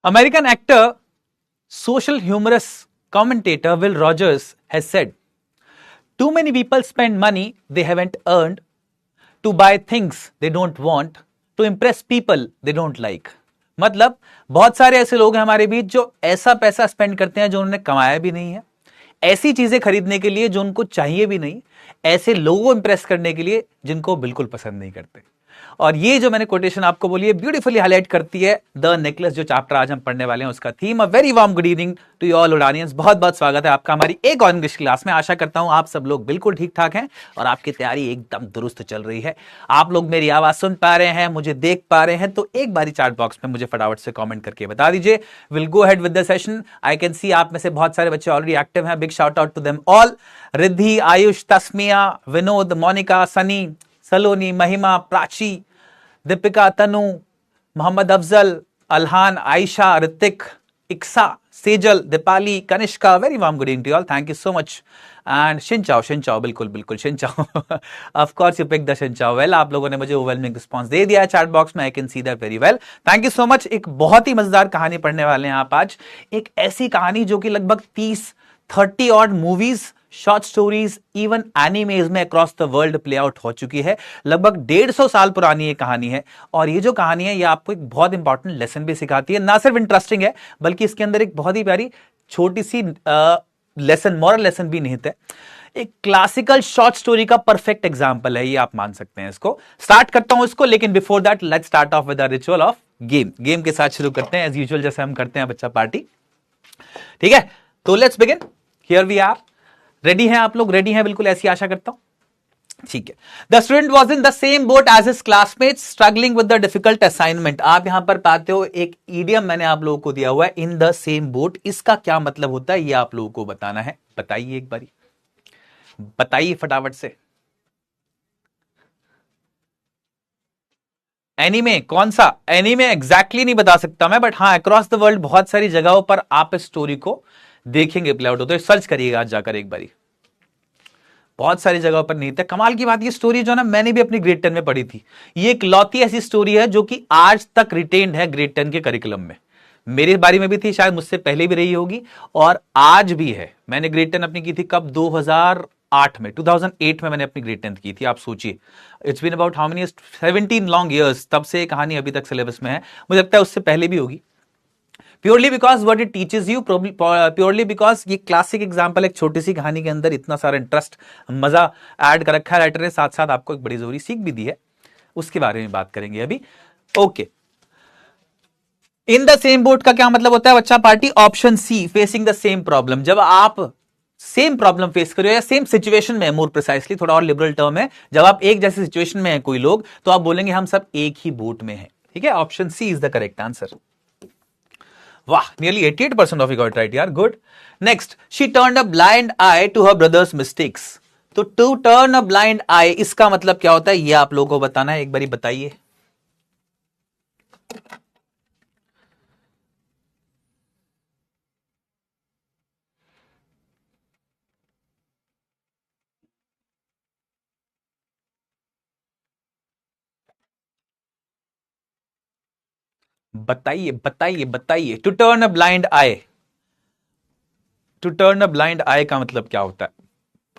American actor, social humorous commentator Will Rogers has said, too many people spend money they haven't earned to buy things they don't want, to impress people they don't like. मतलब बहुत सारे ऐसे लोग हैं हमारे बीच जो ऐसा पैसा स्पेंड करते हैं जो उन्होंने कमाया भी नहीं है, ऐसी चीजें खरीदने के लिए जो उनको चाहिए भी नहीं, ऐसे लोगों को इंप्रेस करने के लिए जिनको बिल्कुल पसंद नहीं करते. और ये जो मैंने कोटेशन आपको बोली है ब्यूटीफुली हाईलाइट करती है द नेकलेस, जो चैप्टर आज हम पढ़ने वाले हैं उसका theme. A very warm good evening to you all audience. बहुत बहुत स्वागत है आपका हमारी एक और इंग्लिश क्लास में. आशा करता हूं आप सब लोग बिल्कुल ठीक ठाक हैं और आपकी तैयारी एकदम दुरुस्त चल रही है. आप लोग मेरी आवाज सुन पा रहे हैं, मुझे देख पा रहे हैं, तो एक बारी चैट बॉक्स में मुझे फटाफट से कॉमेंट करके बता दीजिए. Will go ahead with the session. I can see आप में से बहुत सारे बच्चे ऑलरेडी एक्टिव हैं. Big shout out to them all. Riddhi, Ayush, Tasmiya, Vinod, Monica, Sunny, Saloni, Mahima, Prachi, Deepika, Tanu, Mohammad Afzal, Alhan, Ayesha, Hrithik, Iqsa, Sejal, Deepali, Kanishka. Very warm good evening to all. Thank you so much. And शिनचाओ, बिल्कुल बिल्कुल शिनचाओ. Of course you pick the शिनचाओ. वेल, आप लोगों ने मुझे ओवरवेलमिंग रिस्पांस दे दिया है चैट बॉक्स में. आई can see that very well. Thank you so much. एक बहुत ही मजेदार कहानी पढ़ने वाले हैं आप आज. एक ऐसी कहानी जो कि लगभग 30 odd movies, short stories, even animes में across the world play out हो चुकी है. लगभग 150 साल पुरानी ये कहानी है. और ये जो कहानी है ये आपको एक बहुत इंपॉर्टेंट लेसन भी सिखाती है. ना सिर्फ इंटरेस्टिंग है बल्कि इसके अंदर एक बहुत ही प्यारी छोटी सी लेसन, मॉरल लेसन भी निहित है. एक क्लासिकल शॉर्ट स्टोरी का परफेक्ट एग्जाम्पल है ये, आप मान सकते हैं इसको. स्टार्ट करता हूं इसको, लेकिन before that let's start of with the ritual of game. Game के साथ शुरू करते हैं एज यूजुअल, जैसे हम करते हैं बच्चा पार्टी. ठीक है, तो let's begin. Here we are. Ready हैं आप लोग? रेडी हैं बिल्कुल, ऐसी आशा करता हूं. ठीक है. The student was in the same boat as his classmates struggling with the difficult assignment. आप यहां पर पाते हो एक ईडियम मैंने आप लोगों को दिया हुआ है, इन द सेम बोट. इसका क्या मतलब होता है ये आप लोगों को बताना है. बताइए एक बारी, बताइए फटाफट से. एनीमे, कौन सा एनीमे एग्जैक्टली नहीं बता सकता मैं, बट हाँ अक्रॉस द वर्ल्ड बहुत सारी जगहों पर आप इस स्टोरी को देखेंगे प्ले आउट होते. सर्च करिएगा आज जाकर एक बारी, बहुत सारी जगहों पर नहीं था. कमाल की बात, ये स्टोरी जो ना मैंने भी अपनी ग्रेड 10 में पढ़ी थी. ये एक लौती ऐसी स्टोरी है जो कि आज तक रिटेन्ड है ग्रेड 10 के करिकुलम में. मेरी बारी में भी थी, शायद मुझसे पहले भी रही होगी, और आज भी है. मैंने ग्रेड 10 अपनी की थी कब? 2008 में मैंने अपनी ग्रेड 10 की थी. आप सोचिए, it's been about how many 17 long years. तब से कहानी अभी तक सिलेबस में है. मुझे लगता है उससे पहले भी होगी. Purely because what it teaches you, purely because ये क्लासिक एग्जांपल, एक छोटी सी कहानी के अंदर इतना सारा इंटरेस्ट, मजा ऐड कर रखा है राइटर ने. साथ साथ आपको एक बड़ी जरूरी सीख भी दी है, उसके बारे में बात करेंगे अभी. Okay, in the same boat का क्या मतलब होता है बच्चा party? Option C, facing the same problem. जब आप सेम प्रॉब्लम फेस करो या सेम सिचुएशन में, मोर प्रिसाइसली, थोड़ा और लिबरल टर्म है, जब आप एक जैसी सिचुएशन में है कोई लोग, तो आप बोलेंगे हम सब एक ही बोट में हैं. ठीक है, option C is the correct answer. वाह, nearly 88% of you got right, यार. Good. Next, she turned a blind eye to her brother's mistakes. तो to turn a blind eye इसका मतलब क्या होता है ये आप लोगों को बताना है. एक बारी बताइए. बताइए बताइए बताइए. To turn a blind eye, to turn a blind eye का मतलब क्या होता है?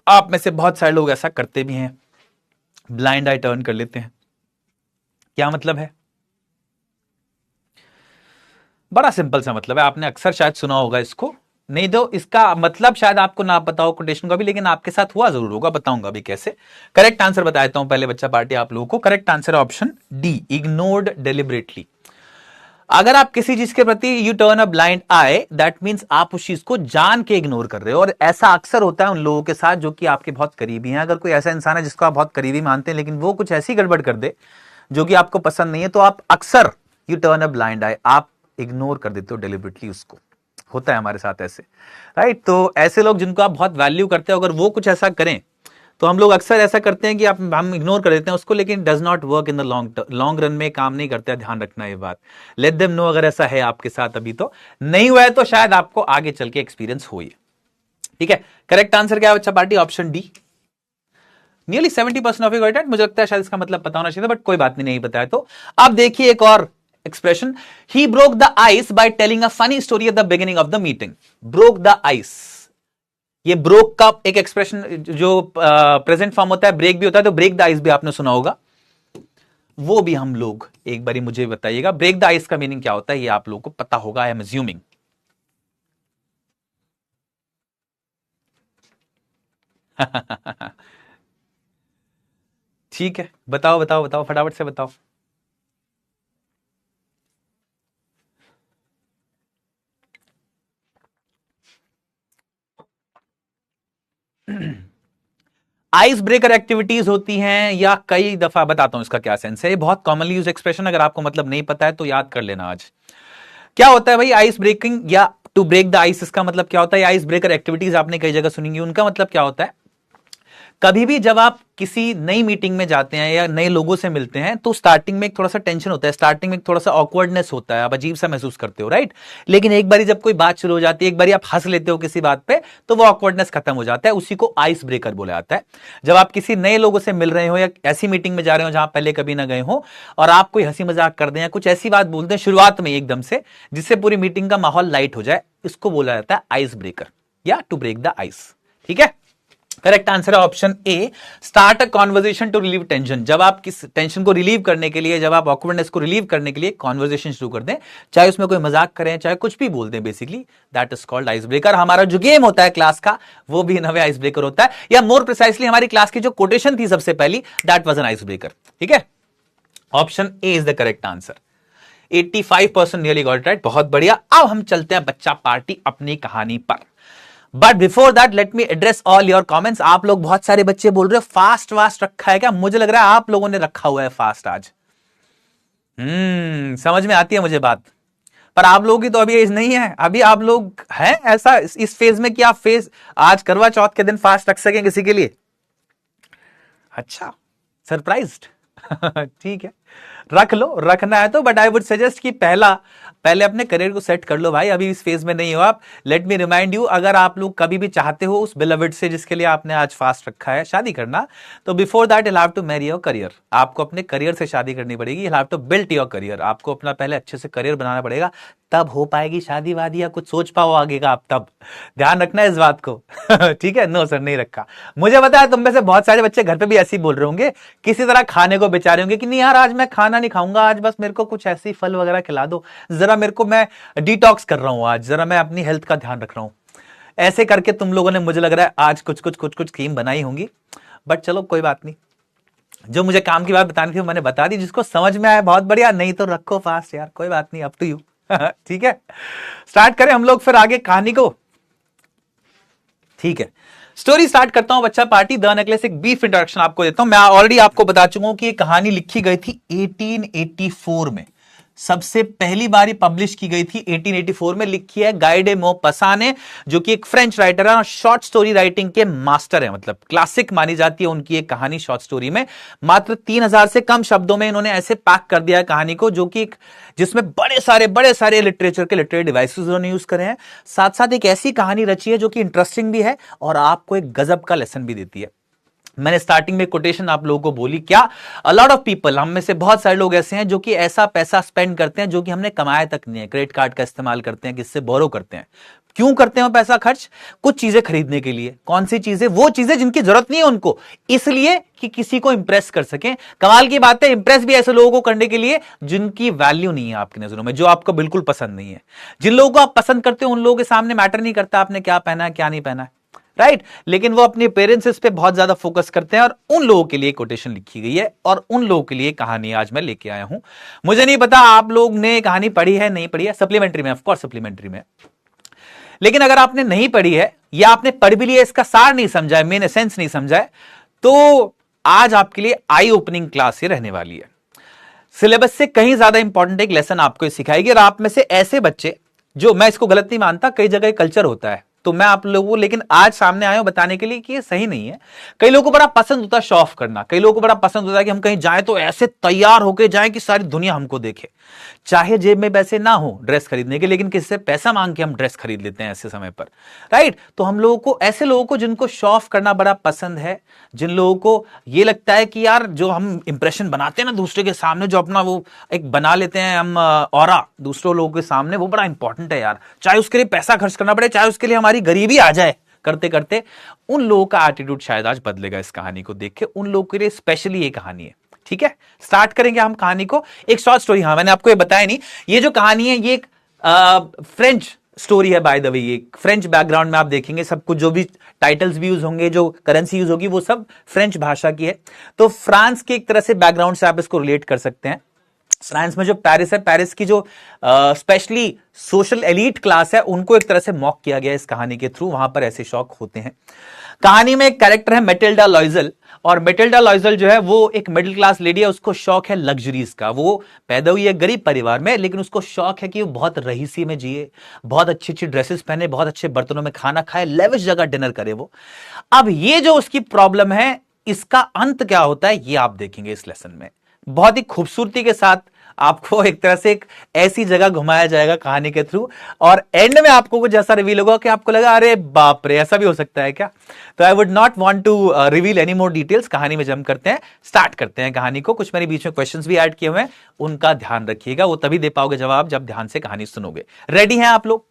आप में से बहुत सारे लोग ऐसा करते भी हैं, ब्लाइंड आई टर्न कर लेते हैं. क्या मतलब है? बड़ा सिंपल सा मतलब है. आपने अक्सर शायद सुना होगा इसको. नहीं तो इसका मतलब शायद आपको ना पता हो कोटेशन का भी, लेकिन आपके साथ हुआ जरूर होगा. बताऊंगा अभी कैसे. करेक्ट आंसर बताता हूं पहले बच्चा पार्टी आप लोगों को. करेक्ट आंसर है ऑप्शन डी, इग्नोर्ड डेलिबरेटली. अगर आप किसी चीज के प्रति U turn a blind I, that means आप उस चीज को जान के इग्नोर कर रहे हो. और ऐसा अक्सर होता है उन लोगों के साथ जो कि आपके बहुत करीबी हैं. अगर कोई ऐसा इंसान है जिसको आप बहुत करीबी मानते हैं, लेकिन वो कुछ ऐसी गड़बड़ कर दे जो कि आपको पसंद नहीं है, तो आप अक्सर यू टर्न अ ब्लाइंड आई, आप इग्नोर कर देते हो डेलिबरेटली उसको. होता है हमारे साथ ऐसे, राइट. तो ऐसे लोग जिनको आप बहुत वैल्यू करते हो, अगर वो कुछ ऐसा करें तो हम लोग अक्सर ऐसा करते हैं कि हम इग्नोर कर देते हैं उसको, लेकिन does not work in the long run में काम नहीं करता है. ध्यान रखना ये बात. लेट देम नो अगर ऐसा है आपके साथ. अभी तो नहीं हुआ है तो शायद आपको आगे चल के एक्सपीरियंस हो. ठीक है, करेक्ट आंसर क्या है बच्चा party? Option D. Nearly 70% of you got it. मुझे लगता है शायद इसका मतलब पता होना चाहिए, बट कोई बात नहीं बताया तो. अब देखिए एक और expression. He broke the ice by telling a funny story at the beginning of the meeting. Broke the ice. ये ब्रोक का एक एक्सप्रेशन जो प्रेजेंट फॉर्म होता है, ब्रेक भी होता है, तो ब्रेक द आइस भी आपने सुना होगा, वो भी हम लोग एक बारी मुझे बताइएगा ब्रेक द आइस का मीनिंग क्या होता है, ये आप लोगों को पता होगा, आई एम अज्यूमिंग. ठीक है, बताओ बताओ बताओ, फटाफट से बताओ. आइस ब्रेकर एक्टिविटीज होती हैं, या कई दफा बताता हूं इसका क्या सेंस है. ये बहुत कॉमनली यूज एक्सप्रेशन, अगर आपको मतलब नहीं पता है तो याद कर लेना आज. क्या होता है भाई आइस ब्रेकिंग या टू ब्रेक द आइस, इसका मतलब क्या होता है. आइस ब्रेकर एक्टिविटीज आपने कई जगह सुनेंगी, उनका मतलब क्या होता है. कभी भी जब आप किसी नई मीटिंग में जाते हैं या नए लोगों से मिलते हैं तो स्टार्टिंग में एक थोड़ा सा टेंशन होता है, स्टार्टिंग में थोड़ा सा ऑकवर्डनेस होता है, आप अजीब सा महसूस करते हो, राइट. लेकिन एक बारी जब कोई बात शुरू हो जाती है, एक बारी आप हंस लेते हो किसी बात पे, तो वो ऑकवर्डनेस खत्म हो जाता है. उसी को आइस ब्रेकर बोला जाता है. जब आप किसी नए लोगों से मिल रहे हो या ऐसी मीटिंग में जा रहे हो जहां पहले कभी ना गए हो, और आप कोई हंसी मजाक कर दें या कुछ ऐसी बात बोलते हैं शुरुआत में एकदम से, जिससे पूरी मीटिंग का माहौल लाइट हो जाए, इसको बोला जाता है आइस ब्रेकर या टू ब्रेक द आइस. ठीक है, करेक्ट आंसर है option A, start a conversation to relieve tension. जब आप किस टेंशन को रिलीव करने के लिए, जब आप ऑकवर्डनेस को रिलीव करने के लिए कॉन्वर्सेशन शुरू कर दें, चाहे उसमें कोई मजाक करें, चाहे कुछ भी बोल दें, basically that is called ice breaker. हमारा जो गेम होता है क्लास का, वो भी नवे आइस ब्रेकर होता है, या मोर प्रिसाइसली हमारी क्लास की जो कोटेशन थी सबसे पहली, that was an ice breaker. ठीक है, option A is the correct answer. 85% nearly got it right, बहुत बढ़िया. अब हम चलते हैं बच्चा पार्टी अपनी कहानी पर. But before that let me address all your comments. आप लोग बहुत सारे बच्चे बोल रहे हो फास्ट वास्ट रखा है क्या, मुझे लग रहा है आप लोगों ने रखा हुआ है फास्ट आज. समझ में आती है मुझे बात, पर आप लोगों की तो अभी एज नहीं है. अभी आप लोग हैं ऐसा इस फेज में कि आप फेज आज करवा चौथ के दिन फास्ट रख सकें किसी के लिए. अच्छा, सरप्राइज्ड. ठीक है, रख लो, रखना है तो. बट आई वुड सजेस्ट कि पहले अपने करियर को सेट कर लो भाई, अभी इस फेज में नहीं हो आप. लेट मी रिमाइंड यू, अगर आप लोग कभी भी चाहते हो उस बिलवड से जिसके लिए आपने आज फास्ट रखा है शादी करना, तो before that you have to marry your career. आपको अपने करियर से शादी करनी पड़ेगी. You have to build your career. आपको अपना पहले अच्छे से करियर बनाना पड़ेगा, तब हो पाएगी शादी वादी या कुछ सोच पाओ आगे का आप. तब ध्यान रखना है इस बात को. ठीक है, नो सर नहीं रखा. मुझे पता है तुम में से बहुत सारे बच्चे घर पे भी ऐसे ही बोल रहे होंगे, किसी तरह खाने को बेचारे होंगे कि नहीं यार आज मैं खाना नहीं खाऊंगा, आज बस मेरे को कुछ ऐसी फल वगैरह खिला दो, जरा मेरे को, मैं डिटॉक्स कर रहा हूं आज, जरा मैं अपनी हेल्थ का ध्यान रख रहा हूं. ऐसे करके तुम लोगों ने मुझे लग रहा है आज कुछ स्कीम बनाई होंगी. बट चलो कोई बात नहीं, जो मुझे काम की बात बतानी थी मैंने बता दी. जिसको समझ में आया बहुत बढ़िया, नहीं तो रखो फास्ट यार, कोई बात नहीं, अप टू यू. ठीक है, स्टार्ट करें हम लोग फिर आगे कहानी को. ठीक है, स्टोरी स्टार्ट करता हूं बच्चा पार्टी द नेकलेस. एक बीफ इंट्रोडक्शन आपको देता हूं. मैं ऑलरेडी आपको बता चुका हूं कि ये कहानी लिखी गई थी 1884 में. सबसे पहली बार पब्लिश की गई थी 1884 में. लिखी है गाय डे मॉपासांट ने, जो कि एक फ्रेंच राइटर है और शॉर्ट स्टोरी राइटिंग के मास्टर है. मतलब क्लासिक मानी जाती है उनकी एक कहानी शॉर्ट स्टोरी में. मात्र 3000 से कम शब्दों में इन्होंने ऐसे पैक कर दिया है कहानी को, जो कि जिसमें बड़े सारे लिटरेचर के लिटरेरी डिवाइसेस उन्होंने यूज करे हैं. साथ साथ एक ऐसी कहानी रची है जो कि इंटरेस्टिंग भी है और आपको एक गजब का लेसन भी देती है. मैंने स्टार्टिंग में कोटेशन आप लोगों को बोली, क्या अ लॉट ऑफ पीपल, हम में से बहुत सारे लोग ऐसे हैं जो कि ऐसा पैसा स्पेंड करते हैं जो कि हमने कमाया तक नहीं है. क्रेडिट कार्ड का इस्तेमाल करते हैं, किससे बोरो करते हैं. क्यों करते हैं पैसा खर्च? कुछ चीजें खरीदने के लिए. कौन सी चीजें? वो चीजें जिनकी जरूरत नहीं है उनको, इसलिए कि किसी को इंप्रेस कर सकें. कमाल की बात है, इंप्रेस भी ऐसे लोगों को करने के लिए जिनकी वैल्यू नहीं है आपकी नजरों में, जो आपको बिल्कुल पसंद नहीं है. जिन लोगों को आप पसंद करते हो उन लोगों के सामने मैटर नहीं करता आपने क्या पहना है क्या नहीं पहना है, राइट. लेकिन वो अपने पेरेंट्स पे बहुत ज्यादा फोकस करते हैं, और उन लोगों के लिए कोटेशन लिखी गई है और उन लोगों के लिए कहानी आज मैं लेके आया हूं. मुझे नहीं पता आप लोग ने कहानी पढ़ी है नहीं पढ़ी है, सप्लीमेंट्री में, ऑफ कोर्स सप्लीमेंट्री में. लेकिन अगर आपने नहीं पढ़ी है या आपने पढ़ भी लिया, इसका सार नहीं समझा है, मेन एसेंस नहीं समझा है, तो आज आपके लिए आई ओपनिंग क्लास ही रहने वाली है. सिलेबस से कहीं ज्यादा इंपॉर्टेंट एक लेसन आपको सिखाएगी. और आप में से ऐसे बच्चे, जो मैं इसको गलत नहीं मानता, कई जगह कल्चर होता है तो मैं आप लोगों को लेकिन आज सामने आया हूं बताने के लिए कि ये सही नहीं है। कई लोगों को बड़ा पसंद होता है शो ऑफ करना, कई लोगों को बड़ा पसंद होता है कि हम कहीं जाएं तो ऐसे तैयार होके जाएं कि सारी दुनिया हमको देखे, चाहे जेब में पैसे ना हो ड्रेस खरीदने के, लेकिन किसी से पैसा मांग के हम ड्रेस खरीद लेते हैं ऐसे समय पर, राइट। तो हम लोगों को, ऐसे लोगों को जिनको शो ऑफ करना बड़ा पसंद है, जिन लोगों को ये लगता है कि यार जो हम इंप्रेशन बनाते हैं ना दूसरे के सामने, जो अपना वो एक बना लेते हैं हम ऑरा दूसरों लोगों के सामने, वो बड़ा इंपॉर्टेंट है यार, चाहे उसके लिए पैसा खर्च करना पड़े, चाहे उसके लिए हमारी गरीबी आ जाए करते करते, उन लोगों का एटीट्यूड शायद आज बदलेगा इस कहानी को देख के। उन लोगों के लिए स्पेशली ये कहानी है, ठीक है। स्टार्ट करेंगे हम कहानी को। एक शॉर्ट स्टोरी, हाँ मैंने आपको ये बताया नहीं, ये जो कहानी है ये एक फ्रेंच स्टोरी है बाय द वे। ये फ्रेंच बैकग्राउंड में आप देखेंगे सब कुछ, जो भी टाइटल्स भी यूज होंगे, जो करेंसी यूज होगी, वो सब फ्रेंच भाषा की है। तो फ्रांस के एक तरह से बैकग्राउंड से आप इसको रिलेट कर सकते हैं। फ्रांस में जो पेरिस है, पेरिस की जो स्पेशली सोशल एलीट क्लास है, उनको एक तरह से मॉक किया गया इस कहानी के थ्रू। वहां पर ऐसे शौक होते हैं। कहानी में एक कैरेक्टर है मेटिल्डा लॉइजल, और मेटिल्डा लॉइजल जो है वो एक मिडिल क्लास लेडी है। उसको शौक है लग्जरीज का। वो पैदा हुई है गरीब परिवार में, लेकिन उसको शौक है कि वो बहुत रईसी में जिए, बहुत अच्छी अच्छी ड्रेसेस पहने, बहुत अच्छे बर्तनों में खाना खाए, लेविश जगह डिनर करे वो। अब ये जो उसकी प्रॉब्लम है, इसका अंत क्या होता है ये आप देखेंगे इस लेसन में। बहुत ही खूबसूरती के साथ आपको एक तरह से एक ऐसी जगह घुमाया जाएगा कहानी के थ्रू, और एंड में आपको कुछ ऐसा रिवील होगा कि आपको लगा अरे बाप रे, ऐसा भी हो सकता है क्या। तो I would not want to reveal any more details. कहानी में जम करते हैं, स्टार्ट करते हैं कहानी को। कुछ मेरे बीच में क्वेश्चंस भी ऐड किए हुए हैं, उनका ध्यान रखिएगा, वो तभी दे पाओगे जवाब जब ध्यान से कहानी सुनोगे। रेडी हैं आप लोग?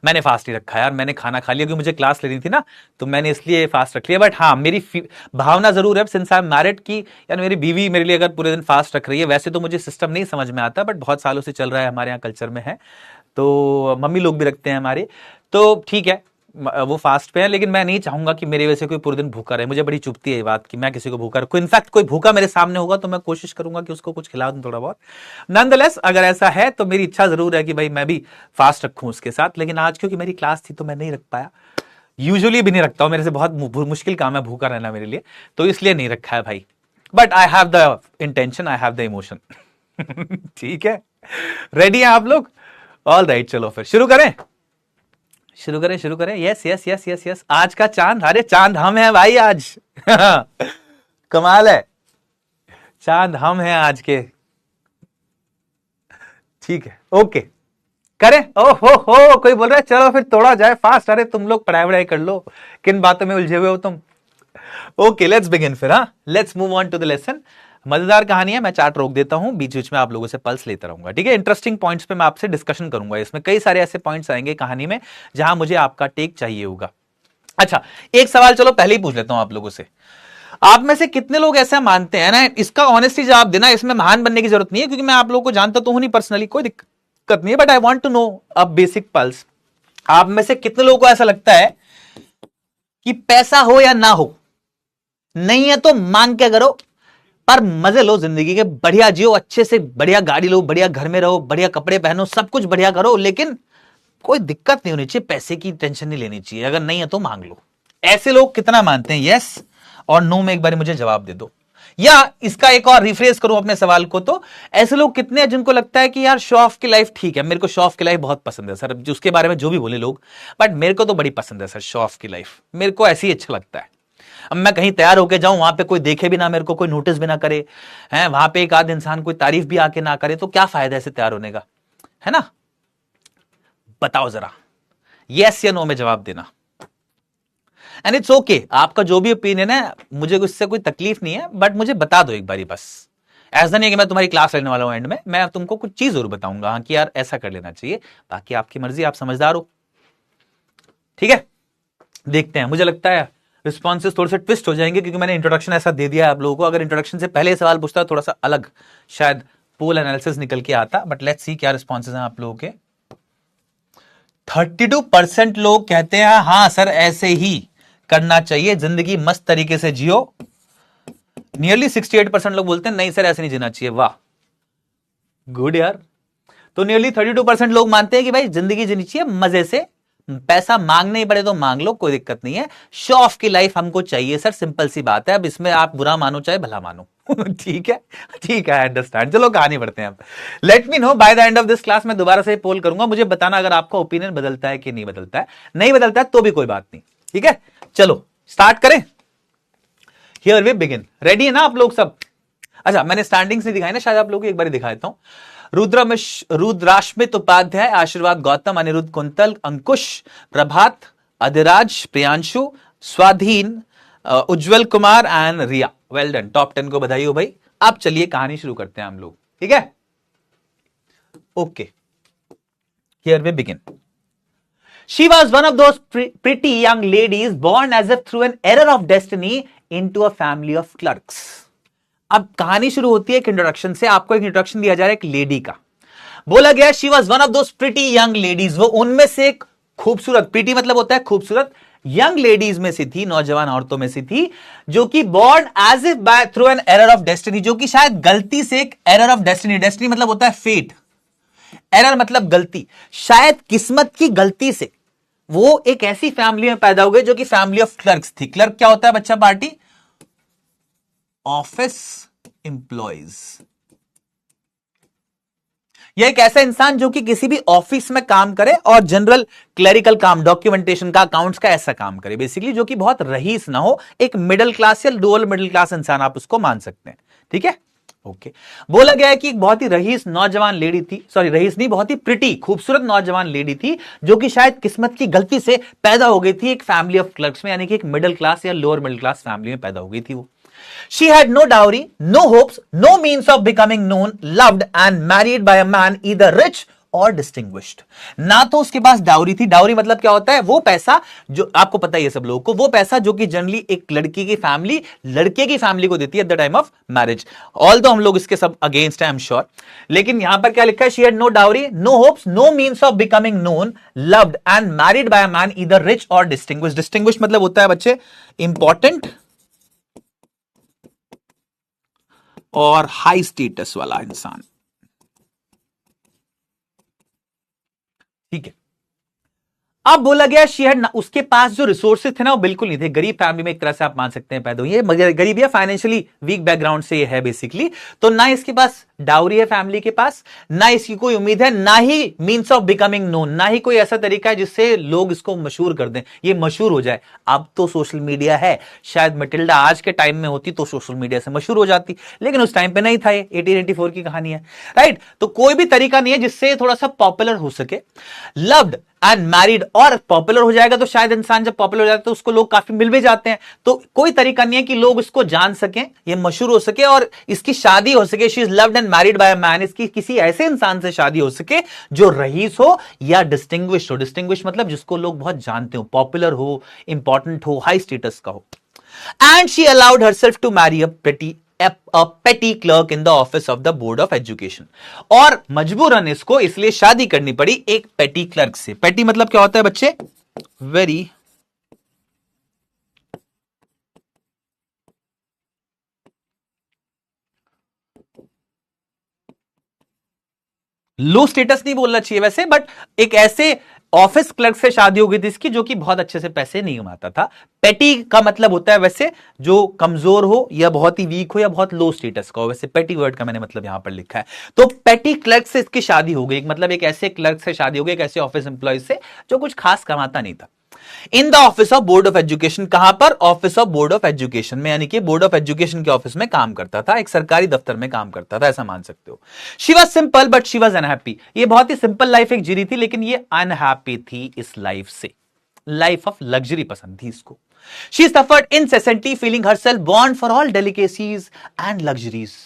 मैंने फास्ट ही रखा यार, मैंने खाना खा लिया क्योंकि मुझे क्लास लेनी थी ना, तो मैंने इसलिए फास्ट रख लिया। बट हाँ, मेरी भावना जरूर है सिंस आई एम मैरिड की यार मेरी बीवी मेरे लिए अगर पूरे दिन फास्ट रख रही है। वैसे तो मुझे सिस्टम नहीं समझ में आता, बट बहुत सालों से चल रहा है, हमारे यहाँ कल्चर में है, तो मम्मी लोग भी रखते हैं हमारे, तो ठीक है वो फास्ट पे है। लेकिन मैं नहीं चाहूंगा कि मेरी वजह से कोई पूरे दिन भूखा रहे। मुझे बड़ी चुभती है ये बात कि मैं किसी को भूखा रखूं। इनफैक्ट कोई भूखा मेरे सामने होगा तो मैं कोशिश करूंगा कि उसको कुछ खिला दूं थोड़ा बहुत। नॉनदलेस अगर ऐसा है तो मेरी इच्छा जरूर है कि भाई मैं भी फास्ट रखूं उसके साथ, लेकिन आज क्योंकि मेरी क्लास थी तो मैं नहीं रख पाया। यूजुअली भी नहीं रखता हूं, मेरे से बहुत मुश्किल काम है भूखा रहना मेरे लिए, तो इसलिए नहीं रखा है भाई। But I have the intention, I have the emotion. ठीक है, रेडी हैं आप लोग? ऑल राइट, चलो फिर शुरू करें। शुरू करें। Yes yes yes yes yes. आज का चांद, अरे चांद हम हैं भाई आज। कमाल है, चांद हम हैं आज के। ठीक है, ओके करें। हो कोई बोल रहा है चलो फिर तोड़ा जाए फास्ट। अरे तुम लोग पढ़ाई वढ़ाई कर लो, किन बातों में उलझे हुए हो तुम। ओके लेट्स बिगिन फिर। हाँ, let's move on to the lesson. मजेदार कहानी है, मैं चार्ट रोक देता हूं, बीच बीच में आप लोगों से पल्स लेता रहूंगा, ठीक है। इंटरेस्टिंग पॉइंट्स पे मैं आपसे डिस्कशन करूंगा। इसमें कई सारे ऐसे पॉइंट्स आएंगे कहानी में जहां मुझे आपका टेक चाहिए होगा। अच्छा, एक सवाल चलो पहले ही पूछ लेता हूं आप लोगों से। आप में से कितने लोग ऐसा मानते हैं ना, इसका ऑनेस्टली जवाब देना, इसमें महान बनने की जरूरत नहीं है क्योंकि मैं आप लोगों को जानता तो हूं नहीं पर्सनली, कोई दिक्कत नहीं है, but I want to know a basic pulse. आप में से कितने लोगों को ऐसा लगता है कि पैसा हो या ना हो, नहीं है तो मांग के करो, पर मजे लो जिंदगी के, बढ़िया जियो, अच्छे से बढ़िया गाड़ी लो, बढ़िया घर में रहो, बढ़िया कपड़े पहनो, सब कुछ बढ़िया करो, लेकिन कोई दिक्कत नहीं होनी चाहिए, पैसे की टेंशन नहीं लेनी चाहिए, अगर नहीं है तो मांग लो। ऐसे लोग कितना मानते हैं? यस और नो में एक बार मुझे जवाब दे दो। या इसका एक और रिफ्रेश करूं अपने सवाल को, तो ऐसे लोग कितने हैं जिनको लगता है कि यार शो ऑफ की लाइफ ठीक है, मेरे को शो ऑफ की लाइफ बहुत पसंद है सर, उसके बारे में जो भी बोले लोग, बट मेरे को तो बड़ी पसंद है सर शो ऑफ की लाइफ, मेरे को ऐसे ही अच्छा लगता है। अब मैं कहीं तैयार होकर जाऊं, वहां पे कोई देखे भी ना मेरे को, कोई नोटिस भी ना करे, हैं, वहां पे एक आध इंसान कोई तारीफ भी आके ना करे, तो क्या फायदा ऐसे तैयार होने का, है ना? बताओ जरा, यस या नो में जवाब देना। एंड इट्स ओके, आपका जो भी ओपिनियन है, मुझे इससे कोई तकलीफ नहीं है, बट मुझे बता दो एक बारी बस। ऐसा नहीं है कि मैं तुम्हारी क्लास लेने वाला हूं, एंड में मैं तुमको कुछ चीज जरूर बताऊंगा, हाँ कि यार ऐसा कर लेना चाहिए, बाकी आपकी मर्जी, आप समझदार हो, ठीक है। देखते हैं, मुझे लगता है रिस्पॉन्सेस थोड़े से ट्विस्ट हो जाएंगे क्योंकि मैंने इंट्रोडक्शन ऐसा दे दिया है आप लोगों को। अगर इंट्रोडक्शन से पहले सवाल पूछता थोड़ा सा अलग शायद पोल एनालिसिस निकल के आता, बट लेट्स सी क्या रिस्पॉन्सेस हैं आप लोगों के। 32% लोग कहते हैं हाँ सर ऐसे ही करना चाहिए, जिंदगी मस्त तरीके से जियो। नियरली 68% लोग बोलते हैं नहीं सर ऐसे नहीं जीना चाहिए। वाह, गुड यार। तो नियरली 32% लोग मानते हैं कि भाई जिंदगी जीनी चाहिए मजे से, पैसा मांगने ही पड़े तो मांग लो, कोई दिक्कत नहीं है, शो ऑफ की लाइफ हमको चाहिए सर, सिंपल सी बात है। अब इसमें आप बुरा मानो चाहे भला मानो। ठीक है, ठीक है, आई अंडरस्टैंड। चलो कहानी पढ़ते हैं अब। Let me know by the end of this class, मैं दोबारा से पोल करूंगा, मुझे बताना अगर आपका ओपिनियन बदलता है कि नहीं बदलता है। नहीं बदलता है तो भी कोई बात नहीं, ठीक है। चलो स्टार्ट करें। Here we begin. रेडी है ना आप लोग सब? अच्छा, मैंने स्टैंडिंग्स नहीं दिखाई ना, शायद आप लोग को एक बार दिखा देता हूं। Rudrashmit Upadhyay, Ashirwad Gautam, Anirudh Kuntal, Ankush, Prabhat, Adhiraj, Priyanshu, Swadhin, Ujjwal Kumar and Riya. Well done, top 10 को बधाई हो भाई। अब चलिए कहानी शुरू करते हैं हम लोग, ठीक है। Okay, here we begin. She was one of those pretty young ladies born as if through an error of destiny into a family of clerks. अब कहानी शुरू होती है एक इंट्रोडक्शन से। आपको एक इंट्रोडक्शन दिया जा रहा है एक लेडी का। बोला गया she was one of those pretty young ladies, वो उनमें से एक खूबसूरत, प्रिटी मतलब होता है खूबसूरत, यंग लेडीज में से थी, नौजवान औरतों में से थी, जो कि born as if by through an error of destiny, जो कि शायद गलती से एक एरर ऑफ डेस्टिनी, डेस्टिनी मतलब होता है फेट, एरर मतलब गलती, शायद किस्मत की गलती से वो एक ऐसी फैमिली में पैदा हो गए जो कि फैमिली ऑफ क्लर्क्स थी। क्लर्क क्या होता है बच्चा पार्टी? Office employees. यह एक ऐसा इंसान जो कि किसी भी ऑफिस में काम करे और जनरल क्लरिकल काम, डॉक्यूमेंटेशन का, अकाउंट्स का, ऐसा काम करे बेसिकली, जो कि बहुत रईस ना हो, एक मिडिल क्लास या लोअर मिडिल क्लास इंसान आप उसको मान सकते हैं, ठीक है। ओके, बोला गया है कि एक बहुत ही रईस नौजवान लेडी थी, सॉरी रईस नहीं, बहुत ही प्रिटी खूबसूरत नौजवान लेडी थी, जो कि शायद किस्मत की गलती से पैदा हो गई थी एक फैमिली ऑफ क्लर्क्स में, यानी कि एक मिडिल क्लास या लोअर मिडिल क्लास फैमिली में पैदा हो गई थी वो। She had no dowry, no hopes, no means of becoming known, loved and married by a man either rich और डिस्टिंग्विश्ड। ना तो उसके पास डाउरी थी, डाउरी मतलब क्या होता है? वो पैसा जो आपको पता ही है सब लोगों को, वो पैसा जो कि जनरली एक लड़की की फैमिली लड़के की फैमिली को देती है at the time of marriage. All तो हम लोग इसके सब अगेंस्ट है, आई एम श्योर, लेकिन यहां पर क्या लिखा है? She had no dowry, no hopes, no means of becoming known, loved and married by a man either rich or distinguished. Distinguished मतलब होता है बच्चे इंपॉर्टेंट और हाई स्टेटस वाला इंसान, ठीक है। अब बोला गया शेयर, उसके पास जो रिसोर्सेज थे ना वो बिल्कुल नहीं थे, गरीब फैमिली में एक तरह से आप मान सकते हैं पैदा हुई है, मगर गरीब या फाइनेंशियली वीक बैकग्राउंड से ये है बेसिकली। तो ना इसके पास डाउरी है फैमिली के पास, ना इसकी कोई उम्मीद है, ना ही मींस ऑफ बिकमिंग नोन, ना ही कोई ऐसा तरीका है जिससे लोग इसको मशहूर कर दें, ये मशहूर हो जाए। अब तो सोशल मीडिया है, शायद मटिल्डा आज के टाइम में होती तो सोशल मीडिया से मशहूर हो जाती, लेकिन उस टाइम पे नहीं था, ये 1884 की कहानी है, राइट। तो कोई भी तरीका नहीं है जिससे थोड़ा सा पॉपुलर हो सके। लव्ड एंड मैरिड, और पॉपुलर हो जाएगा तो शायद इंसान जब पॉपुलर हो जाता है तो उसको लोग काफी मिल भी जाते हैं, तो कोई तरीका नहीं है कि लोग इसको जान सकें, ये मशहूर हो सके और इसकी शादी हो सके। She is loved and married by a man, इसकी किसी ऐसे इंसान से शादी हो सके जो रईस हो या डिस्टिंग्विश हो। डिस्टिंग्विश मतलब जिसको लोग बहुत जानते हो, पॉपुलर हो, इंपॉर्टेंट हो, हाई स्टेटस का हो। And she allowed herself to marry a petty clerk in the office of the board of education, और मजबूरन इसको इसलिए शादी करनी पड़ी एक पेटी क्लर्क से। पेटी मतलब क्या होता है बच्चे? वेरी लो स्टेटस नहीं बोलना चाहिए वैसे, बट एक ऐसे ऑफिस क्लर्क से शादी हो गई थी इसकी जो कि बहुत अच्छे से पैसे नहीं कमाता था। पेटी का मतलब होता है वैसे जो कमजोर हो या बहुत ही वीक हो या बहुत लो स्टेटस का हो, वैसे पेटी वर्ड का मैंने मतलब यहां पर लिखा है। तो पेटी क्लर्क से इसकी शादी हो गई, मतलब एक ऐसे क्लर्क से शादी हो गई, एक ऐसे ऑफिस एम्प्लॉय से जो कुछ खास कमाता नहीं था। In the office of board of education, कहां पर? Office of board of education में, यानी कि बोर्ड ऑफ एजुकेशन के ऑफिस में काम करता था, एक सरकारी दफ्तर में काम करता था, ऐसा मान सकते हो। She was simple but she was unhappy, ये बहुत ही सिंपल लाइफ एक जी रही थी, लेकिन ये अनहैप्पी थी इस लाइफ से। लाइफ ऑफ लग्जरी पसंद थी इसको। She suffered incessantly, feeling herself born for all delicacies and luxuries.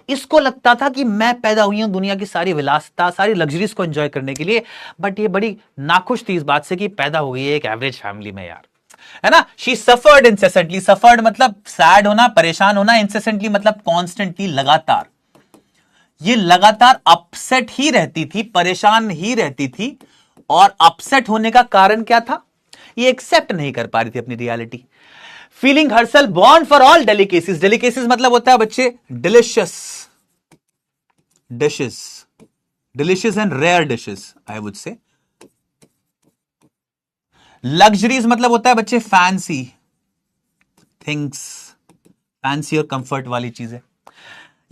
इसको लगता था कि मैं पैदा हुई हूं दुनिया की सारी विलासिता, सारी लग्जरीज को एंजॉय करने के लिए, बट ये बड़ी नाखुश थी इस बात से कि पैदा हो गई है एक एवरेज फैमिली में यार, है ना। शी सफर्ड incessantly, सफर्ड मतलब सैड होना, परेशान होना, incessantly मतलब कॉन्स्टेंटली, लगातार। ये लगातार अपसेट ही रहती थी, परेशान ही रहती थी, और अपसेट होने का कारण क्या था? ये एक्सेप्ट नहीं कर पा रही थी अपनी reality. Feeling herself born for all delicacies, delicacies मतलब होता है बच्चे delicious dishes, delicious and rare dishes I would say. Luxuries मतलब होता है बच्चे फैंसी थिंग्स, फैंसी और कंफर्ट वाली चीजें।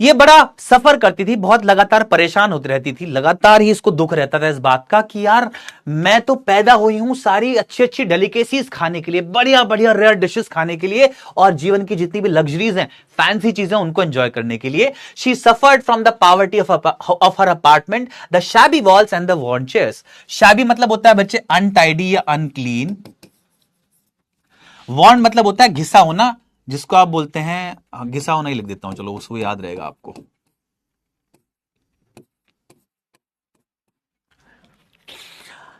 ये बड़ा सफर करती थी, बहुत लगातार परेशान होती रहती थी, लगातार ही इसको दुख रहता था इस बात का कि यार मैं तो पैदा हुई हूं सारी अच्छी अच्छी डेलिकेसीज खाने के लिए, बढ़िया बढ़िया रेयर डिशेस खाने के लिए, और जीवन की जितनी भी लग्जरीज हैं, फैंसी चीजें, उनको एंजॉय करने के लिए। She suffered from the poverty of her apartment, the shabby walls and the worn chairs। Shabby मतलब होता है बच्चे अनटाइडी या अनक्लीन, worn मतलब होता है घिसा होना, जिसको आप बोलते हैं, घिसा होना ही लिख देता हूं, चलो उसको याद रहेगा आपको।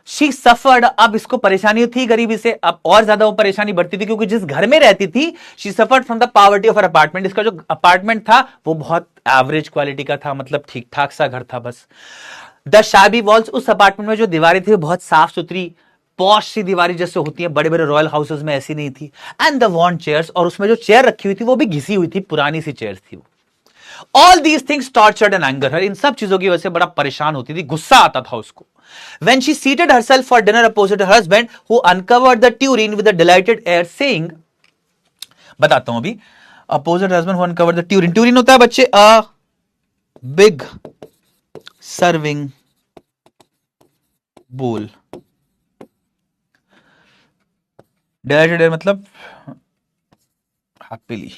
शी सफर्ड, अब इसको परेशानी थी गरीबी से, अब और ज्यादा वो परेशानी बढ़ती थी, क्योंकि जिस घर में रहती थी, she suffered from the poverty of her apartment, इसका जो अपार्टमेंट था वो बहुत एवरेज क्वालिटी का था, मतलब ठीक ठाक सा घर था बस। द शैबी वॉल्स, उस अपार्टमेंट में जो दीवारें थी वो बहुत साफ सुथरी पॉश सी दीवारें जैसे होती है बड़े बड़े रॉयल हाउसेस में, ऐसी नहीं थी। एंड द worn चेयर्स, और उसमें जो चेयर रखी हुई थी वो भी घिसी हुई थी, पुरानी सी चेयर्स थी वो। All these things tortured and anger her, इन सब चीजों की वजह से बड़ा परेशान होती थी, गुस्सा आता था उसको। When she seated herself for dinner opposite her husband, who uncovered the tureen with a delighted air, saying, बताता हूं अभी, opposite husband who uncovered the tureen, tureen होता है बच्चे a big serving bowl, delighted air मतलब happily.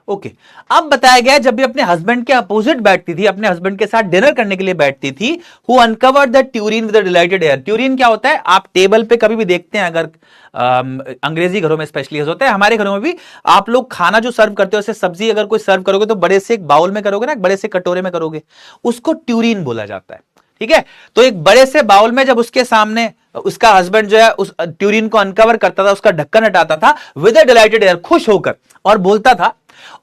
Okay, अब बताया गया जब भी अपने हस्बैंड के अपोजिट बैठती थी, अपने हस्बैंड के साथ डिनर करने के लिए बैठती थी, who uncovered the Turin with dilated air. Turin क्या होता है, आप टेबल पे कभी भी देखते हैं, अगर अंग्रेजी घरों में स्पेशली होता है, हमारे घरों में भी, आप लोग खाना जो सर्व करते हो, जैसे सब्जी अगर कोई सर्व करोगे तो बड़े से एक बाउल में करोगे ना, एक बड़े से कटोरे में करोगे, उसको ट्यूरिन बोला जाता है, ठीक है। तो एक बड़े से बाउल में जब उसके सामने उसका हस्बैंड जो है उस ट्यूरिन को अनकवर करता था, उसका ढक्कन हटाता था विद अ डिलाइटेड एयर, खुश होकर, और बोलता था,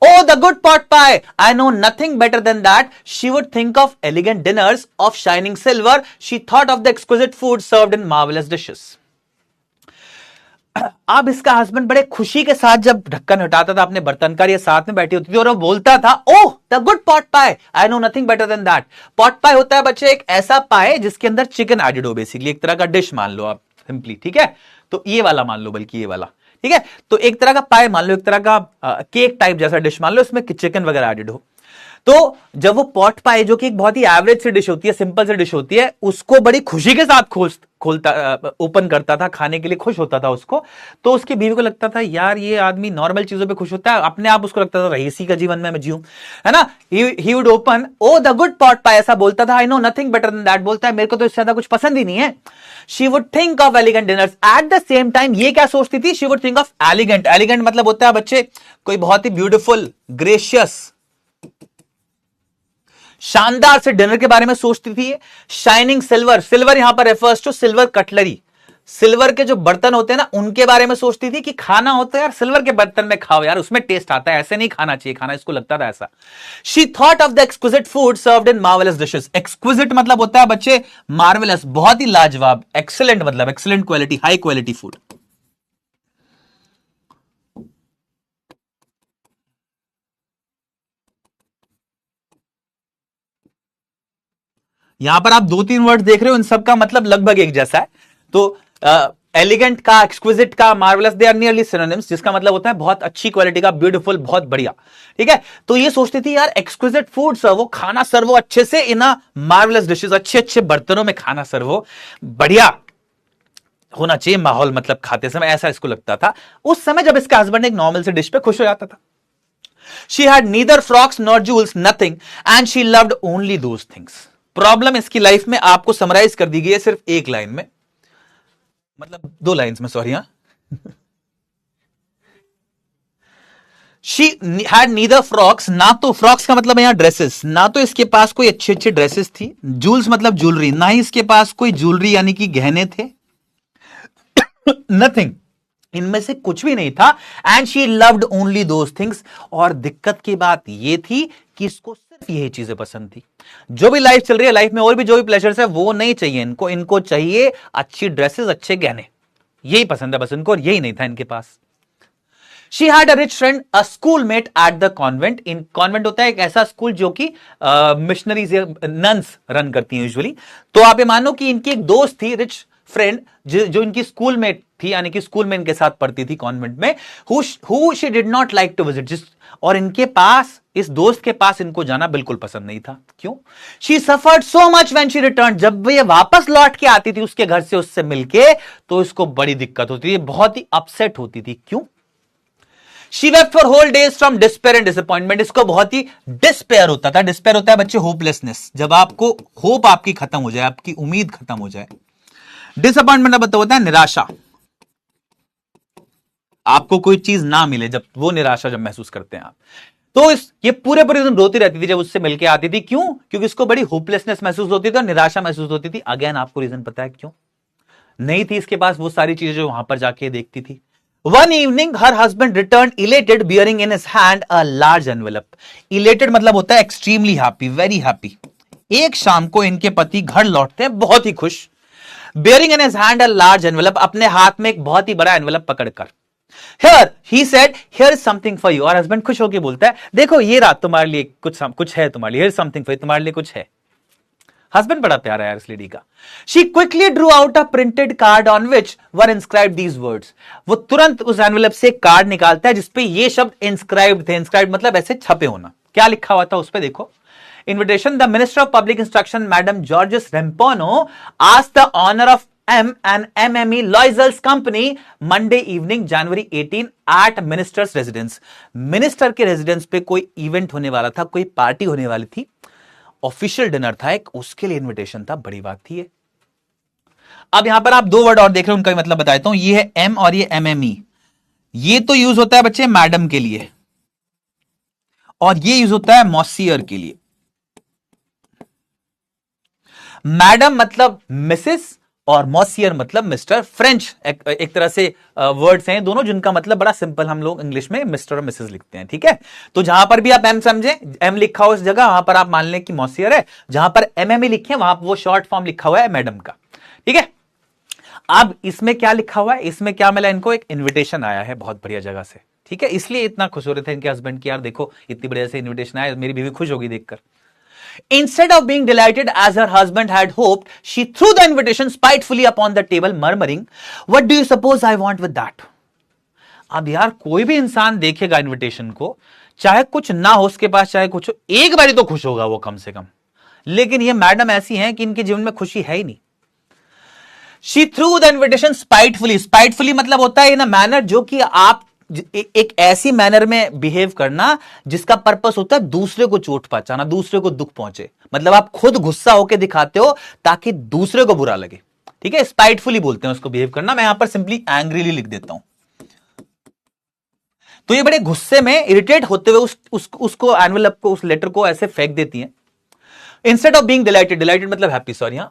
Oh, the good pot pie! I know nothing better than that. She would think of elegant dinners of shining silver. She thought of the exquisite food served in marvelous dishes. अब इसका husband बड़े खुशी के साथ जब ढक्कन हटाता था अपने बर्तन का, ये साथ में बैठी होती थी और वो बोलता था, ओह द गुड पॉट पाए, आई know nothing better than that. Pot पाए होता है बच्चे एक ऐसा पाए जिसके अंदर चिकन एडेड हो, बेसिकली एक तरह का डिश मान लो आप सिंपली, ठीक है। तो ये वाला मान लो, बल्कि ये वाला, ठीक है। तो एक तरह का पाए मान लो, एक तरह का केक टाइप जैसा डिश मान लो, इसमें चिकन वगैरह एडेड हो। तो जब वो पॉट पाए, जो कि एक बहुत ही एवरेज सी डिश होती है, सिंपल सी डिश होती है, उसको बड़ी खुशी के साथ खोलता ओपन करता था, खाने के लिए खुश होता था उसको। तो उसकी बीवी को लगता था, यार ये आदमी नॉर्मल चीजों पे खुश होता है, अपने आप उसको लगता था रईसी का जीवन में मैं जीऊं, है ना। He would open, oh the good pot pie, ऐसा बोलता था, I know nothing better than that, बोलता है मेरे को तो इससे ज्यादा कुछ पसंद ही नहीं है। She would think of elegant dinners at the same time, ये क्या सोचती थी, she would think of elegant, elegant मतलब होता है बच्चे कोई बहुत ही ब्यूटीफुल, ग्रेशियस, शानदार से डिनर के बारे में सोचती थी। शाइनिंग सिल्वर, सिल्वर यहां पर refers to silver cutlery, silver के जो बर्तन होते हैं ना, उनके बारे में सोचती थी कि खाना होता है यार सिल्वर के बर्तन में खाओ यार, उसमें टेस्ट आता है, ऐसे नहीं खाना चाहिए खाना, इसको लगता था ऐसा। She thought of the exquisite food served in marvellous dishes. Exquisite मतलब होता है बच्चे मार्वेलस, बहुत ही लाजवाब, एक्सीलेंट मतलब excellent quality, high quality food. यहां पर आप दो तीन वर्ड देख रहे हो, इन सब का मतलब लगभग एक जैसा है। तो एलिगेंट का, एक्सक्विजिट का, marvellous, they are nearly synonyms, जिसका मतलब होता है बहुत अच्छी क्वालिटी का, ब्यूटीफुल, बहुत बढ़िया, ठीक है। तो ये सोचती थी यार एक्सक्विजिट फूड सर्व हो, खाना सर्व हो अच्छे से, इन मार्वेलस डिशेस, अच्छे अच्छे बर्तनों में खाना सर्व हो, बढ़िया होना चाहिए माहौल, मतलब खाते समय, ऐसा इसको लगता था। उस समय जब इसका हस्बैंड एक नॉर्मल से डिश पे खुश हो जाता था। She had neither frocks nor jewels, nothing, and she loved only those things. Problem इसकी लाइफ में आपको समराइज कर दी गई है सिर्फ एक लाइन में, मतलब दो लाइन्स में, sorry. She had neither frocks, ना तो फ्रॉक्स का मतलब यहां ड्रेसेस, ना तो इसके पास कोई अच्छी अच्छी ड्रेसेस थी, जूल्स मतलब ज्वेलरी, ना ही इसके पास कोई ज्वेलरी यानी कि गहने थे, नथिंग, इनमें से कुछ भी नहीं था। And she loved only those things, और दिक्कत की बात यह थी कि इसको सिर्फ यही चीजें पसंद थी। जो भी लाइफ चल रही है, लाइफ में और भी जो भी प्लेजर्स है वो नहीं चाहिए इनको, इनको चाहिए अच्छी ड्रेसेस, अच्छे गहने, यही पसंद है बस इनको, और यही नहीं था इनके पास। She had a rich friend, a schoolmate at the convent. इन कॉन्वेंट होता है एक ऐसा स्कूल जो कि मिशनरीज या नन्स रन करती हैं यूजुअली। तो आप ये मानो कि इनकी एक दोस्त थी, रिच फ्रेंड जो इनकी स्कूल में थी, यानी कि स्कूल में इनके साथ पढ़ती थी कॉन्वेंट में, who she did not like to visit, और इनके पास, इस दोस्त के पास इनको जाना बिल्कुल पसंद नहीं था। क्यों? She suffered so much when she return, जब ये वापस लौट के आती थी उसके घर से, उससे मिलके, तो इसको बड़ी दिक्कत होती थी, बहुत ही अपसेट होती थी। क्यों? She wept for whole days from despair and disappointment, इसको बहुत ही डिस्पेयर होता था। डिस्पेयर होता है बच्चे होपलेसनेस, जब आपको होप आपकी खत्म हो जाए, आपकी उम्मीद खत्म हो जाए। डिसअपॉइंटमेंट मतलब होता है निराशा, आपको कोई चीज ना मिले, जब वो निराशा जब महसूस करते हैं आप, तो ये पूरे दिन रोती रहती थी जब उससे मिलके आती थी। क्यों? क्योंकि इसको बड़ी होपलेसनेस महसूस होती थी और निराशा महसूस होती थी। अगेन आपको रीजन पता है क्यों? नहीं थी इसके पास वो सारी चीजें जो वहां पर जाके देखती थी। One evening, her husband returned elated, bearing in his hand a large envelope. Elated मतलब होता है extremely happy, very happy. एक शाम को इनके पति घर लौटते हैं बहुत ही खुश, bearing in his hand a large envelope, अपने हाथ में एक बहुत ही बड़ा एनवेलप पकड़कर। Here, he said, here is something for you. और हस्बैंड खुश होकर बोलता है, देखो ये रात तुम्हारे लिए कुछ है, तुम्हारे लिए, here is something for you, तुम्हारे लिए कुछ है। हस्बैंड बड़ा प्यारा है यार इस लेडी का। She quickly drew out a printed card on which were inscribed these words. वो तुरंत उस एनवेलप से कार्ड निकालता है जिसपे ये शब्द इंस्क्राइब्ड थे। इंस्क्राइब्ड मतलब ऐसे छपे होना। क्या लिखा हुआ था उस पे देखो, invitation, the minister of public instruction madam Georges Ramponneau asked the honour of M and MME Loisel's company Monday evening January 18 at minister's residence. Minister के रेजिडेंस पे कोई इवेंट होने वाला था, कोई पार्टी होने वाली थी, ऑफिशियल डिनर था एक, उसके लिए इनविटेशन था। बड़ी बात थी ये। अब यहां पर आप दो वर्ड और देख रहे हो, उनका भी मतलब बताता हूं। ये है एम और ये MME। ये तो यूज होता है बच्चे मैडम के लिए, और ये यूज होता है मॉसियर के लिए। मैडम मतलब मिसेस और मॉसियर मतलब मिस्टर। फ्रेंच एक तरह से वर्ड्स हैं दोनों, जिनका मतलब बड़ा सिंपल, हम लोग इंग्लिश में मिस्टर और मिसेस लिखते हैं। ठीक है, तो जहां पर भी आप एम समझे, एम लिखा हो उस जगह, वहां पर आप मान लें कि मॉसियर है। जहां पर MME लिखे वहां वो शॉर्ट फॉर्म लिखा हुआ है मैडम का। ठीक है, अब इसमें क्या लिखा हुआ है, इसमें क्या मिला इनको, एक इन्विटेशन आया है बहुत बढ़िया जगह से। ठीक है, इसलिए इतना खुश हो रहे थे इनके हस्बैंड की, यार देखो इतनी बढ़िया से इन्विटेशन आया, मेरी बीवी खुश होगी देखकर। Instead of being delighted as her husband had hoped, she threw the invitation spitefully upon the table, murmuring, "What do you suppose I want with that?" अब यार कोई भी इंसान देखेगा इन्विटेशन को, चाहे कुछ ना हो उसके पास, चाहे कुछ हो, एक बारी तो खुश होगा वो कम से कम। लेकिन ये मैडम ऐसी हैं कि इनके जीवन में खुशी है ही नहीं। She threw the invitation spitefully. Spitefully मतलब होता है इन अ मैनर, जो कि आप एक ऐसी मैनर में बिहेव करना जिसका पर्पस होता है दूसरे को चोट पहुंचाना, दूसरे को दुख पहुंचे। मतलब आप खुद गुस्सा होकर दिखाते हो ताकि दूसरे को बुरा लगे। ठीक है, स्पाइटफुली बोलते हैं उसको बिहेव करना। मैं यहां पर सिंपली एंग्रीली लिख देता हूं। तो ये बड़े गुस्से में, इरिटेट होते हुए उसको एनवेलप को, उस लेटर को ऐसे फेंक देती हैं। Instead of being delighted, delighted मतलब हैप्पी, सॉरी, यहां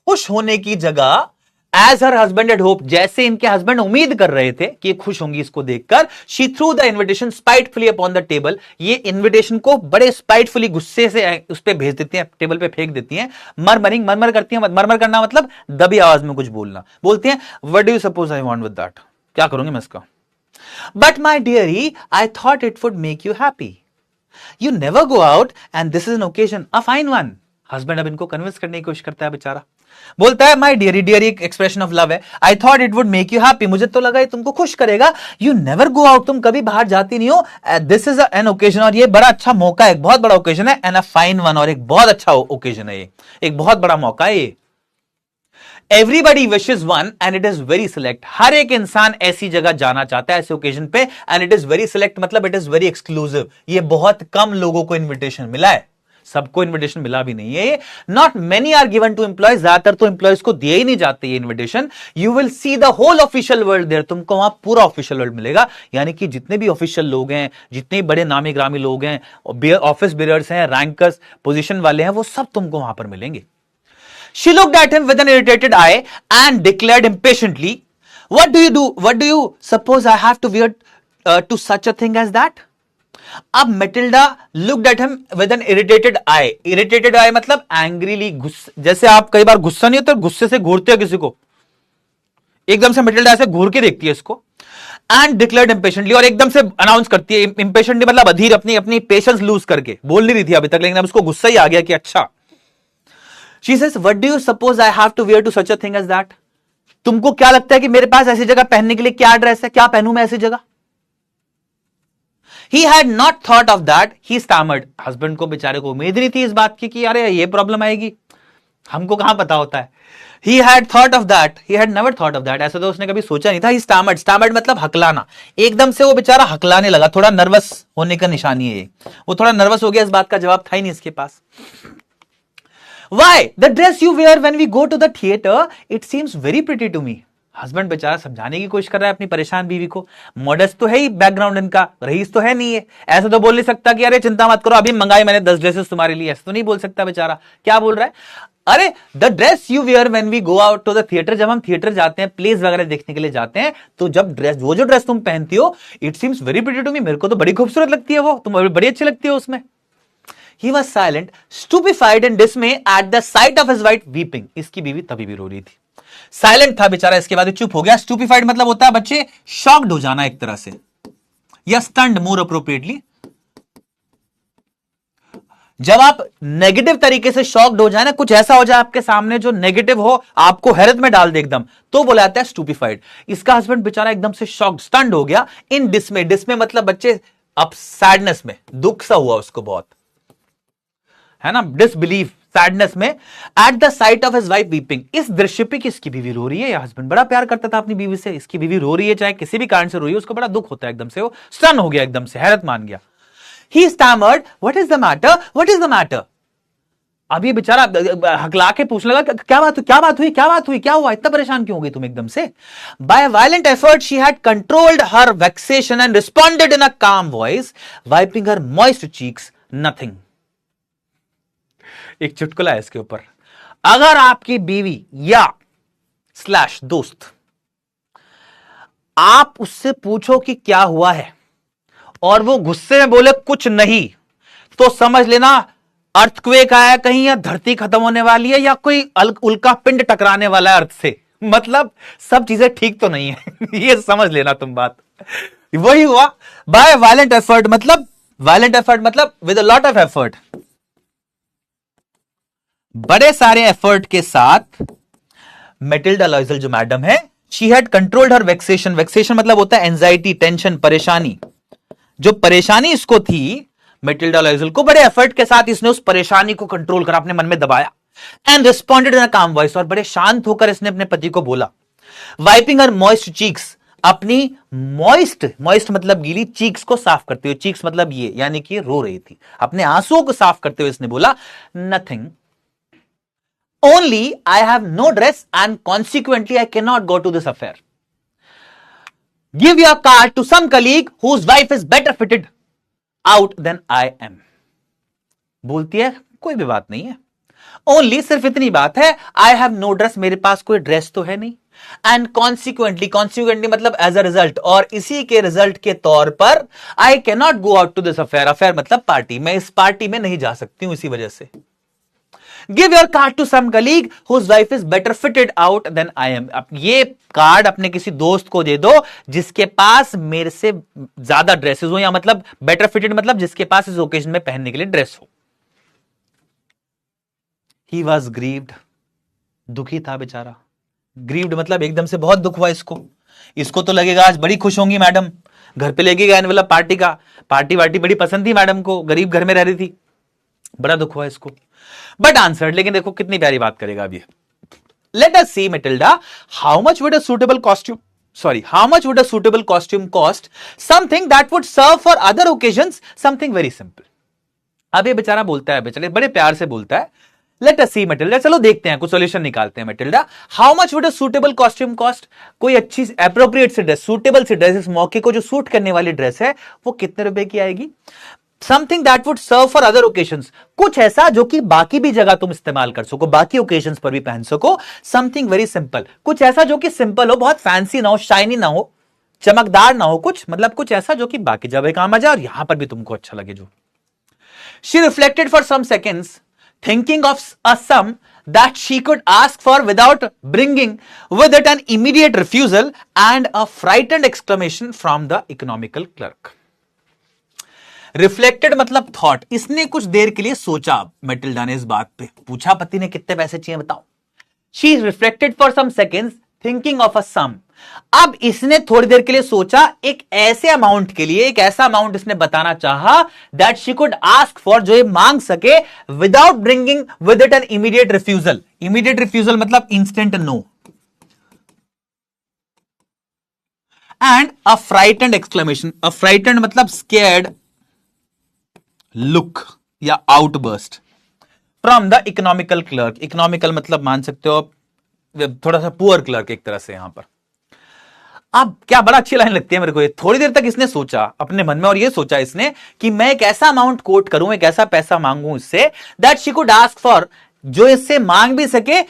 खुश होने की जगह as her husband had hope, जैसे इनके हस्बैंड उम्मीद कर रहे थे कि खुश होंगी इसको देखकर, she threw the invitation spitefully upon the table, ये इन्विटेशन को बड़े स्पाइटफुली गुस्से से उस पर भेज देती हैं, टेबल पे फेंक देती हैं। मरमरिंग, मरमर करती हैं, मरमर करना मतलब दबी आवाज में कुछ बोलना। बोलती हैं, what do you suppose I want with that, क्या करूंगी मैं इसका? But my diary, I thought it would make you happy, you never go out and this is an occasion, a fine one. Husband अब इनको convince करने की कोशिश करता है बेचारा। बोलता है, माई डियरी, डियरी एक एक्सप्रेशन ऑफ लव है, I thought it would make you happy, मुझे तो लगा ये तुमको खुश करेगा, यू नेवर गो आउट, तुम कभी बाहर जाती नहीं हो, दिस इज एन ओकेजन, और ये बड़ा अच्छा मौका है, एक बहुत बड़ा ओकेजन है, एंड अ फाइन वन, और एक बहुत अच्छा ओकेजन है, ये एक बहुत बड़ा मौका है ये। Everybody wishes one and it is very select, हर एक इंसान ऐसी जगह जाना चाहता है ऐसे ओकेजन पे, and it is very select मतलब इट इज वेरी एक्सक्लूसिव, ये बहुत कम लोगों को इन्विटेशन मिला है, सबको इन्विटेशन मिला भी नहीं है। Not many are given to employees, ज्यादातर तो एम्प्लॉयज को दिए ही नहीं जाते ये invitation. You will see the whole official world there, तुमको वहां पूरा ऑफिशियल वर्ल्ड मिलेगा, यानी कि जितने भी ऑफिशियल लोग हैं, जितने बड़े नामी ग्रामी लोग हैं, ऑफिस बेयर्स हैं, रैंकर्स, पोजीशन वाले हैं, वो सब तुमको वहां पर मिलेंगे। She looked at him with an irritated eye and declared impatiently, "What do you do? What do you suppose I have to wear to such a thing as that?" अब Matilda looked at him with an irritated eye, irritated eye मतलब angrily, जैसे आप कई बार गुस्सा नहीं होता, गुस्से से घूरते हो किसी को, एकदम से मेटिल्डा ऐसे घूर के देखती है इसको, एंड डिक्लेयर्ड इंपेशेंटली, और एकदम से अनाउंस करती है, इंपेशेंटली मतलब अधीर, अपनी पेशेंस लूज करके बोल नहीं रही थी अभी तक, लेकिन अब उसको गुस्सा ही आ गया कि अच्छा। She says what do you suppose I have to wear to such a thing as that? तुमको क्या लगता है कि मेरे पास ऐसी जगह पहनने के लिए क्या ड्रेस है, क्या पहनूं मैं ऐसी जगह? He had not thought of that. He stammered. Husband को बेचारे को उम्मीद नहीं थी इस बात की कि अरे ये प्रॉब्लम आएगी, हमको कहां पता होता है. He had thought of that. He had never thought of that. ऐसा तो उसने कभी सोचा नहीं था. He stammered. Stammered मतलब हकलाना. एकदम से वो बेचारा हकलाने लगा. थोड़ा नर्वस होने का निशानी है. वो थोड़ा नर्वस हो गया. इस बात का जवाब था ही नहीं इसके पास. Why? The dress you wear when we go to the theater, it seems very pretty to me. Husband बेचारा समझाने की कोशिश कर रहा है अपनी परेशान बीवी को. मॉडेस्ट तो है ही बैकग्राउंड इनका, रईस तो है नहीं है. ऐसा तो बोल नहीं सकता कि अरे चिंता मत करो, अभी मंगाई मैंने 10 ड्रेसेस तुम्हारे लिए. ऐसा तो नहीं बोल सकता बेचारा. क्या बोल रहा है? अरे the dress you wear when we go out to the theatre, जब हम थिएटर जाते हैं, प्लेस वगैरह देखने के लिए जाते हैं, तो जब ड्रेस, वो जो ड्रेस तुम पहनती हो, it seems very pretty to me, मेरे को तो बड़ी खूबसूरत लगती है वो, तुम बड़ी अच्छी लगती है उसमें. He was silent, stupefied and dismay at the sight of his wife weeping. इसकी बीवी तभी भी रो रही थी. साइलेंट था बेचारा, इसके बाद चुप हो गया. स्टूपिफाइड मतलब होता है बच्चे शॉक्ड हो जाना एक तरह से, या स्टन्ड मोर अप्रोप्रिएटली. जब आप नेगेटिव तरीके से शॉक्ड हो जाए ना, कुछ ऐसा हो जाए आपके सामने जो नेगेटिव हो, आपको हैरत में डाल दे एकदम, तो बोला जाता है स्टूपिफाइड. इसका हस्बैंड बेचारा एकदम से शॉक्ड, स्टन्ड हो गया. इन डिसमे, डिसमे मतलब बच्चे अब सैडनेस में, दुख सा हुआ उसको बहुत, है ना, डिसबिलीफ, सैडनेस में. At the site of his wife weeping, इस दृश्य पे कि इसकी बीवी रो रही है. या हस्बैंड बड़ा प्यार करता था अपनी बीवी से, इसकी बीवी रो रही है, चाहे किसी भी कारण से रो रही है, उसको बड़ा दुख होता है. एकदम से वो स्टन हो गया, एकदम से हैरत मान गया. He stammered, what is the matter, what is the matter. अब ये बेचारा हकला के पूछने लगा, क्या बात हुई, क्या बात हुई, क्या बात हुई, क्या हुआ, इतना परेशान क्यों हो गई तुम एकदम से. By violent effort she had controlled her vexation and responded in a calm voice, wiping her moist cheeks, nothing. एक चुटकुला है इसके ऊपर. अगर आपकी बीवी या स्लैश दोस्त, आप उससे पूछो कि क्या हुआ है, और वो गुस्से में बोले कुछ नहीं, तो समझ लेना अर्थक्वेक आया कहीं, या धरती खत्म होने वाली है, या कोई उल्का पिंड टकराने वाला है अर्थ से. मतलब सब चीजें ठीक तो नहीं है. ये समझ लेना तुम बात. वही हुआ. बाय वायलेंट एफर्ट मतलब, वायलेंट एफर्ट मतलब with a lot of effort, बड़े सारे एफर्ट के साथ. मेटिल्डा लॉइजल जो मैडम है, शी हैड कंट्रोल्ड हर वेक्सेशन. वेक्सेशन मतलब होता है एंजाइटी, टेंशन, परेशानी. जो परेशानी इसको थी, मेटिल्डा लॉइजल को, बड़े एफर्ट के साथ इसने उस परेशानी को कंट्रोल करा, अपने मन में दबाया. And responded in a calm voice, और बड़े शांत होकर इसने अपने पति को बोला. वाइपिंग हर मॉइस्ट चीक्स, अपनी मॉइस्ट, मॉइस्ट मतलब गीली, चीक्स को साफ करते हुए, चीक्स मतलब ये, यानी कि रो रही थी, अपने आंसुओं को साफ करते हुए इसने बोला, nothing, only I have no dress and consequently I cannot go to this affair. Give your card to some colleague whose wife is better fitted out than I am. बोलती है कोई भी बात नहीं है, ओनली सिर्फ इतनी बात है, आई हैव नो ड्रेस, मेरे पास कोई ड्रेस तो है नहीं. एंड कॉन्सिक्वेंटली, कॉन्सिक्वेंटली मतलब एज अ रिजल्ट, और इसी के रिजल्ट के तौर पर, I can not go out to this affair. Affair मतलब पार्टी, मैं इस पार्टी में नहीं जा सकती हूं इसी वजह से. Give your card to some colleague whose wife is better fitted out than I am. अब ये कार्ड अपने किसी दोस्त को दे दो जिसके पास मेरे से ज्यादा ड्रेसेस हो, या मतलब बेटर फिटेड मतलब जिसके पास इस ओकेजन में पहनने के लिए ड्रेस हो. He was grieved. दुखी था बेचारा. ग्रीव्ड मतलब एकदम से बहुत दुख हुआ इसको. इसको तो लगेगा आज बड़ी खुश होंगी मैडम, घर पे लेके गए एनवेलप पार्टी का, पार्टी वार्टी बड़ी पसंद थी मैडम को, गरीब घर में रह रही थी, बड़ा दुख हुआ इसको. बट आंसर्ड, लेकिन देखो कितनी प्यारी बात करेगा अब ये. Let us see Matilda, how much would a suitable costume, how much would a suitable costume cost? Something that would serve for other occasions, something very simple. अब ये बेचारा बोलता है, बेचारे बड़े प्यार से बोलता है, लेट अस सी मेटिल्डा, चलो देखते हैं, कुछ सॉल्यूशन निकालते हैं Matilda. How much would a suitable costume cost, कोई अच्छी एप्रोप्रिएट सी ड्रेस, सूटेबल सी ड्रेस, इस मौके को जो सूट करने वाली ड्रेस है, वो कितने रुपए की आएगी. Something that would serve for other occasions, कुछ ऐसा जो कि बाकी भी जगह तुम इस्तेमाल कर सको, बाकी ओकेजन्स पर भी पहन सको. समथिंग वेरी सिंपल, कुछ ऐसा जो कि सिंपल हो, बहुत फैंसी ना हो, शाइनी ना हो, चमकदार ना हो, कुछ मतलब कुछ ऐसा जो कि बाकी जगह काम आ जाए और यहां पर भी तुमको अच्छा लगे जो. She reflected for some seconds, thinking of a sum that she could ask for without bringing with it an immediate refusal and a frightened exclamation from the economical clerk. Reflected मतलब थॉट, इसने कुछ देर के लिए सोचा। Matilda ने इस बात पे पूछा पति ने कितने पैसे चाहिए बताओ। She reflected for some seconds thinking of a sum. अब इसने थोड़ी देर के लिए सोचा एक ऐसे अमाउंट के लिए, एक ऐसा अमाउंट इसने बताना चाहा that she could ask for, जो ये मांग सके without bringing with it an immediate refusal. Immediate refusal मतलब instant no. And a frightened exclamation, a frightened मतलब स्केर्ड लुक या outburst from the economical clerk. Economical मतलब मान सकते हो थोड़ा सा पुअर क्लर्क एक तरह से यहां पर। अब क्या बड़ा अच्छी लाइन लगती है मेरे को ये। थोड़ी देर तक इसने सोचा अपने मन में और ये सोचा इसने कि मैं एक ऐसा अमाउंट कोट करूं, एक ऐसा पैसा मांगूं इससे that she could ask for, जो इससे मांग भी सके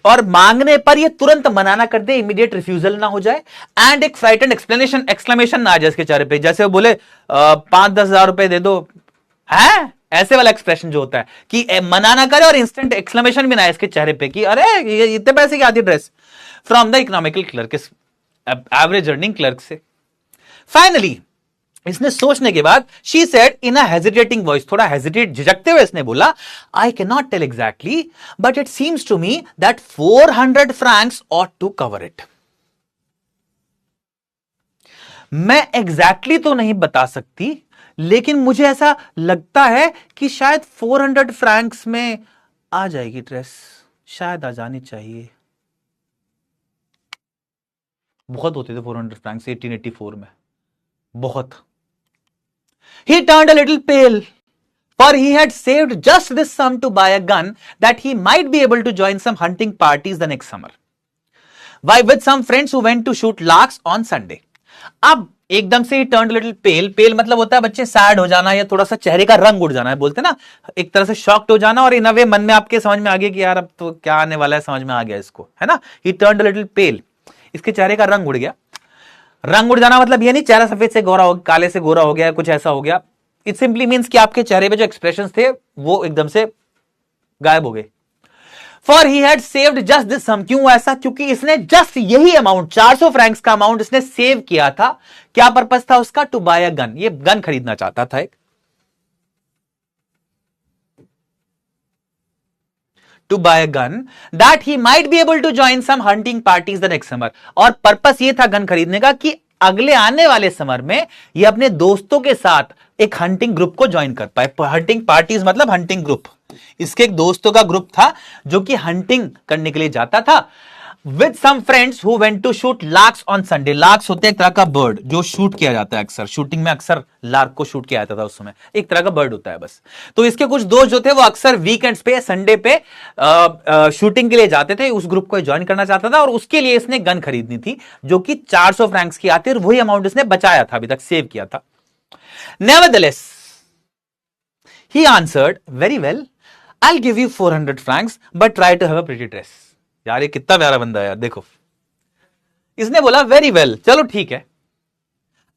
और मांगने पर ये तुरंत मनाना कर दे, इमीडिएट रिफ्यूजल ना हो जाए। एंड एक फ्राइटेंड एक्सक्लेमेशन ना आ जाए इसके चेहरे पे, जैसे वो बोले 5-10 हजार रुपए दे दो, है ऐसे वाला एक्सप्रेशन जो होता है कि मना ना करे और इंस्टेंट एक्सक्लेमेशन भी ना है इसके चेहरे पे कि अरे ये इतने पैसे की आती dress. From the economical clerk, average earning clerk से। फाइनली इसने सोचने के बाद she said in a hesitating voice, थोड़ा हेजिटेट झिझकते हुए इसने बोला, I can not tell exactly but it seems to me that 400 francs ought to cover it. मैं एग्जैक्टली तो नहीं बता सकती, लेकिन मुझे ऐसा लगता है कि शायद 400 फ्रैंक्स में आ जाएगी ड्रेस, शायद आ जानी चाहिए। बहुत होते थे 400 फ्रैंक्स 1884 में, बहुत। He turned a little pale, for he had saved just this sum to buy a gun that he might be able to join some hunting parties the next summer. Why, with some friends who went to shoot larks on Sunday. अब एकदम से ही turned a little pale, pale मतलब होता है बच्चे sad हो जाना या थोड़ा सा चेहरे का रंग उड़ जाना है, बोलते ना एक तरह से शॉक्ड हो जाना, और इन अ वे मन में आपके समझ में आ गया कि यार अब तो क्या आने वाला है, समझ में आ गया इसको, है ना। He turned a little pale, इसके चेहरे का रंग उड़ गया। रंग उड़ जाना मतलब ये नहीं चेहरा सफेद से गोरा हो, काले से गोरा हो गया, कुछ ऐसा हो गया। इट सिंपली मीन्स कि आपके चेहरे पे जो एक्सप्रेशंस थे वो एकदम से गायब हो गए। For he had saved just this sum, क्यों ऐसा, क्योंकि इसने जस्ट यही अमाउंट 400 फ्रैंक्स का अमाउंट इसने सेव किया था। क्या पर्पस था उसका, टू बाय अ गन, ये गन खरीदना चाहता था एक। to buy a gun that he might be able to join some hunting parties the next summer। और पर्पस ये था गन खरीदने का कि अगले आने वाले समर में ये अपने दोस्तों के साथ एक हंटिंग ग्रुप को ज्वाइन कर पाए। हंटिंग पार्टीज मतलब हंटिंग ग्रुप। इसके एक दोस्तों का ग्रुप था जो कि हंटिंग करने के लिए जाता था। With some friends who went to shoot larks on Sunday। Larks होते हैं एक तरह का बर्ड जो शूट किया जाता है अक्सर, शूटिंग में अक्सर लार्क को शूट किया जाता था उस समय, एक तरह का बर्ड होता है बस। तो इसके कुछ दोस्त जो थे वो अक्सर वीकेंड्स पे, संडे पे शूटिंग के लिए जाते थे। उस ग्रुप को ज्वाइन करना चाहता था और उसके लिए इसने गन खरीदनी थी जो कि 400 फ्रैंक्स की आती है, और वही अमाउंट इसने बचाया था, अभी तक सेव किया था। Nevertheless, he answered, very well, I'll give you 400 francs, but try to have a pretty dress। यार ये कितना प्यारा बंदा है यार, देखो इसने बोला वेरी वेल, चलो ठीक है,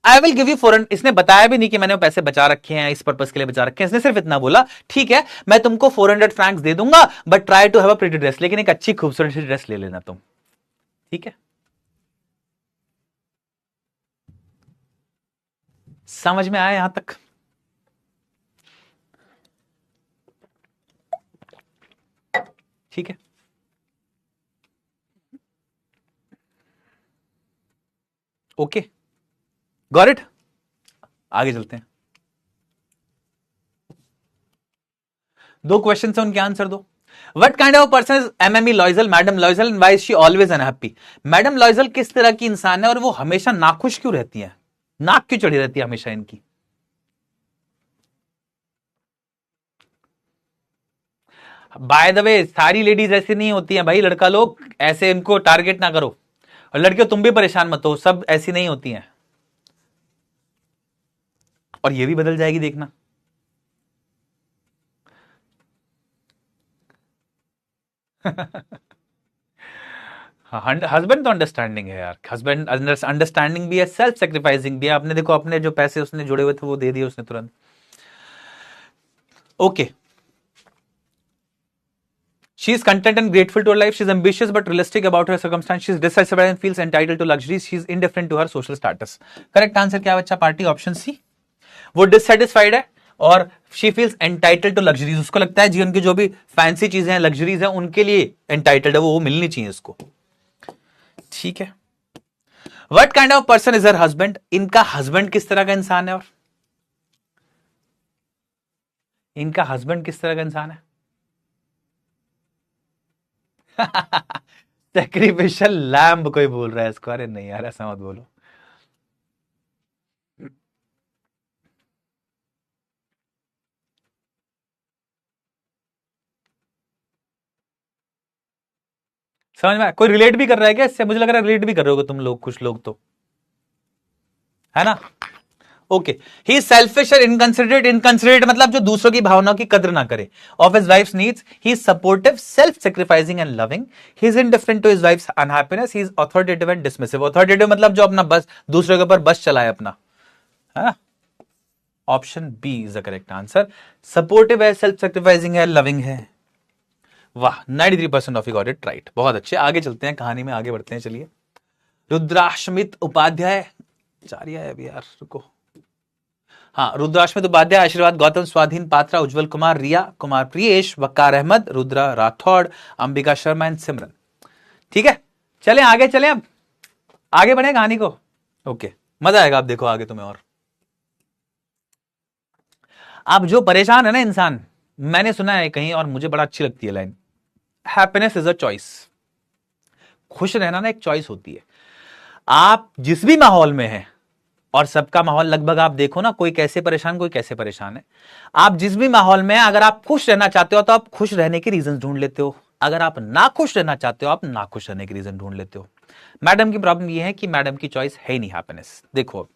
आई विल गिव यू 400। इसने बताया भी नहीं कि मैंने वो पैसे बचा रखे हैं, इस पर्पस के लिए बचा रखे हैं। इसने सिर्फ इतना बोला, ठीक है मैं तुमको 400 फ्रैंक्स दे दूंगा, but try to have a pretty dress, लेकिन एक अच्छी खूबसूरत सी ड्रेस ले लेना तुम, ठीक है। समझ में आया यहां तक? ठीक है, ओके, गॉट इट। आगे चलते हैं, दो क्वेश्चन है उनके आंसर दो। What kind of person is M M E Loisel, madam Loisel, and why is she always unhappy. Madam Loisel किस तरह की इंसान है और वो हमेशा नाखुश क्यों रहती है, नाक क्यों चढ़ी रहती है हमेशा इनकी। बाय द वे सारी लेडीज ऐसी नहीं होती हैं भाई, लड़का लोग ऐसे इनको टारगेट ना करो, और लड़कियों तुम भी परेशान मत हो, सब ऐसी नहीं होती हैं, और ये भी बदल जाएगी देखना। हस्बैंड तो अंडरस्टैंडिंग है यार, हस्बैंड अंडरस्टैंडिंग भी है, सेल्फ सेक्रीफाइसिंग भी है। आपने देखो अपने जो पैसे उसने जुड़े हुए थे वो दे दिए उसने तुरंत। Okay, she is content and grateful to her life, she is ambitious but realistic about her circumstances, she is dissatisfied and feels entitled to luxuries, she is indifferent to her social status। Correct answer क्या बच्चा, party option C. वो dissatisfied है और she feels entitled to luxuries, उसको लगता है जीवन की जो भी फैंसी चीजें हैं, लग्जरीज हैं, उनके लिए एंटाइटल्ड है, वो मिलनी चाहिए उसको। ठीक है। What kind of person is her husband, इनका हस्बैंड किस तरह का इंसान है, और इनका हस्बैंड किस तरह का इंसान है? सैक्रिफिशियल लैम्ब कोई बोल रहा है इसको, अरे नहीं यार ऐसा मत बोलो। समझ में कोई रिलेट भी कर रहा है क्या इससे? मुझे लग रहा है रिलेट भी कर रहे हो तुम लोग, कुछ लोग तो, है ना? ओके, ही सेल्फिश और इनकंसिडरेट, इनकंसिडरेट मतलब जो दूसरों की भावनाओं की कदर ना करे, of his wife's needs, he is supportive, self sacrificing and loving, he is indifferent to his wife's unhappiness, he is authoritative and dismissive, authoritative मतलब जो अपना बस दूसरे के ऊपर बस चलाए अपना, है ना? Option B is the correct answer. Supportive है, सेल्फ सैक्रिफाइसिंग है, लविंग है। वाह, 93% of you got it right, बहुत अच्छे। आगे चलते हैं, कहानी में आगे बढ़ते हैं, चलिए। रुद्राश्मित उपाध्याय, चारिया है अभी यार, रुको। हाँ, रुद्राश्मित उपाध्याय, आशीर्वाद गौतम, स्वाधीन पात्रा, उज्जवल कुमार, रिया कुमार, प्रियेश, वक्कार अहमद, रुद्रा राठौड़, अंबिका शर्मा एंड सिमरन। ठीक है, चलें आगे, चलें अब आगे बढ़े कहानी को। ओके, मजा आएगा, आप देखो आगे तुम्हें। और आप जो परेशान है ना इंसान, मैंने सुना है कहीं और मुझे बड़ा अच्छी लगती है line, happiness is a choice. खुश रहना ना एक चॉइस होती है। आप जिस भी माहौल में हैं, और सबका माहौल लगभग आप देखो ना, कोई कैसे परेशान, कोई कैसे परेशान है, आप जिस भी माहौल में हैं, अगर आप खुश रहना चाहते हो तो आप खुश रहने के रीजन ढूंढ लेते हो, अगर आप ना खुश रहना चाहते हो आप ना खुश रहने के रीजन ढूंढ लेते हो। मैडम की प्रॉब्लम यह है कि मैडम की चॉइस है ही नहीं हैप्पीनेस। देखो,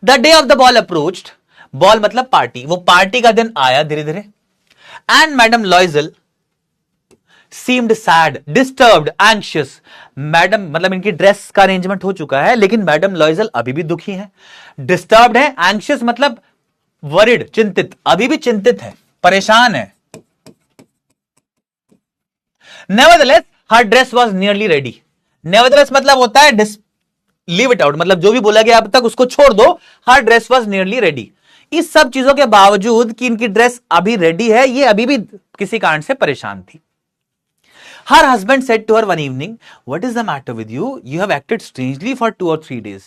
the day of the ball approached, ball मतलब पार्टी, वो पार्टी का दिन आया धीरे धीरे, and madam लॉइजल seemed sad, disturbed, anxious. Madam मतलब इनकी ड्रेस का अरेंजमेंट हो चुका है, लेकिन मैडम लॉइजल अभी भी दुखी है, डिस्टर्ब्ड है, एंशियस मतलब वरिड, चिंतित, अभी भी चिंतित है, परेशान है। Nevertheless her dress was nearly ready, nevertheless मतलब होता है लीव इट आउट, मतलब जो भी बोला गया अब तक उसको छोड़ दो, हर ड्रेस वॉज नियरली रेडी। इस सब चीजों के बावजूद कि इनकी ड्रेस अभी रेडी है, ये अभी भी किसी कारण से परेशान थी। Her husband said to her one evening, "What is the matter with you? You have acted strangely for 2 or 3 days."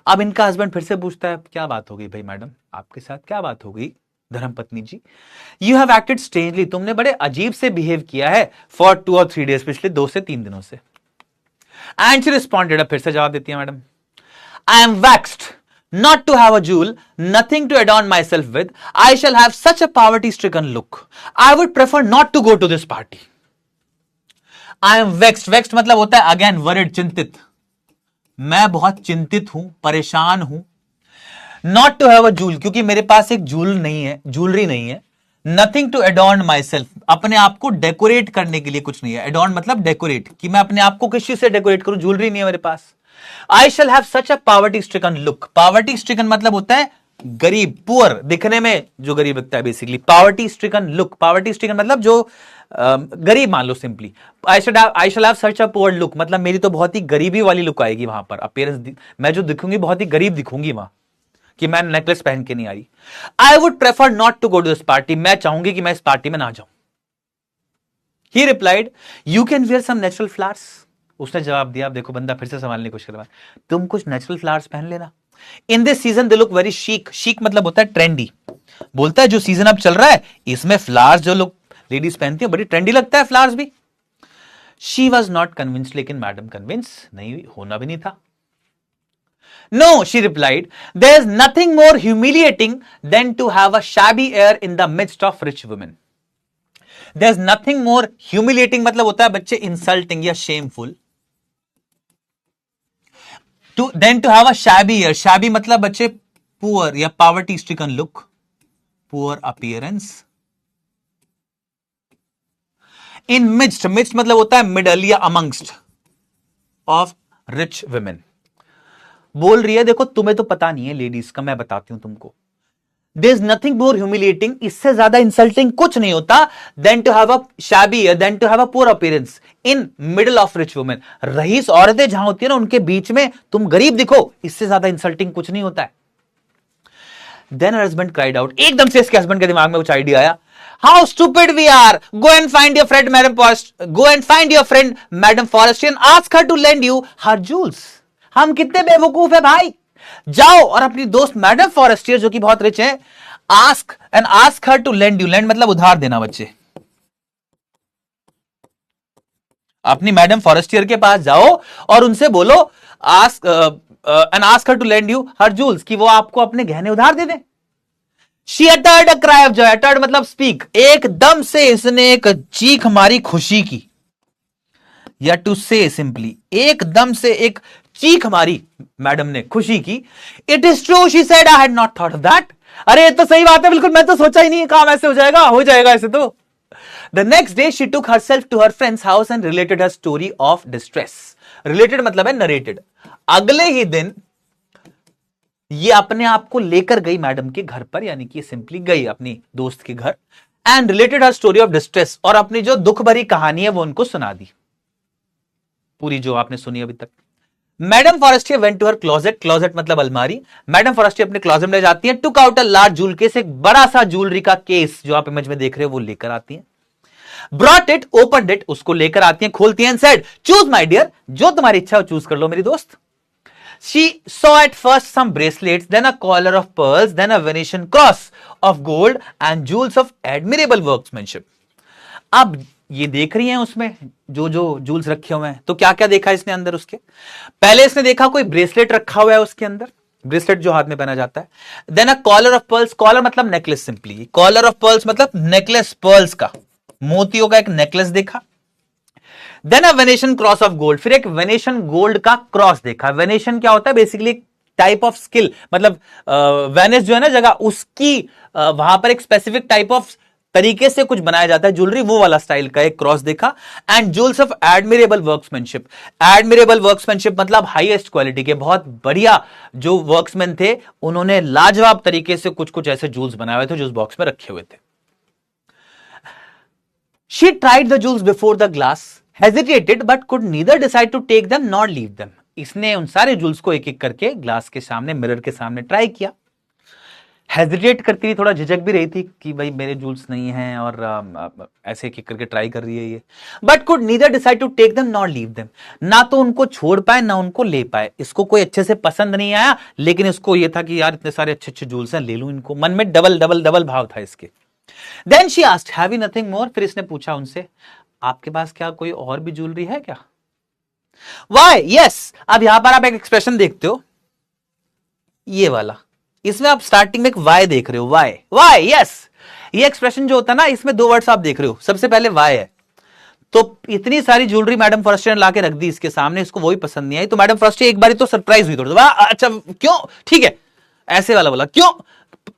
अब इनका हस्बैंड फिर से पूछता है, क्या बात हो गई भाई मैडम, आपके साथ क्या बात हो गई धर्मपत्नी जी? You have acted strangely, तुमने बड़े अजीब से बिहेव किया है, for 2 or 3 days, पिछले 2 से 3 दिनों से। And she responded, अब फिर से जवाब देती है madam, I am vexed not to have a jewel, nothing to adorn myself with. I shall have such a poverty-stricken look. I would prefer not to go to this party. I am vexed, vexed मतलब होता है again worried, चिंतित, मैं बहुत चिंतित हूं, परेशान हूं। Not to have a jewel, क्योंकि मेरे पास एक जूल नहीं है, ज्वेलरी नहीं है। Nothing to adorn myself, अपने आप को डेकोरेट करने के लिए कुछ नहीं है, एडॉर्न मतलब डेकोरेट, कि मैं अपने आप को किस चीज से डेकोरेट करूं, ज्वेलरी नहीं है मेरे पास। I shall have such a poverty stricken look, poverty stricken मतलब होता है गरीब, पुअर, दिखने में जो गरीब लगता है basically, poverty stricken look, poverty stricken मतलब जो गरीब मान लो simply. I shall have such a poor look मतलब मेरी तो बहुत ही गरीबी वाली लुक आएगी वहां पर, अपीयरेंस मैं जो दिखूंगी बहुत ही गरीब दिखूंगी वहां, कि मैं नेकलेस पहन के नहीं आई। I would prefer not to go to this party, मैं चाहूंगी कि मैं इस पार्टी में ना जाऊं। He replied, you can wear some natural flowers, उसने जवाब दिया, अब देखो बंदा फिर से संभालने की कोशिश कर रहा है, तुम कुछ नेचुरल फ्लावर्स पहन लेना। In this season they look very chic, chic मतलब होता है ट्रेंडी, बोलता है जो सीजन अब चल रहा है इसमें फ्लावर्स जो लोग लेडीज पहनती है बड़ी ट्रेंडी लगता है फ्लावर्स भी। शी वॉज नॉट कन्विंस्ड, लेकिन मैडम कन्विंस नहीं, होना भी नहीं था। No, she replied, there is nothing more humiliating than to have a shabby air in the midst of rich women. There is nothing more humiliating मतलब होता है बच्चे इंसल्टिंग या shameful, than to have a shabby air, shabby मतलब बच्चे poor या poverty stricken look, poor appearance. In midst, midst मतलब होता है मिडल या अमंगस्ट ऑफ रिच वुमेन। बोल रही है देखो तुम्हें तो पता नहीं है लेडीज का, मैं बताती हूं तुमको। There is nothing more humiliating, इससे ज्यादा इंसल्टिंग कुछ नहीं होता, than to have a shabby, than to have a poor appearance in middle of rich women. रईस औरतें जहां होती है ना उनके बीच में तुम गरीब दिखो, इससे ज्यादा इंसल्टिंग कुछ नहीं होता है। Then her husband cried out, एकदम से इसके हस्बैंड के दिमाग में कुछ आइडिया आया, how stupid we are, go and find your friend madam Forestier and ask her to lend you her jewels. हम कितने बेवकूफ है भाई, जाओ और अपनी दोस्त मैडम फॉरेस्टियर जो कि बहुत रिच है, ask her to lend you, lend मतलब उधार देना बच्चे, अपनी मैडम फॉरेस्टियर के पास जाओ और उनसे बोलो ask her to lend you her jewels, कि वो आपको अपने गहने उधार दे दे। She uttered a cry of joy, uttered मतलब स्पीक, एकदम से इसने एक चीख मारी खुशी की, या टू से सिंपली एकदम से एक चीख मारी मैडम ने खुशी की। It is true she said, I had not thought of that, अरे ये तो सही बात है, बिल्कुल मैं तो सोचा ही नहीं काम ऐसे हो जाएगा ऐसे तो। The next day she took herself to her friend's house and related her story of distress. Related मतलब है narrated। अगले ही दिन ये अपने आप को लेकर गई मैडम के घर पर, यानी कि सिंपली गई अपनी दोस्त के घर, and related her story of distress, और अपनी जो दुख भरी कहानी है वो उनको सुना दी, पूरी जो आपने सुनी अभी तक। Madam Forestier went to her closet, closet मतलब अलमारी, मैडम फॉरेस्टियर अपने क्लोजेट में जाती है, took out a large jewel case, एक बड़ा सा ज्वेलरी का केस जो आप इमेज में देख रहे हो वो लेकर आती है। Brought it, opened it, उसको लेकर आती हैं, खोलती हैं, said, choose my dear, जो तुम्हारी इच्छा हो चूज कर लो मेरी दोस्त। She saw at first some bracelets, then a collar of pearls, then a Venetian cross of gold and jewels of admirable workmanship। अब ये देख रही हैं उसमें जो जो जूल्स रखे हुए हैं, तो क्या क्या देखा इसने अंदर उसके, पहले इसने देखा कोई ब्रेसलेट रखा हुआ है उसके अंदर, ब्रेसलेट जो हाथ में पहना जाता है, then a collar of pearls, collar मतलब necklace, simply collar of pearls मतलब नेकलेस, पर्ल्स का, मोतियों का एक नेकलेस देखा। Then a Venetian cross of gold, फिर एक वेनेशियन गोल्ड का क्रॉस देखा। वेनेशियन क्या होता है, बेसिकली टाइप ऑफ स्किल, मतलब वेनिस जो है ना जगह, उसकी वहां पर एक स्पेसिफिक टाइप ऑफ तरीके से कुछ बनाया जाता है ज्वेलरी, वो वाला स्टाइल का एक क्रॉस देखा। And jewels of admirable workmanship, admirable workmanship मतलब हाईएस्ट क्वालिटी के, बहुत बढ़िया जो वर्क्समैन थे उन्होंने लाजवाब तरीके से कुछ कुछ ऐसे जूल्स बनाए हुए थे जो उस बॉक्स में रखे हुए थे। She tried the jewels before the glass, hesitated but could neither decide to take them nor leave them। इसने उन सारे जूल्स को एक एक करके ग्लास के सामने, मिरर के सामने ट्राई किया। हेजिटेट करती थी, थोड़ा झिझक भी रही थी कि भाई मेरे जूल्स नहीं हैं, और ऐसे एक एक करके ट्राई कर रही है ये। But could neither decide to take them nor leave them, ना तो उनको छोड़ पाए ना उनको ले पाए। इसको कोई अच्छे से पसंद नहीं आया, लेकिन इसको ये था कि यार इतने सारे अच्छे अच्छे जूल्स हैं, ले लूं इनको, मन में डबल डबल डबल भाव था इसके। Then she asked, have you nothing more? फिर इसने पूछा उनसे, आपके पास क्या कोई और भी ज्वेलरी है क्या? Why? Yes। अब यहां पर आप एक एक्सप्रेशन देखते हो, ये वाला, इसमें आप स्टार्टिंग में एक वाई देख रहे हो, वाई वाई, यस। ये एक्सप्रेशन जो होता है ना, इसमें दो वर्ड्स आप देख रहे हो, सबसे पहले वाई है। तो इतनी सारी ज्वेलरी मैडम फॉरेस्टियर ने लाके रख दी इसके सामने, इसको वही पसंद नहीं आई, तो मैडम फॉरेस्टियर एक बार तो सरप्राइज हुई थोड़ी, अच्छा क्यों, ठीक है, ऐसे वाला बोला, क्यों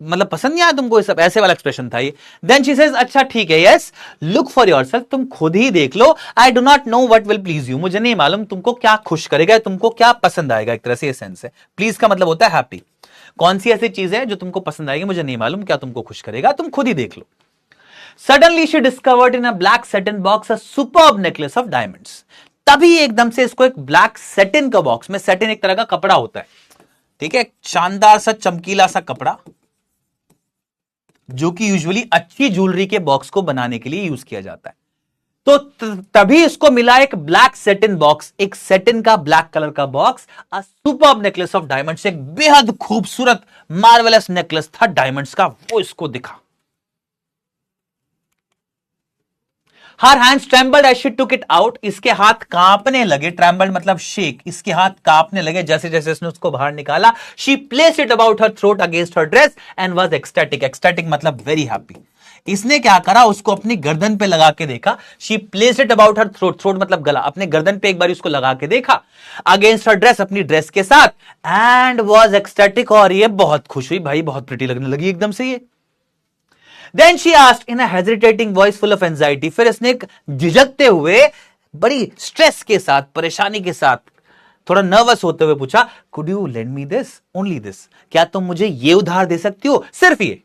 मतलब पसंद नहीं आया तुमको ये सब, ऐसे वाला एक्सप्रेशन था ये। देन शी सेज, अच्छा ठीक है, यस, लुक फॉर योरसेल्फ, तुम खुद ही देख लो। I do not know what will please you, मुझे नहीं मालूम तुमको क्या खुश करेगा, तुमको क्या पसंद आएगा। एक तरह से ये सेंस है, प्लीज का मतलब होता है हैप्पी। कौन सी ऐसी चीज है जो तुमको पसंद आएगी, मुझे नहीं मालूम क्या तुमको खुश करेगा, तुम खुद ही देख लो। Suddenly she discovered in a black satin box a superb necklace of diamonds. तभी एकदम से इसको एक ब्लैक सेटिन का बॉक्स में, सेटिन एक तरह का कपड़ा होता है, ठीक है, शानदार सा चमकीला सा कपड़ा जो कि यूजुअली अच्छी ज्वेलरी के बॉक्स को बनाने के लिए यूज किया जाता है। तो तभी इसको मिला एक ब्लैक सेटिन बॉक्स, एक सेटिन का ब्लैक कलर का box, a superb necklace of diamonds, एक बेहद खूबसूरत मार्वेलस नेकलेस था डायमंड्स का, वो इसको दिखा। Her hands trembled as she took it out, इसके हाथ कांपने लगे, ट्रेम्बल्ड मतलब शेक, इसके हाथ कांपने लगे जैसे जैसे इसने उसको बाहर निकाला। She placed it about her throat against her dress and was ecstatic, ecstatic मतलब वेरी हैप्पी। इसने क्या करा, उसको अपनी गर्दन पे लगा के देखा। She placed it about her throat, throat मतलब गला, अपने गर्दन पे एक बार उसको लगा के देखा, अगेंस्ट हर ड्रेस, अपनी ड्रेस के साथ, एंड वाज एक्सटैटिक, और ये बहुत खुश हुई, भाई बहुत प्रिटी लगने लगी एकदम से ये। Then she asked in a hesitating voice full of anxiety, फिर इसने एक झिझकते हुए, बड़ी स्ट्रेस के साथ, परेशानी के साथ, थोड़ा नर्वस होते हुए पूछा, could you lend me this, only this, क्या तुम मुझे ये उधार दे सकती हो, सिर्फ ये?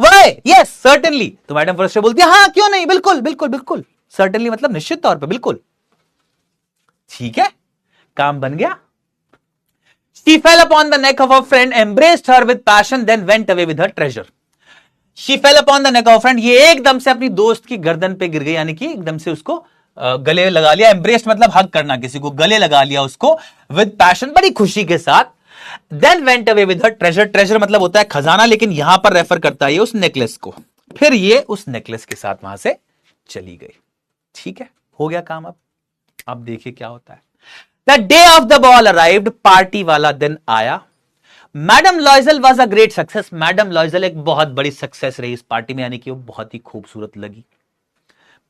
Why? Yes, certainly। तो मैडम फॉरेस्टियर बोलती है, हाँ क्यों नहीं, बिल्कुल बिल्कुल बिल्कुल, certainly मतलब निश्चित तौर पे, बिल्कुल, ठीक है, काम बन गया। She fell upon the neck of her friend, embraced her with passion, then went away with her treasure. She fell upon the neck of her friend. ये एकदम से अपनी दोस्त की गर्दन पे गिर गई, यानी कि एकदम से उसको गले लगा लिया. एम्ब्रेस्ड मतलब हग करना, किसी को गले लगा लिया उसको, विद पैशन, बड़ी खुशी के साथ. Then went away with her treasure. Treasure मतलब होता है खजाना, लेकिन यहां पर रेफर करता है उस नेकलेस को. फिर ये उस नेकलेस के साथ वहां से चली गई. ठीक है, हो गया काम. अब देखिए क्या होता है. The day of the ball arrived. Party वाला दिन आया. Madam लॉयजल was a great success. Madam लॉयजल एक बहुत बड़ी सक्सेस रही इस पार्टी में, यानी कि वो बहुत ही खूबसूरत लगी.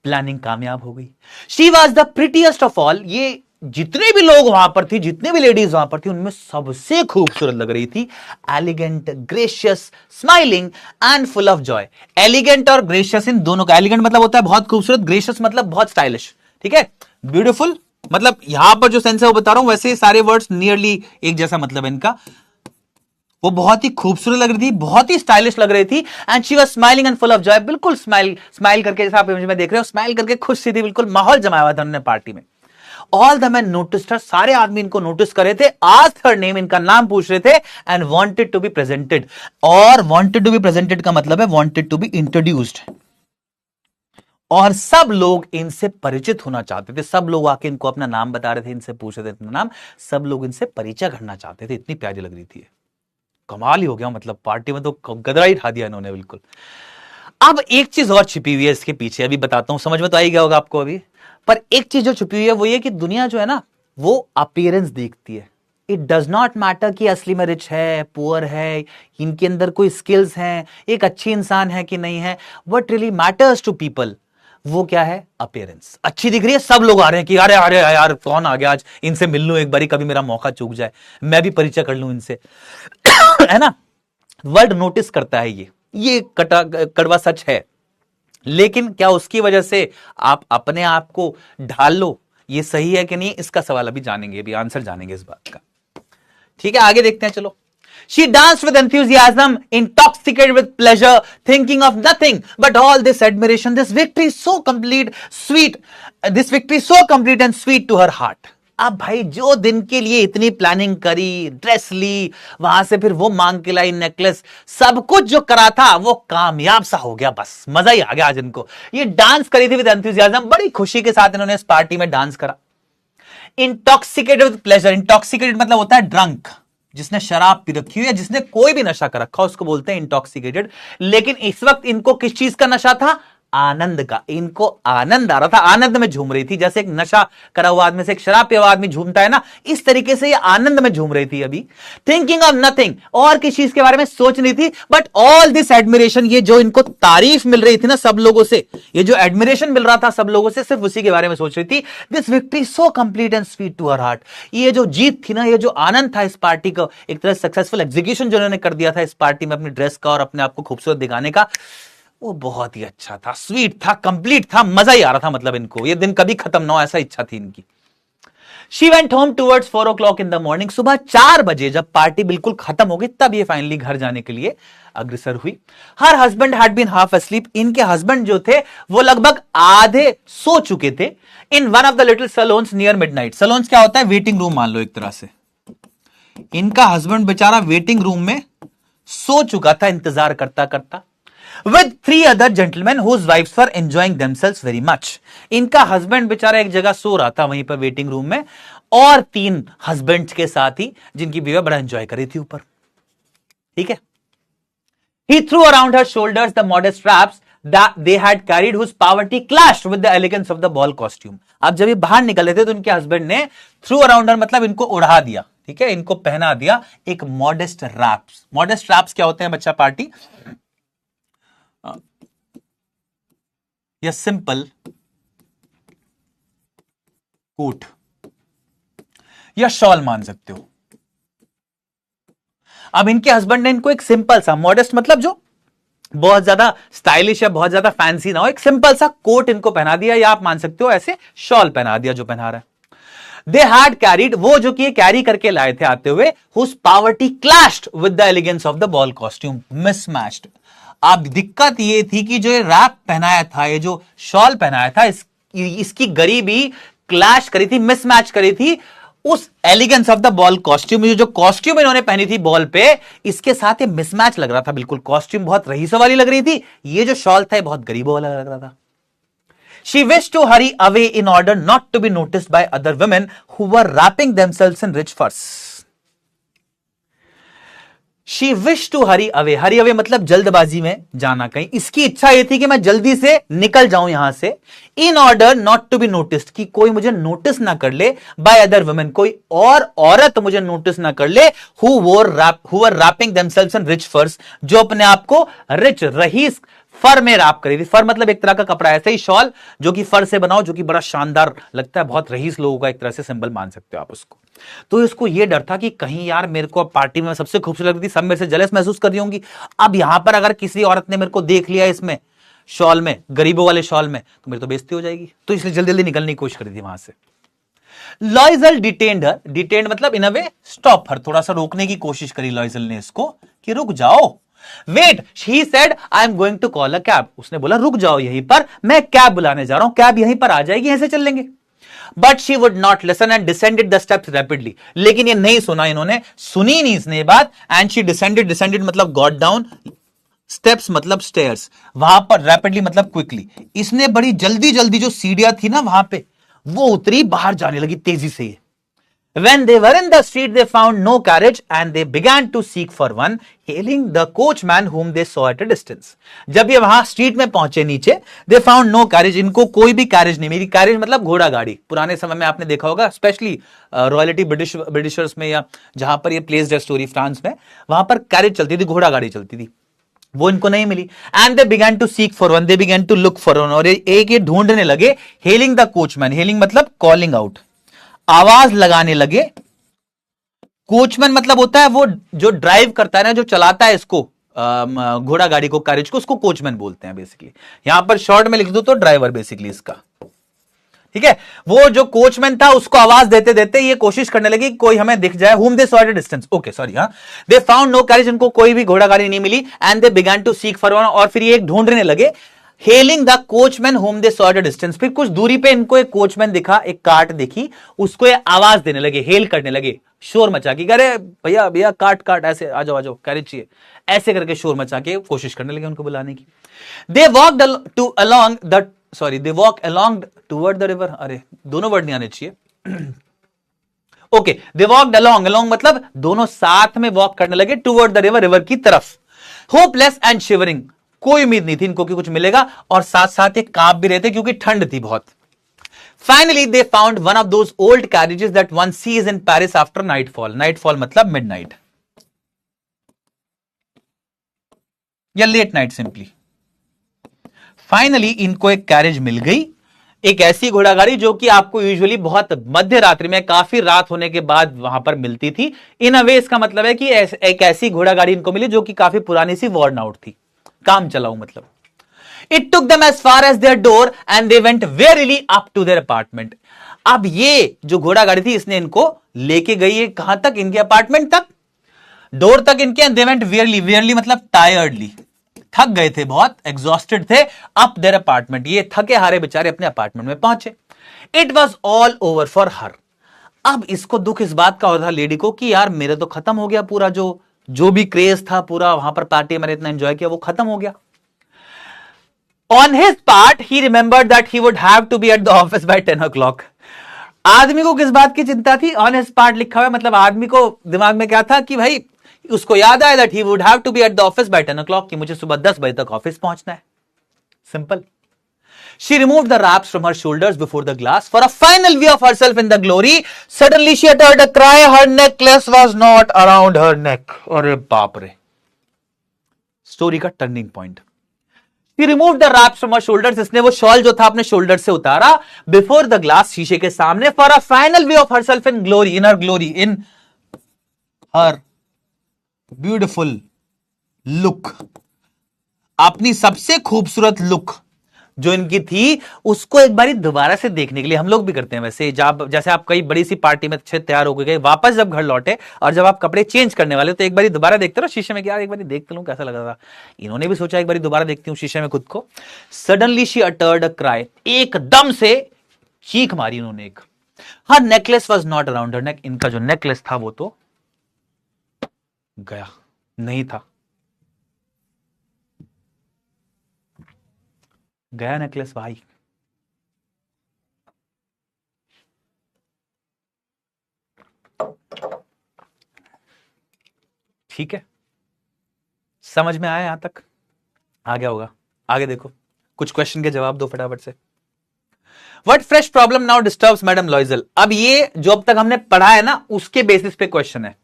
प्लानिंग कामयाब हो गई. She was the prettiest of all. ये जितने भी लोग वहां पर थी, जितने भी लेडीज वहां पर थी, उनमें सबसे खूबसूरत लग रही थी. Elegant, gracious, smiling and full of joy. Elegant और ग्रेशियस, इन दोनों का, एलिगेंट मतलब होता है बहुत खूबसूरत, ग्रेशियस मतलब बहुत स्टाइलिश. ठीक है, ब्यूटीफुल मतलब यहां पर जो सेंस है वो बता रहा हूं, वैसे सारे वर्ड्स नियरली एक जैसा मतलब है इनका. वो बहुत ही खूबसूरत लग रही थी, बहुत ही स्टाइलिश लग रही थी. And she was smiling and full of Joy. बिल्कुल स्माइल करके, जैसा आप इमेज में देख रहे हो, स्माइल करके खुश सी थी, बिल्कुल माहौल जमाया हुआ था उन्होंने पार्टी में. ऑल द मैन नोटिस्ड हर. सारे आदमी इनको नोटिस कर रहे थे. आस्क्ड हर नेम, इनका नाम पूछ रहे थे. And wanted to be presented. और वांटेड टू बी प्रेजेंटेड का मतलब है वांटेड टू बी इंट्रोड्यूस्ड. और सब लोग इनसे परिचित होना चाहते थे. सब लोग आके इनको अपना नाम बता रहे थे, इनसे पूछ रहे थे अपना नाम. सब लोग इनसे परिचय करना चाहते थे. इतनी प्यारी लग रही थी. कमाल ही हो गया, मतलब पार्टी में तो गदरा ही ठा दिया इन्होंने बिल्कुल. अब एक चीज और छिपी हुई है इसके पीछे, अभी बताता हूं, समझ में तो आई गया होगा आपको अभी. पर एक चीज जो छुपी हुई है वो ये कि दुनिया जो है ना, वो अपीयरेंस देखती है. इट डज नॉट मैटर कि असली में रिच है, पुअर है, इनके अंदर कोई स्किल्स हैं, एक अच्छी इंसान है कि नहीं है. What really matters to people, वो क्या है? अपीयरेंस. अच्छी दिख रही है, सब लोग आ रहे हैं कि अरे अरे यार कौन आ गया आज, इनसे मिल लूं एक बारी, कभी मेरा मौका चूक जाए, मैं भी परिचय कर लूं इनसे. है ना, वर्ल्ड नोटिस करता है. ये कड़वा सच है. लेकिन क्या उसकी वजह से आप अपने आप को ढाल लो, ये सही है कि नहीं, इसका सवाल अभी जानेंगे, अभी आंसर जानेंगे इस बात का. ठीक है, आगे देखते हैं. चलो. She danced with enthusiasm, intoxicated with pleasure, thinking of nothing but all this admiration, this victory so complete, sweet, this victory so complete and sweet to her heart. अब भाई जो दिन के लिए इतनी प्लानिंग करी, ड्रेस ली, वहां से फिर वो मांग के लाई नेकलेस, सब कुछ जो करा था वो कामयाब सा हो गया. बस मजा ही आ गया आज इनको. ये डांस करी थी विद एंथुसियाज्म, बड़ी खुशी के साथ इन्होंने इस पार्टी में डांस करा. Intoxicated with pleasure. इंटॉक्सिकेटेड मतलब होता है ड्रंक, जिसने शराब पी रखी हुई है, जिसने कोई भी नशा कर रखा उसको बोलते हैं इंटॉक्सिकेटेड. लेकिन इस वक्त इनको किस चीज का नशा था? आनंद का. इनको आनंद आ रहा था, आनंद में झूम रही थी. जैसे एक नशा करा हुआ आदमी से एक शराब पिया हुआ आदमी झूमता है ना, इस तरीके से ये आनंद में झूम रही थी अभी. थिंकिंग ऑफ नथिंग, और किस चीज के बारे में सोच नहीं थी, बट ऑल दिस एडमिरेशन, ये जो इनको तारीफ मिल रही थी ना सब लोगों से, ये जो एडमिरेशन मिल रहा था सब लोगों से, सिर्फ उसी के बारे में सोच रही थी. This victory so complete and sweet to her heart. ये जो जीत थी ना, ये जो आनंद था इस पार्टी का, एक तरह सक्सेसफुल एग्जीक्यूशन जो उन्होंने कर दिया था इस पार्टी में अपनी ड्रेस का और अपने आप को खूबसूरत दिखाने का, वो बहुत ही अच्छा था, स्वीट था, कंप्लीट था, मजा ही आ रहा था. मतलब इनको ये दिन कभी खत्म ना हो, ऐसा इच्छा थी इनकी. She went home towards 4 o'clock in the morning. सुबह 4 बजे जब पार्टी बिल्कुल खत्म हो गई, तब ये फाइनली घर जाने के लिए अग्रसर हुई. Her husband had been half asleep. इनके हस्बैंड जो थे वो लगभग आधे सो चुके थे. In one of the little salons near midnight. Salons क्या होता है? वेटिंग रूम मान लो एक तरह से. इनका हस्बैंड बेचारा वेटिंग रूम में सो चुका था इंतजार करता करता. With 3 other gentlemen whose wives were enjoying themselves very much. इनका हस्बैंड बेचारा एक जगह सो रहा था वहीं पर वेटिंग रूम में, और 3 हस्बैंड्स के साथ ही जिनकी बीवी बड़ा एंजॉय कर रही थी ऊपर. ठीक है. He threw around her shoulders the modest wraps that they had carried, whose poverty clashed with the elegance of the ball costume. अब जब ये बाहर निकल रहे थे तो उनके हस्बैंड ने थ्रू अराउंड हर मतलब इनको उड़ा दिया. ठीक है, इनको पहना दिया एक मॉडेस्ट रैप्स. मॉडेस्ट रैप्स क्या होते हैं बच्चा? पार्टी या सिंपल कोट या शॉल मान सकते हो. अब इनके हस्बैंड ने इनको एक सिंपल सा, मॉडेस्ट मतलब जो बहुत ज्यादा स्टाइलिश या बहुत ज्यादा फैंसी ना हो, एक सिंपल सा कोट इनको पहना दिया, या आप मान सकते हो ऐसे शॉल पहना दिया जो पहना रहा है. They had carried, वो जो कि कैरी करके लाए थे आते हुए, whose poverty clashed with the elegance of the ball costume, mismatched. अब दिक्कत ये थी कि जो ये रैप पहनाया था, ये जो शॉल पहनाया था, इसकी गरीबी क्लैश करी थी, मिसमैच करी थी उस elegance of the ball costume, जो कॉस्ट्यूम इन्होंने पहनी थी बॉल पे, इसके साथ ये मिसमैच लग रहा था बिल्कुल। कॉस्ट्यूम बहुत रईसों वाली लग रही थी, ये जो शॉल था बहुत गरीबों वाला लग रहा था। She wished to hurry away in order not to be noticed by other women who were wrapping themselves in rich furs. She wished to hurry away. Hurry away मतलब जल्दबाजी में जाना कहीं। इसकी इच्छा यह थी कि मैं जल्दी से निकल जाऊं यहां से, in order not to be noticed, कि कोई मुझे नोटिस ना कर ले, by other women, कोई और औरत मुझे नोटिस ना कर ले, who were wrapping themselves in rich furs, जो अपने आप को रिच रईस फर में रैप करी थी। फर मतलब एक तरह का कपड़ा, ऐसे ही शॉल जो कि फर से बनाओ, जो कि बड़ा शानदार लगता है, बहुत रईस लोगों का एक तरह से सिंबल मान सकते हो आप उसको। तो इसको ये डर था कि कहीं यार मेरे को पार्टी में सबसे खूबसूरत लग रही थी, सब मेरे से जलस महसूस कर रही होंगी, अब यहां पर अगर किसी औरत ने मेरे को देख लिया इसमें शॉल में, गरीबों वाले शॉल में, तो मेरी तो बेइज्जती हो जाएगी। तो इसलिए जल्दी जल्दी निकलने की कोशिश करी थी वहां से। लॉइजल डिटेन्ड हर, डिटेन्ड मतलब इन अ वे स्टॉप हर, थोड़ा सा रोकने की कोशिश करी लॉइजल ने इसको कि रुक जाओ। Wait, she said I am going to call a cab, उसने बोला रुक जाओ यहीं पर, मैं कैब बुलाने जा रहा हूं, कैब यहीं पर आ जाएगी, यहीं से चल लेंगे। But she would not listen and descended the steps rapidly, लेकिन ये नहीं सुना इन्होंने, सुनी नहीं इसने बात। एंड शी डिसेंडेड, डिसेंडेड मतलब गॉट डाउन, स्टेप्स मतलब स्टेयर्स, वहां पर रैपिडली मतलब क्विकली, इसने बड़ी जल्दी जल्दी जो सीढ़ियां थी ना वहां पे वो उतरी, बाहर जाने लगी तेजी से। When they were in the street, they found no carriage and they began to seek for one, hailing the coachman whom they saw at a distance. जब ये वहां स्ट्रीट में पहुंचे नीचे, they found no carriage, इनको कोई भी carriage नहीं मिली। कैरेज मतलब घोड़ा गाड़ी, पुराने समय में आपने देखा होगा, स्पेशली रॉयल्टी ब्रिटिशर्स में या जहां पर ये प्लेस्ड है स्टोरी फ्रांस में, वहां पर कैरेज चलती थी, घोड़ा गाड़ी चलती थी, वो इनको नहीं मिली। And they began to seek for one, they began to look for one, और एक ये ढूंढने लगे। हेलिंग द कोचमैन, हेलिंग मतलब कॉलिंग आउट, आवाज लगाने लगे। कोचमैन मतलब होता है वो जो ड्राइव करता है ना, जो चलाता है इसको घोड़ा गाड़ी को, कैरेज को, उसको कोचमैन बोलते हैं बेसिकली। यहां पर शॉर्ट में लिख दो तो ड्राइवर बेसिकली इसका, ठीक है। वो जो कोचमैन था उसको आवाज देते देते ये कोशिश करने लगी कोई हमें दिख जाए। whom they saw at a distance, okay sorry, हाँ, they found no carriage, इनको कोई भी घोड़ा गाड़ी नहीं मिली। And they began to seek for one, और फिर ये एक ढूंढने लगे। Hailing the coachman whom they saw at a distance, फिर कुछ दूरी पे इनको एक कोचमैन दिखा, एक कार्ट दिखी, उसको ये आवाज देने लगे, हेल करने लगे, शोर मचा के, अरे भैया भैया कार्ट कार्ट, ऐसे आ जाओ कैरेज चाहिए, ऐसे करके शोर मचा के कोशिश करने लगे उनको बुलाने की। They walked to along the they walk along toward the river, अरे दोनों वर्ड नहीं आने चाहिए, okay. They walked along, along मतलब दोनों साथ में वॉक करने लगे, टूवर्ड द रिवर, रिवर की तरफ। होपलेस एंड शिवरिंग, कोई उम्मीद नहीं थी इनको कि कुछ मिलेगा, और साथ साथ ये कांप भी रहे थे क्योंकि ठंड थी बहुत। Finally they found one of those old carriages that one seize in Paris after nightfall, nightfall मतलब मिडनाइट या लेट नाइट सिंपली। फाइनली इनको एक कैरेज मिल गई, एक ऐसी घोड़ा गाड़ी जो कि आपको यूजुअली बहुत मध्य रात्रि में, काफी रात होने के बाद वहां पर मिलती थी। इन अ वे इसका मतलब है कि एक ऐसी घोड़ा गाड़ी इनको मिली जो कि काफी पुरानी सी, वर्न आउट थी, काम चलाऊ मतलब। It took them as far as their door and they went wearily up to their apartment. अब ये जो घोड़ा गाड़ी थी इसने इनको लेके गई है कहां तक, इनके अपार्टमेंट तक, डोर तक इनके। एंड दे वेंट वेयरली, वेयरली मतलब टायर्डली, थक गए थे बहुत, एग्जॉस्टेड थे, अप देयर अपार्टमेंट, ये थके हारे बेचारे अपने अपार्टमेंट में पहुंचे। It was all over for her, अब इसको दुख इस बात का हो था लेडी को कि यार मेरे तो खत्म हो गया पूरा, जो भी क्रेज था पूरा वहां पर, पार्टी मैंने इतना एंजॉय किया वो खत्म हो गया। On his part he remembered that he would have to be at the office by 10 o'clock। आदमी को किस बात की चिंता थी, ऑन हिज पार्ट लिखा हुआ, मतलब आदमी को दिमाग में क्या था कि भाई उसको याद आया that he would have to be at the office by 10 o'clock, कि मुझे सुबह 10 बजे तक ऑफिस पहुंचना है, simple. She removed the wraps from her shoulders before the glass for a final view of herself in the glory. Suddenly she uttered a cry. Her necklace was not around her neck. अरे बाप रे, story का turning point. She removed the wraps from her shoulders. इसने वो shawl जो था अपने shoulder से उतारा, before the glass, शीशे के सामने, for a final view of herself in glory, in her glory, in her beautiful look, अपनी सबसे खूबसूरत लुक जो इनकी थी उसको एक बारी दोबारा से देखने के लिए। हम लोग भी करते हैं वैसे, जब जैसे आप कई बड़ी सी पार्टी में अच्छे तैयार हो गए, वापस जब घर लौटे और जब आप कपड़े चेंज करने वाले तो एक बारी दोबारा देखते रहो शीशे में, यार एक बारी देख लूं कैसा लगा था। इन्होंने भी सोचा एक बारी दोबारा देखती हूं शीशे में खुद को। Suddenly she uttered a cry, एकदम से चीख मारी उन्होंने एक, हर नेकलेस वॉज नॉट अराउंड हर नेक, इनका जो नेकलेस था वो तो गया, नहीं था, गया नेकलेस भाई। ठीक है, समझ में आया यहां तक? आ गया होगा, आगे देखो, कुछ क्वेश्चन के जवाब दो फटाफट से। What fresh problem now disturbs madam लॉइजल? अब ये जो अब तक हमने पढ़ा है ना, उसके बेसिस पे क्वेश्चन है।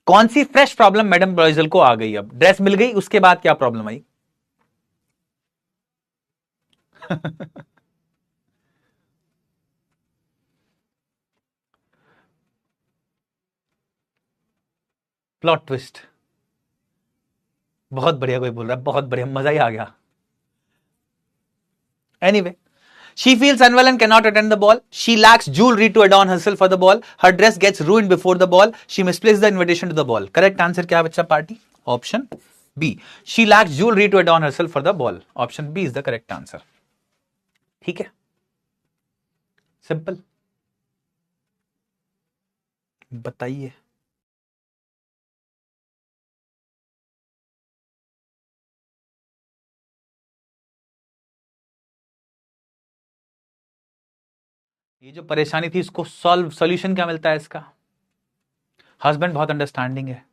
कौन सी फ्रेश प्रॉब्लम मैडम लॉइजल को आ गई? अब ड्रेस मिल गई, उसके बाद क्या प्रॉब्लम आई? प्लॉट ट्विस्ट, बहुत बढ़िया, कोई बोल रहा है बहुत बढ़िया, मजा ही आ गया। Anyway, she feels unwell and cannot attend the ball. She lacks jewelry to adorn herself for the ball. Her dress gets ruined before the ball. She misplaces the invitation to the ball. Correct answer क्या है बच्चा party? Option B. She lacks jewelry to adorn herself for the ball. Option B is the correct answer. ठीक है, simple. बताइए। ये जो परेशानी थी इसको सॉल्यूशन क्या मिलता है इसका? हस्बैंड बहुत अंडरस्टैंडिंग है।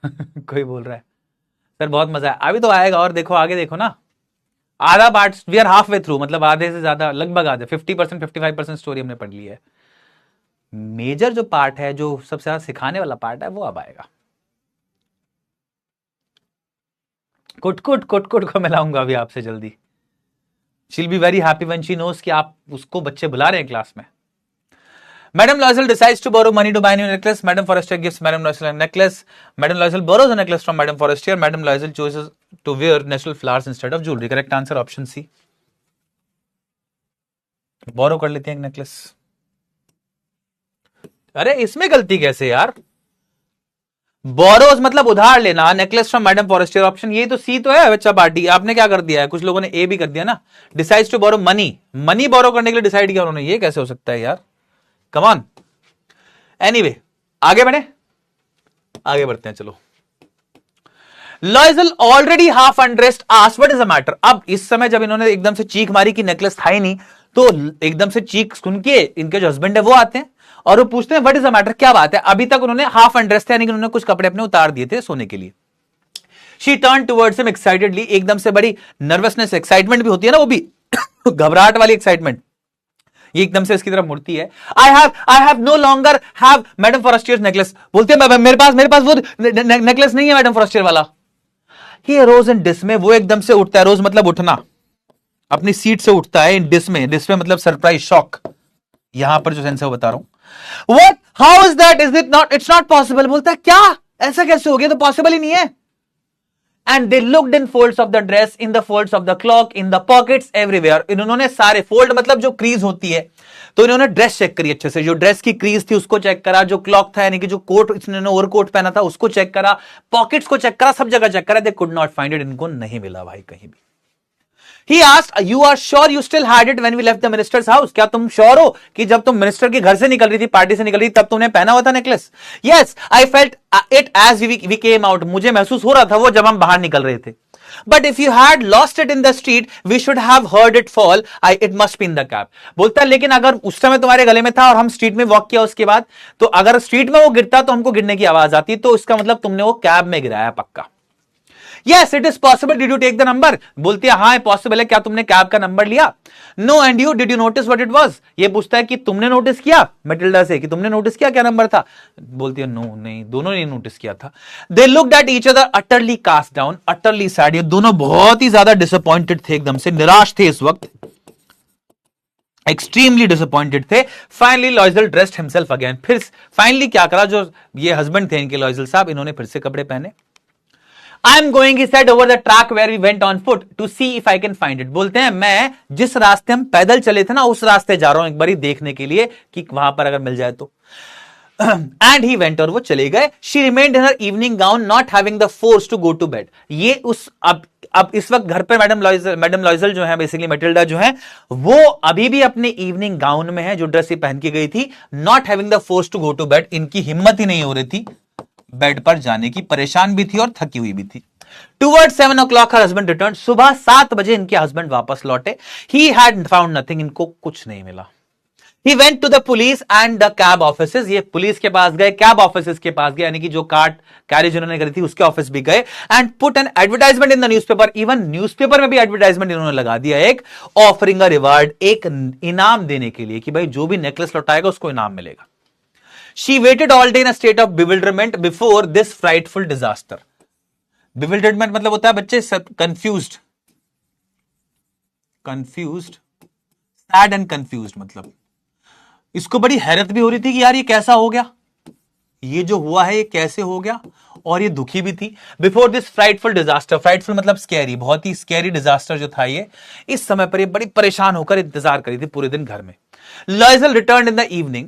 कोई बोल रहा है सर बहुत मजा है, अभी तो आएगा, और देखो आगे देखो ना, आधा part, we are halfway through, मतलब आधे से ज्यादा, लगभग आधे, 50% 55% स्टोरी हमने पढ़ ली है। मेजर जो पार्ट है, जो सबसे ज्यादा सिखाने वाला पार्ट है, वो अब आएगा। कुट को मिलाऊंगा अभी आपसे जल्दी। She'll be very happy when she nose कि आप उसको बच्चे बुला रहे हैं क्लास में। Madam Loisel decides to borrow money to buy a new necklace. Madam Forrester gives Madam Loisel a necklace. Madam Loisel borrows a necklace from Madam Forrester. Madam Loisel chooses to wear natural flowers instead of jewelry. Correct answer option C. बोरो कर लेते हैं एक necklace. अरे इसमें गलती कैसे यार? Borrows मतलब उधार लेना, necklace from madam Forestier, option ये तो सी तो है बच्चा पार्टी। आपने क्या कर दिया है, कुछ लोगों ने ए भी कर दिया ना। Decides to borrow money, money borrow करने के लिए डिसाइड किया उन्होंने, ये कैसे हो सकता है यार? Come on. एनीवे, आगे बढ़े, आगे बढ़ते हैं, चलो। लॉइजल already half undressed asked what is the matter. अब इस समय जब इन्होंने एकदम से चीख मारी कि नेकलेस था ही नहीं, तो एकदम से चीख सुन के इनके जो हस्बैंड है वो आते हैं और वो पूछते हैं व्हाट इज द मैटर, क्या बात है? अभी तक उन्होंने हाफ अनड्रेस्ड थे, यानी कि उन्होंने कुछ कपड़े अपने उतार दिए थे सोने के लिए। She turn towards him excitedly, एकदम से बड़ी नर्वसनेस, एक्साइटमेंट भी होती है ना, वो भी घबराहट वाली एक्साइटमेंट, ये एकदम से इसकी तरफ मुड़ती है। I have no longer have madam Forestier's necklace. बोलते हैं मेरे पास वो नेकलेस नहीं है मैडम फॉरेस्टियर वाला। ही रोज इन डिसमे, वो एकदम से उठता है, रोज मतलब उठना, अपनी सीट से उठता है। इन डिसमे, डिसमे मतलब सरप्राइज, शॉक, यहां पर जो सेंस है वो बता रहा हूं। What, how is that, is it not, it's not possible. बोलता है क्या, ऐसा कैसे हो गया, तो पॉसिबल ही नहीं है। And they looked in folds of the dress, in the folds of the clock, in the pockets, everywhere. इन्होंने सारे, फोल्ड मतलब जो क्रीज होती है, तो इन्होंने ड्रेस चेक करी अच्छे से, जो ड्रेस की क्रीज थी उसको चेक करा, जो क्लॉक था यानी कि जो कोट इन्होंने ओवरकोट पहना था उसको चेक करा, पॉकेट्स को चेक करा, सब जगह चेक करा, they could not find it, इनको नहीं मिला भाई कहीं भी। He asked, "You are sure you still had it when we left the minister's house?" क्या तुम श्योर हो कि जब तुम मिनिस्टर के घर से निकल रही थी, पार्टी से निकल रही थी, तब तुमने पहना हुआ था necklace? Yes, I felt it as we came out. मुझे महसूस हो रहा था वो जब हम बाहर निकल रहे थे। But if you had lost it in the street, we should have heard it fall. It must be in the cab. बोलता है लेकिन अगर उस समय तुम्हारे गले में था और हम स्ट्रीट में वॉक किया उसके बाद, तो अगर स्ट्रीट में वो गिरता तो हमको गिरने की आवाज आती, तो इसका मतलब तुमने वो कैब में गिराया पक्का। Yes, it is possible. Did you take the number? बोलती है हाँ पॉसिबल है, क्या तुमने कैब का नंबर लिया? No, and you, did you notice what it was? ये पूछता है कि तुमने नोटिस किया मैटिल्डा से, कि तुमने नोटिस किया क्या नंबर था? बोलती है नो, नहीं, दोनों ने नोटिस किया था। They looked at each other utterly cast down, utterly sad। ये दोनों बहुत ही ज्यादा डिसअपॉइंटेड थे, एकदम से निराश थे इस वक्त, एक्सट्रीमली डिसअपॉइंटेड थे। फाइनली लॉइजल ड्रेस्ड हिमसेल्फ अगेन, फिर फाइनली क्या करा, जो ये हस्बैंड थे इनके लॉइजल साहब, इन्होंने फिर से कपड़े पहने। I am going, he said, over the track where we went on foot to see if I can find it। बोलते हैं मैं जिस रास्ते हम पैदल चले थे ना, उस रास्ते जा रहा हूं एक बारी देखने के लिए कि वहां पर अगर मिल जाए तो। And he went, और वो चले गए। She remained in her evening gown, not having the force to go to bed। ये उस अब अब इस वक्त घर पे मैडम लॉइजल जो है, बेसिकली मैटिल्डा जो है, वो अभी भी अपने इवनिंग गाउन में है, जो ड्रेस ही पहन के गई थी। Not having the force to go to bed, इनकी हिम्मत ही नहीं हो रही थी बेड पर जाने की, परेशान भी थी और थकी हुई भी थी। Towards 7 o'clock her husband returned, सुबह 7 बजे इनके हस्बैंड वापस लौटे। He had found nothing, इनको कुछ नहीं मिला। He went to the police and the cab offices, ये पुलिस के पास गए, कैब ऑफिसेस के पास गए, यानी कि जो कार कैरेज उन्होंने करी थी उसके ऑफिस भी गए। And put an advertisement in the newspaper, even newspaper में भी एडवर्टाइजमेंट इन्होंने लगा दिया, एक ऑफरिंग अ रिवार्ड, एक इनाम देने के लिए कि भाई जो भी नेकलेस लौटाएगा उसको इनाम मिलेगा। She waited all day in a state of bewilderment before this frightful disaster. Bewilderment मतलब होता है बच्चे confused, sad and confused, मतलब इसको बड़ी हैरत भी हो रही थी कि यार ये कैसा हो गया, ये जो हुआ है ये कैसे हो गया, और ये दुखी भी थी। Before this frightful disaster, frightful मतलब स्कैरी, बहुत ही स्कैरी डिजास्टर जो था ये, इस समय पर ये बड़ी परेशान होकर इंतजार करी थी पूरे दिन घर में। Loisel return in the evening,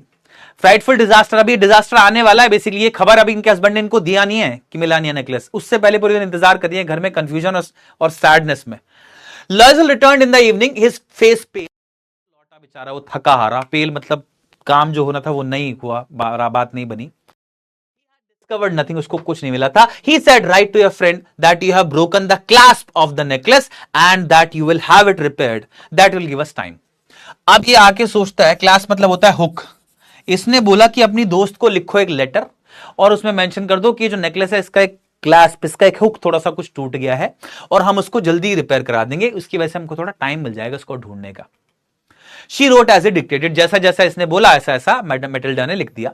frightful disaster, अभी डिजास्टर आने वाला है, बेसिकली ये खबर अभी इनके हस्बैंड ने इनको दिया नहीं है कि मिला नहीं है नेकलेस, उससे पहले पूरे दिन इंतजार कर रही है घर में कंफ्यूजन और सैडनेस में। Loisel return in the evening, his face pale, लौटा बेचारा वो थका हारा, पेल मतलब काम जो होना था वो नहीं हुआ, बात नहीं बनी। Discovered nothing, उसको कुछ नहीं मिला था। He said, write to your friend that you have broken the clasp of the necklace and that you will have it repaired. That will give us time. अब ये आके सोचता है, क्लास मतलब होता है हुक, इसने बोला कि अपनी दोस्त को लिखो एक लेटर और उसमें मेंशन कर दो कि जो नेकलेस है इसका एक क्लास्प, इसका एक हुक थोड़ा सा कुछ टूट गया है और हम उसको जल्दी रिपेयर करा देंगे, उसकी वजह से हमको थोड़ा टाइम मिल जाएगा उसको ढूंढने का। She wrote as it dictated, जैसा जैसा इसने बोला ऐसा ऐसा मैडम मैटिल्डा ने लिख दिया।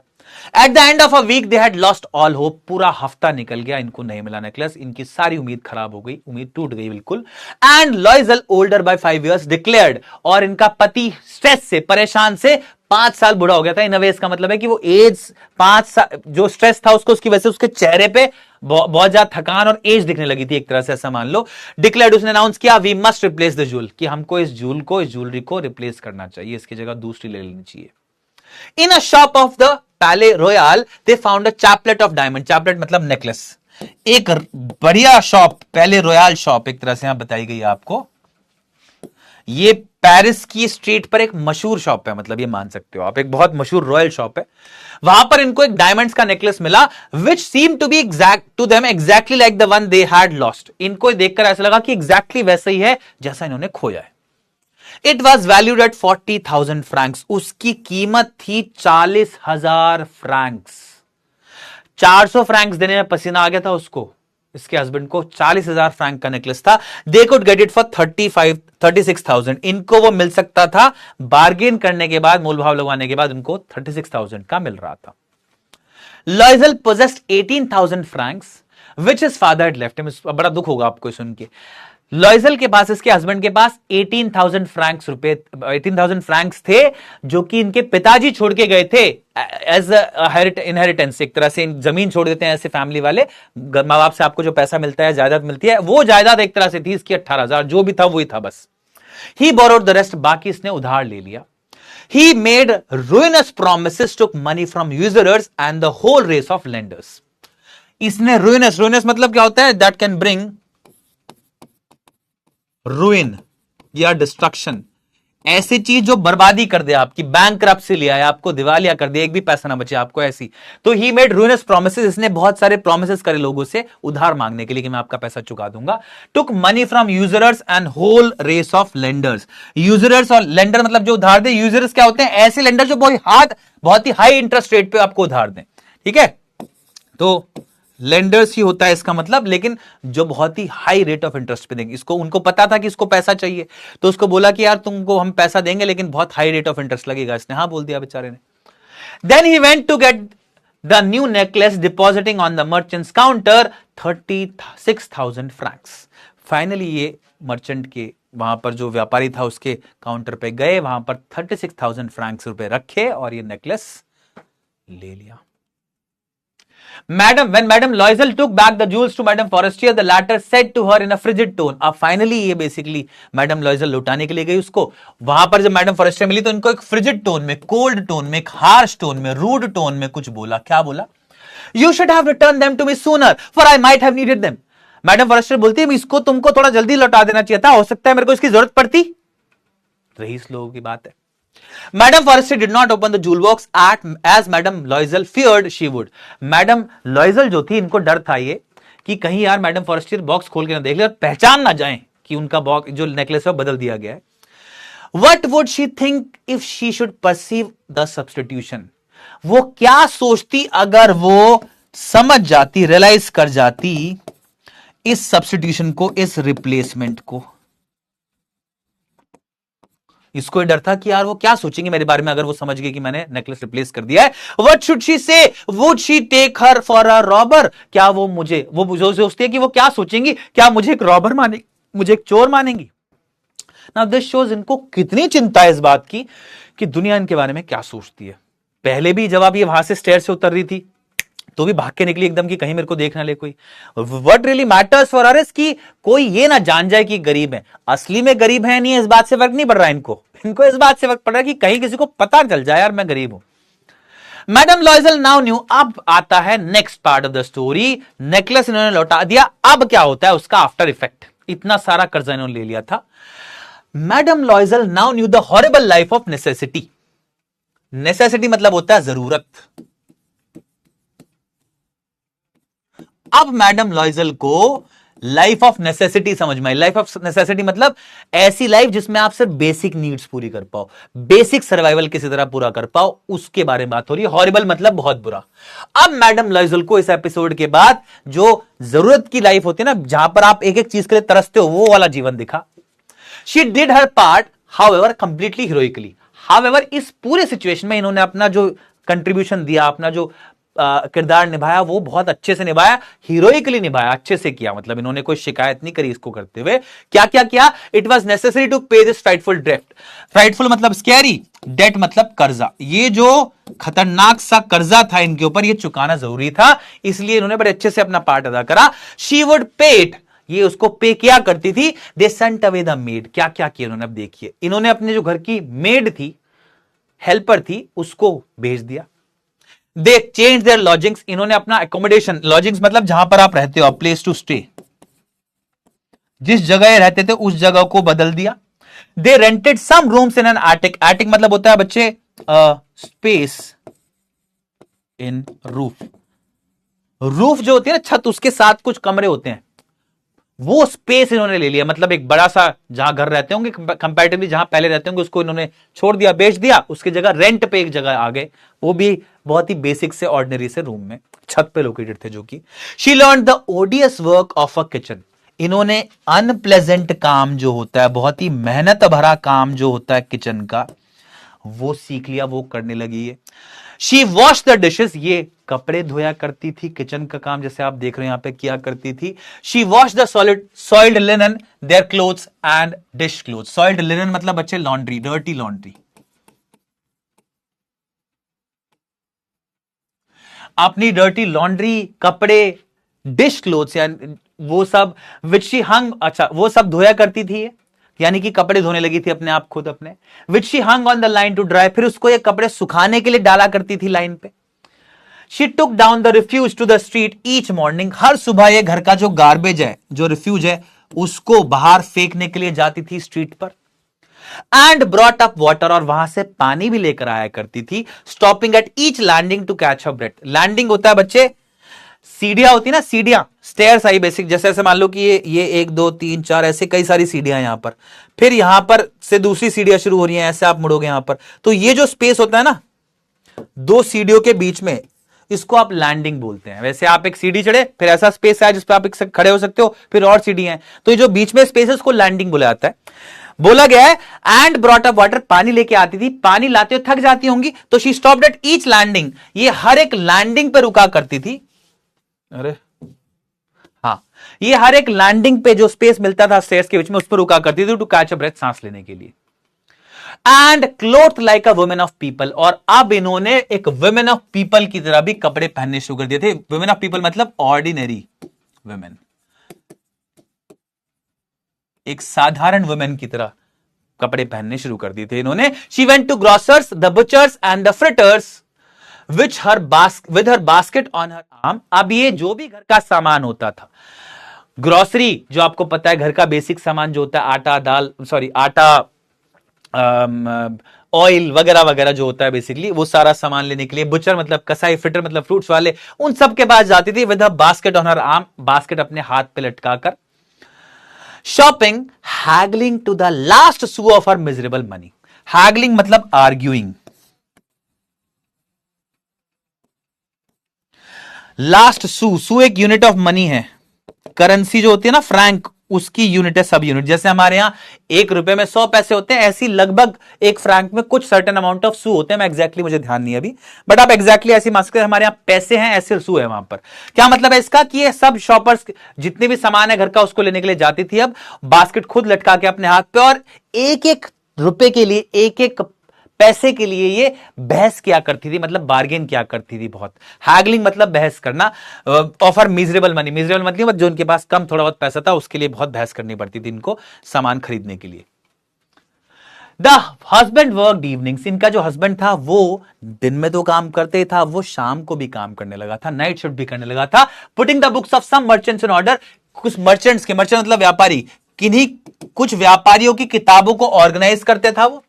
At the end of a week they had lost all hope, पूरा हफ्ता निकल गया, इनको नहीं मिला नेकलेस, इनकी सारी उम्मीद खराब हो गई, उम्मीद टूट गई बिल्कुल। And Loisel, older by 5 years, declared, और इनका पति स्ट्रेस से, परेशान से 5 साल बुढ़ा हो गया था। इन अवे इसका मतलब है कि वो एज 5 साल जो स्ट्रेस था उसको, उसकी वजह से उसके चेहरे पे बहुत ज्यादा थकान और एज दिखने लगी थी एक तरह से, ऐसा मान लो। डिक्लेयर्ड, उसने अनाउंस किया, we must replace the jewel, कि हमको इस ज्वेलरी को रिप्लेस करना चाहिए, इसकी जगह दूसरी ले लेनी चाहिए। इन अ शॉप ऑफ द पैले royal they found a chaplet of diamond, chaplet मतलब नेकलेस, एक बढ़िया शॉप, पैले रॉयल शॉप एक तरह से यहां बताई गई है आपको। ये पेरिस की स्ट्रीट पर एक मशहूर शॉप है, मतलब ये मान सकते हो आप, एक बहुत मशहूर रॉयल शॉप है। वहां पर इनको एक डायमंड्स का नेकलेस मिला, which seem to be exact to them exactly like the one they had lost, इनको देखकर ऐसा लगा कि एग्जैक्टली वैसा ही है जैसा इन्होंने खोया है। It was valued at 40,000 Franks, उसकी कीमत थी 40,000 फ्रैंक्स। 400 फ्रैंक्स देने में पसीना आ गया था उसको, इसके हस्बैंड को। 40,000 फ्रैंक का नेकलेस था। They could get it for 36,000, इनको वो मिल सकता था, बार्गेन करने के बाद, मोल भाव लगवाने के बाद उनको 36,000 का मिल रहा था। लॉइजल possessed 18,000 Franks which his father had left him, बड़ा दुख होगा आपको सुन के। लॉइजल के पास, इसके हस्बैंड के पास 18,000 फ्रैंक्स रुपए, 18,000 फ्रैंक्स थे जो कि इनके पिताजी छोड़ के गए थे एज इनहेरिटेंस, एक तरह से जमीन छोड़ देते हैं ऐसे फैमिली वाले, माँ बाप से आपको जो पैसा मिलता है, जायदाद मिलती है, वो जायदाद एक तरह से थी इसकी 18,000, जो भी था वही था बस। ही बोरोड द रेस्ट, बाकी इसने उधार ले लिया। He made ruinous promises, took money from usurers and the whole race of lenders. इसने ruinous मतलब क्या होता है? That can bring ruin या डिस्ट्रक्शन, ऐसी चीज जो बर्बादी कर दे आपकी, बैंकरप्सी ले आया, आपको दिवालिया कर दे, एक भी पैसा ना बचे आपको, ऐसी। तो ही मेड ruinous promises, इसने बहुत सारे promises करे लोगों से उधार मांगने के लिए कि मैं आपका पैसा चुका दूंगा। took money from usurers and whole race of lenders, usurers और lender मतलब जो उधार दे, usurers क्या होते हैं? ऐसे lender जो बहुत ही हाई इंटरेस्ट रेट पे आपको उधार दें, ठीक है, तो लेंडर्स ही होता है इसका मतलब, लेकिन जो बहुत ही हाई रेट ऑफ इंटरेस्ट पे देंगे इसको। उनको पता था कि इसको पैसा चाहिए, तो उसको बोला कि यार तुमको हम पैसा देंगे लेकिन बहुत हाई रेट ऑफ इंटरेस्ट लगेगा, इसने हाँ बोल दिया बेचारे ने। Then he went to get the new necklace, depositing on the merchant's counter 36,000 francs. Finally ये मर्चेंट के वहां पर जो व्यापारी था उसके काउंटर पे गए, वहां पर 36,000 फ्रैंक्स रुपए रखे और ये नेकलेस ले लिया। When Madam Loisel took back the jewels to Madam Forestier, the latter said to her in a frigid tone. अब फाइनली ये बेसिकली मैडम लॉइजल लुटाने के लिए गई उसको, वहां पर जब मैडम फॉरेस्टियर मिली तो इनको एक फ्रिजिड टोन में, कोल्ड टोन में, एक हार्श टोन में, रूड टोन में कुछ बोला। क्या बोला? You should have returned them to me sooner, for I might have needed them. Madam Forestier बोलती है इसको तुमको थोड़ा जल्दी लौटा देना चाहिए था, हो सकता है मेरे को इसकी जरूरत पड़ती। रईस लोगों की बात है। Madam Forestier did not open the jewel box as madam Loisel feared she would. Madam Loisel जो थी, इनको डर था ये कि कहीं यार मैडम फॉरेस्टर बॉक्स खोल के ना देख ले और पहचान ना जाए कि उनका बॉक्स जो नेकलेस है बदल दिया गया है। What would she think if she should perceive the substitution? वो क्या सोचती अगर वो समझ जाती, रियलाइज कर जाती इस सब्स्टिट्यूशन को, इस रिप्लेसमेंट को। इसको ही डर था कि यार वो क्या सोचेंगे मेरे बारे में अगर वो समझ गए कि मैंने नेकलेस रिप्लेस कर दिया है। What should she say? Would she take her for a robber? क्या वो जो सोचती है कि वो क्या सोचेंगी, क्या मुझे एक रॉबर मानेगी, मुझे एक चोर मानेंगी। Now this shows इनको कितनी चिंता है इस बात की कि दुनिया इनके बारे में क्या सोचती है। पहले भी जब आप ये वहां से स्टेयर से उतर रही थी तो भी भाग के निकली एकदम कि कहीं मेरे को देख ना ले कोई। What really matters for her is कि कोई ये ना जान जाए कि गरीब है, असली में गरीब है नहीं है, इस बात से फर्क नहीं पड़ रहा है इनको इस बात से फर्क पड़ रहा है कि कहीं किसी को पता चल जाए यार मैं गरीब हूं। Madam लॉइजल now new. अब आता है next part of the story. Necklace इन्होंने लौटा दिया, अब क्या होता है उसका आफ्टर इफेक्ट। इतना सारा कर्जा इन्होंने ले लिया था। Madam लॉइजल now new the horrible life of necessity. Necessity मतलब होता है जरूरत। अब मैडम लॉइजल को लाइफ ऑफ नेसेसिटी समझ में आई। लाइफ ऑफ नेसेसिटी मतलब ऐसी लाइफ जिसमें आप सिर्फ बेसिक नीड्स पूरी कर पाओ, बेसिक सर्वाइवल किसी तरह पूरा कर पाओ, उसके बारे में बात हो रही है। हॉरिबल मतलब बहुत बुरा। अब मैडम लॉइजल को इस एपिसोड के बाद जो जरूरत की लाइफ होती है ना, जहां पर आप एक एक चीज के लिए तरसते हो, वो वाला जीवन दिखा। She did her part, however, completely heroically. However, इस पूरे सिचुएशन में इन्होंने अपना जो कंट्रीब्यूशन दिया, अपना जो किरदार निभाया, वो बहुत अच्छे से निभाया, हीरोइकली निभाया, अच्छे से किया। मतलब इन्होंने कोई शिकायत नहीं करी इसको करते हुए। क्या क्या किया? इट वॉज नेसेसरी टू पे दिस फ्राइटफुल डेट। फ्राइटफुल मतलब स्कैरी, डेट मतलब कर्जा। ये जो खतरनाक सा कर्जा था इनके ऊपर, ये चुकाना जरूरी था, इसलिए इन्होंने बड़े अच्छे से अपना पार्ट अदा करा। शी वुड पे इट, ये उसको पे किया करती थी। They sent away the made. क्या क्या किया इन्होंने, अब देखिए। इन्होंने अपने जो घर की मेड थी, हेल्पर थी, उसको भेज दिया। They change their lodgings. इन्होंने अपना एकोमोडेशन, लॉजिंग्स मतलब जहां पर आप रहते हो, प्लेस टू स्टे, जिस जगह रहते थे उस जगह को बदल दिया। They rented some rooms in an attic. Attic मतलब होता है बच्चे स्पेस इन रूफ। रूफ जो होती है ना, छत, उसके साथ कुछ कमरे होते हैं, वो स्पेस इन्होंने ले लिया। मतलब एक बड़ा सा जहां घर रहते होंगे, कंपैरेटिवली जहां पहले रहते होंगे, उसको इन्होंने छोड़ दिया, बेच दिया। उसकी जगह रेंट पे एक जगह आ गए, वो भी बहुत ही बेसिक से ऑर्डिनरी से रूम में, छत पे लोकेटेड थे जो कि। She learn the ओडियस work of a kitchen. इन्होंने अनप्लेजेंट काम जो होता है, बहुत ही मेहनत भरा काम जो होता है किचन का, वो सीख लिया, वो करने लगी है। She wash the dishes. ये कपड़े धोया करती थी, किचन का काम जैसे आप देख रहे हैं यहां पे किया करती थी। She wash the soiled linen, their clothes and dish cloth. Soiled linen मतलब बच्चे लॉन्ड्री, डर्टी लॉन्ड्री। अपनी डर्टी लॉन्ड्री, कपड़े, डिश क्लोथ्स, यानी वो सब, विच शी हंग, अच्छा वो सब धोया करती थी, यानी कि कपड़े धोने लगी थी अपने आप खुद अपने। Which she hung on the line to dry. फिर उसको ये कपड़े सुखाने के लिए डाला करती थी लाइन पे। She took down the refuse to the street each morning. हर सुबह ये घर का जो गार्बेज है, जो रिफ्यूज है, उसको बाहर फेंकने के लिए जाती थी स्ट्रीट पर। एंड ब्रॉट अप वाटर, और वहां से पानी भी लेकर आया करती थी। Stopping at each landing to catch a breath. Landing होता है बच्चे, सीढ़ियां होती ना, सीढ़ियां, स्टेयर्स आई बेसिक। जैसे ऐसे मान लो कि ये 1 2 3 4 ऐसे कई सारी सीढ़ियां यहां पर, फिर यहां पर से दूसरी सीढ़ियां शुरू हो रही हैं, ऐसे आप मुड़ोगे यहां पर, तो ये जो स्पेस होता है ना 2 सीढ़ियों के बीच में, इसको आप लैंडिंग बोलते हैं। वैसे आप एक सीढ़ी चढ़े, फिर ऐसा स्पेस है जिसपे आप खड़े हो सकते हो, फिर और सीढ़ी है, तो ये जो बीच में स्पेस है उसको लैंडिंग बोला जाता है। बोला गया है एंड ब्रॉट अप वाटर, पानी लेके आती थी। पानी लाते हुए थक जाती होंगी, तो she stopped at each landing. ये हर एक लैंडिंग पे रुका करती थी। अरे हाँ, ये हर एक लैंडिंग पे जो स्पेस मिलता था स्टेयर्स के बीच में, उस पर रुका करती थी टू कैच अ ब्रेथ, सांस लेने के लिए। And cloth like a women of people, और अब इन्होंने एक वुमेन ऑफ पीपल की तरह भी कपड़े पहनने शुरू कर दिए थे। वुमेन ऑफ पीपल मतलब ऑर्डिनरी वुमेन, एक साधारण वुमेन की तरह कपड़े पहनने शुरू कर दिए थे इन्होंने। She went to grocers, the butchers and the fritters with her basket on her arm. अब ये जो भी घर का सामान होता था, ग्रोसरी जो आपको पता है घर का बेसिक सामान जो होता है, आटा दाल सॉरी आटा ऑयल वगैरह वगैरह जो होता है बेसिकली, वो सारा सामान लेने के लिए बुचर मतलब कसाई, फिटर मतलब फ्रूट्स वाले, उन सब के पास जाती थी with a basket on her arm, basket अपने हाथ पे लटकाकर। Shopping, haggling to the last sou of her miserable money. Haggling मतलब आर्ग्यूइंग, लास्ट सू एक यूनिट ऑफ मनी है, करेंसी जो होती है ना फ्रैंक, उसकी यूनिट है सब यूनिट। जैसे हमारे यहां 1 रुपए में 100 पैसे होते हैं, ऐसी लगभग एक फ्रैंक में कुछ सर्टेन अमाउंट ऑफ सू होते हैं। मैं एग्जैक्टली मुझे ध्यान नहीं है अभी, बट आप एग्जैक्टली ऐसी मान सकते हैं, हमारे यहां पैसे हैं ऐसे सू है वहां पर। क्या मतलब है इसका कि ये सब शॉपर्स जितने भी सामान है घर का उसको लेने के लिए जाती थी, अब बास्केट खुद लटका के अपने हाथ पे, और एक एक रुपए के लिए, एक एक पैसे के लिए ये बहस किया करती थी, मतलब बार्गेन किया करती थी बहुत। हैगलिंग मतलब बहस करना, ऑफर मिजरेबल मनी, मिजरेबल मतलब जो उनके पास कम थोड़ा बहुत पैसा था उसके लिए बहुत बहस करनी पड़ती थी इनको सामान खरीदने के लिए। द हस्बैंड वर्क इवनिंग्स, इनका जो हस्बैंड था वो दिन में तो काम करते था, वो शाम को भी काम करने लगा था, नाइट शिफ्ट भी करने लगा था। Putting the books of some merchants in order, कुछ मर्चेंट्स के, मर्चेंट मतलब व्यापारी, किन्हीं कुछ व्यापारियों की किताबों को ऑर्गेनाइज करते था वो।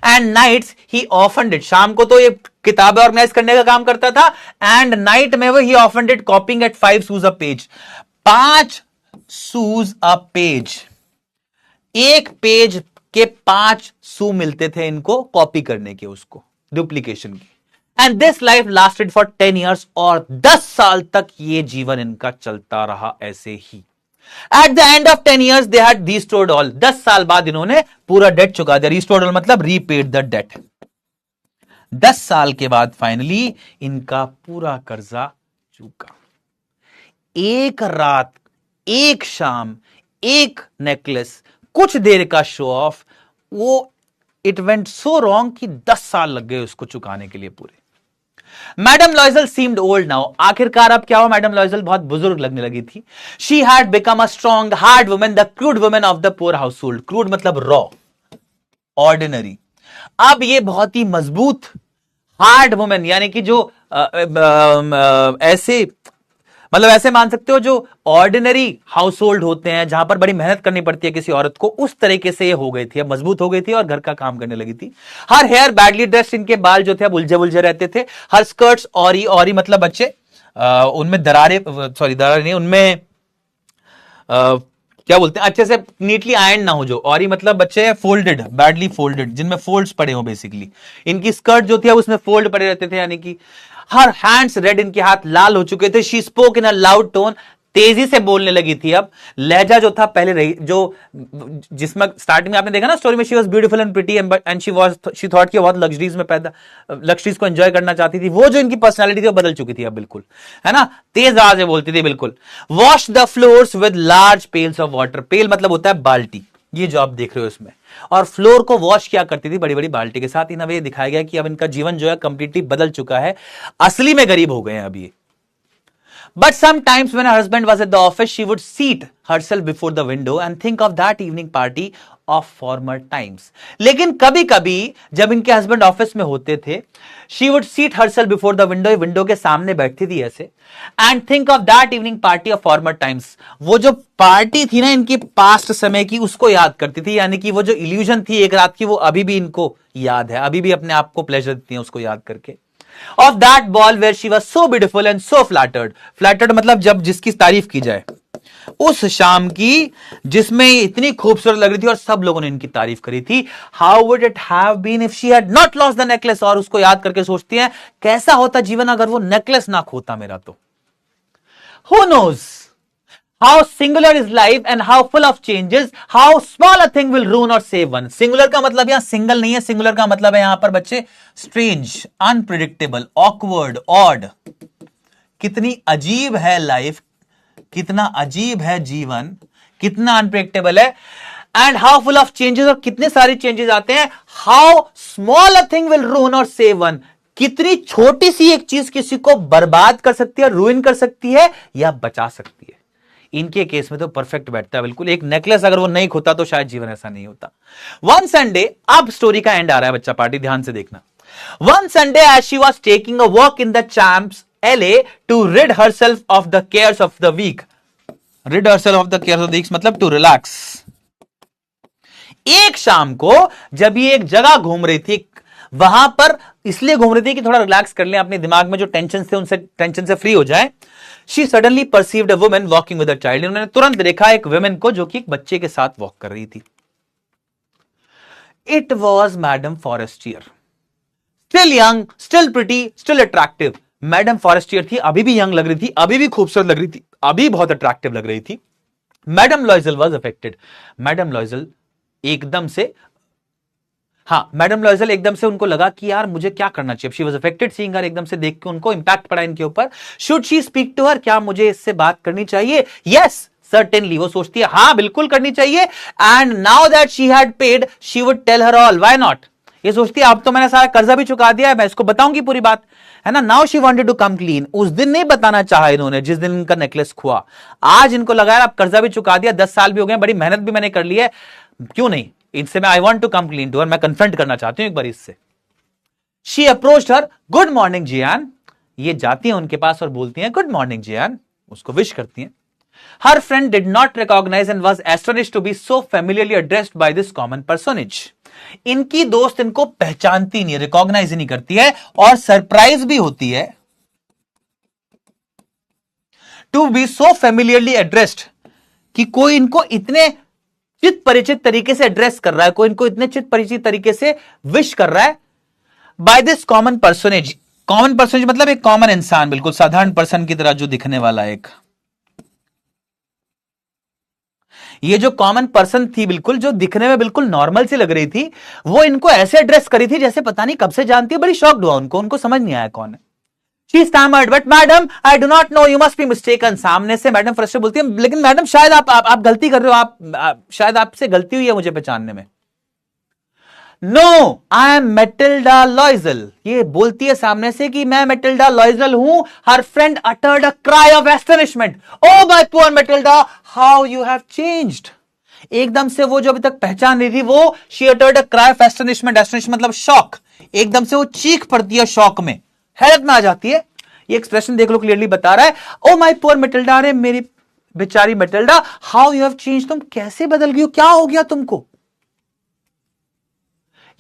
And nights he often did, शाम को तो ये किताबें ऑर्गेनाइज करने का काम करता था, एंड नाइट में वो ही often did copying at 5 sous a page, 5 sous a page, एक पेज के 5 सू मिलते थे इनको कॉपी करने के, उसको डुप्लीकेशन की। And this life lasted for 10 years, और 10 साल तक ये जीवन इनका चलता रहा ऐसे ही। At the end of 10 years they had restored all, 10 साल बाद इन्होंने पूरा डेट चुका दिया। रिस्टोर्ड ऑल मतलब रीपेड द डेट। 10 साल के बाद फाइनली इनका पूरा कर्जा चुका। एक रात, एक शाम, एक नेकलेस, कुछ देर का शो ऑफ, वो इट वेंट सो रॉन्ग कि 10 साल लग गए उसको चुकाने के लिए पूरे। मैडम लॉयजल सीम्ड ओल्ड नाउ, आखिरकार अब क्या हुआ, मैडम लॉयजल बहुत बुजुर्ग लगने लगी थी। She had become a strong hard women, the crude women of the poor house hold. Crude मतलब रॉ, ऑर्डिनरी। अब ये बहुत ही मजबूत हार्ड वुमेन, यानी कि जो ऐसे मतलब ऐसे मान सकते हो जो ऑर्डिनरी हाउस होल्ड होते हैं जहां पर बड़ी मेहनत करनी पड़ती है किसी औरत को, उस तरीके से ये हो गई थी, अब मजबूत हो गई थी और घर का काम करने लगी थी। हर हेयर बैडली ड्रेस्ड, इनके बाल जो थे अब उलझे उलझे रहते थे। हर स्कर्ट्स ऑरी मतलब बच्चे उनमें दरारें, सॉरी दरारें नहीं, उनमें क्या बोलते हैं, अच्छे से नीटली आयरन ना हो, जो ऑरी मतलब बच्चे फोल्डेड, बैडली फोल्डेड, जिनमें फोल्ड्स पड़े हो बेसिकली। इनकी स्कर्ट जो थी उसमें फोल्ड पड़े रहते थे, यानी कि हर हैंड्स रेड, इनके हाथ लाल हो चुके थे। She spoke in a loud tone, तेजी से बोलने लगी थी। अब लहजा जो था पहले रही, जो जिसमें स्टार्टिंग में आपने देखा ना स्टोरी में, she was beautiful and pretty and she thought कि बहुत लग्जरीज में पैदा, लग्जरीज को एंजॉय करना चाहती थी, वो जो इनकी पर्सनालिटी थी वो बदल चुकी थी अब बिल्कुल, है ना, तेज आवाज में बोलती थी बिल्कुल। Wash the floors with large pails of water, pail मतलब होता है बाल्टी, ये जो आप देख रहे हो इसमें, और फ्लोर को वॉश किया करती थी बड़ी बड़ी बाल्टी के साथ। इन अब ये दिखाया गया कि अब इनका जीवन जो है कंप्लीटली बदल चुका है, असली में गरीब हो गए हैं अब ये। But sometimes when her husband was at the office, she would seat herself before the window and think of that evening party of former times. लेकिन कभी कभी जब इनके हस्बैंड ऑफिस में होते थे, she would seat herself before the window, window के सामने बैठती थी ऐसे, and think of that evening party of former times. वो जो पार्टी थी ना इनकी पास्ट समय की, उसको याद करती थी, यानी कि वो जो इल्यूजन थी एक रात की, वो अभी भी इनको याद है, अभी भी अपने आप को प्लेजर देती है उसको याद करके। Of that ball where she was so beautiful and so flattered. Flattered मतलब जब जिसकी तारीफ की जाए, उस शाम की जिसमें इतनी खूबसूरत लग रही थी और सब लोगों ने इनकी तारीफ करी थी। How would it have been if she had not lost the necklace? और उसको याद करके सोचती हैं कैसा होता जीवन अगर वो नेकलेस ना खोता मेरा तो। Who knows how singular is life and how full of changes, how small a thing will ruin or save one. Singular का मतलब यहां सिंगल नहीं है, सिंगुलर का मतलब है यहां पर बच्चे strange, unpredictable, awkward, odd. कितनी अजीब है लाइफ, कितना अजीब है जीवन, कितना अनप्रेडिक्टेबल है, and how full of changes, और कितने सारे चेंजेस आते हैं। How small a thing will रूइन और सेव वन, कितनी छोटी सी एक चीज किसी को बर्बाद कर सकती है, रूइन कर सकती है या बचा सकती है। इनके केस में तो परफेक्ट बैठता है बिल्कुल। एक नेकलेस अगर वो नहीं खोता तो शायद जीवन ऐसा नहीं होता। वन संडे, अब स्टोरी का एंड आ रहा है बच्चा पार्टी, ध्यान से देखना। One Sunday as she was taking a walk in the Champs LA to rid herself of the cares of the week. rid herself of the cares of the week मतलब to relax. एक शाम को जब ये एक जगह घूम रही थी, वहां पर इसलिए घूम रही थी कि थोड़ा रिलैक्स कर लें, अपने दिमाग में जो टेंशन थे उनसे टेंशन से फ्री हो जाए। She suddenly perceived a woman walking with a child. उन्होंने तुरंत देखा एक वुमेन को जो कि एक बच्चे के साथ वॉक कर रही थी। It was madam Forestier, still young, still pretty, still attractive. Madam Forestier थी, अभी भी यंग लग रही थी, अभी भी खूबसूरत लग रही थी, अभी बहुत अट्रैक्टिव लग रही थी। Madam लॉइजल was affected. मैडम लॉइजल एकदम से, हाँ, मैडम लॉइजल एकदम से उनको लगा कि यार मुझे क्या करना चाहिए। She was affected seeing her, एकदम से देख के उनको इंपैक्ट पड़ा इनके ऊपर। Should she speak to her, क्या मुझे इससे बात करनी चाहिए? यस सर्टेनली, वो सोचती है हाँ बिल्कुल करनी चाहिए। And now that she had paid she would tell her all, why not. ये सोचती है अब तो मैंने सारा कर्जा भी चुका दिया है, मैं इसको बताऊंगी पूरी बात, है ना। Now she wanted to come clean. उस दिन नहीं बताना चाहा इन्होंने जिस दिन इनका नेकलेस खुआ। आज इनको लगा यार अब कर्जा भी चुका दिया, 10 साल भी हो गए, बड़ी मेहनत भी मैंने कर ली है, क्यों नहीं इनसे मैं I want to come clean to her, मैं कन्फ्रंट करना चाहती हूं एक बार इससे। She approached her, good morning Jeanne. ये जाती है उनके पास और बोलती हैं गुड मॉर्निंग जियान, उसको विश करती हैं। Her friend did not recognise and was astonished to be so familiarly addressed by this common personage. इनकी दोस्त इनको पहचानती नहीं, रिकॉग्नाइज नहीं करती है, और सरप्राइज भी होती है to be so familiarly addressed, कि कोई इनको इतने चित परिचित तरीके से एड्रेस कर रहा है, कोई इनको इतने चित परिचित तरीके से विश कर रहा है by this common personage. Common personage मतलब एक कॉमन इंसान, बिल्कुल साधारण पर्सन की तरह जो दिखने वाला एक। ये जो कॉमन पर्सन थी, बिल्कुल जो दिखने में बिल्कुल नॉर्मल सी लग रही थी, वो इनको ऐसे एड्रेस करी थी जैसे पता नहीं कब से जानती है। बड़ी शॉक्ड हुआ उनको समझ नहीं आया कौन है। She stammered, but madam, I do not know. You must be mistaken. सामने से मैडम फ्रस्ट्रेट बोलती है, लेकिन मैडम शायद आप गलती कर रहे हो, आप शायद आपसे गलती हुई है मुझे पहचानने में। No, I am Matilda Loisel. ये बोलती है सामने से कि मैं Matilda Loisel हूं। Her friend uttered a cry of astonishment. Oh my poor Matilda, how you have changed. एकदम से वो जो अभी तक पहचान रही थी वो she uttered a cry of astonishment. Astonishment मतलब शॉक। एकदम से वो चीख पड़ती है शॉक में, हैरत में आ जाती है। ये एक्सप्रेशन देख लो, क्लियरली बता रहा है ओ माय पुअर मैटिल्डा, अरे मेरी बेचारी Matilda, how you have change, तुम कैसे बदल गई हो, क्या हो गया तुमको।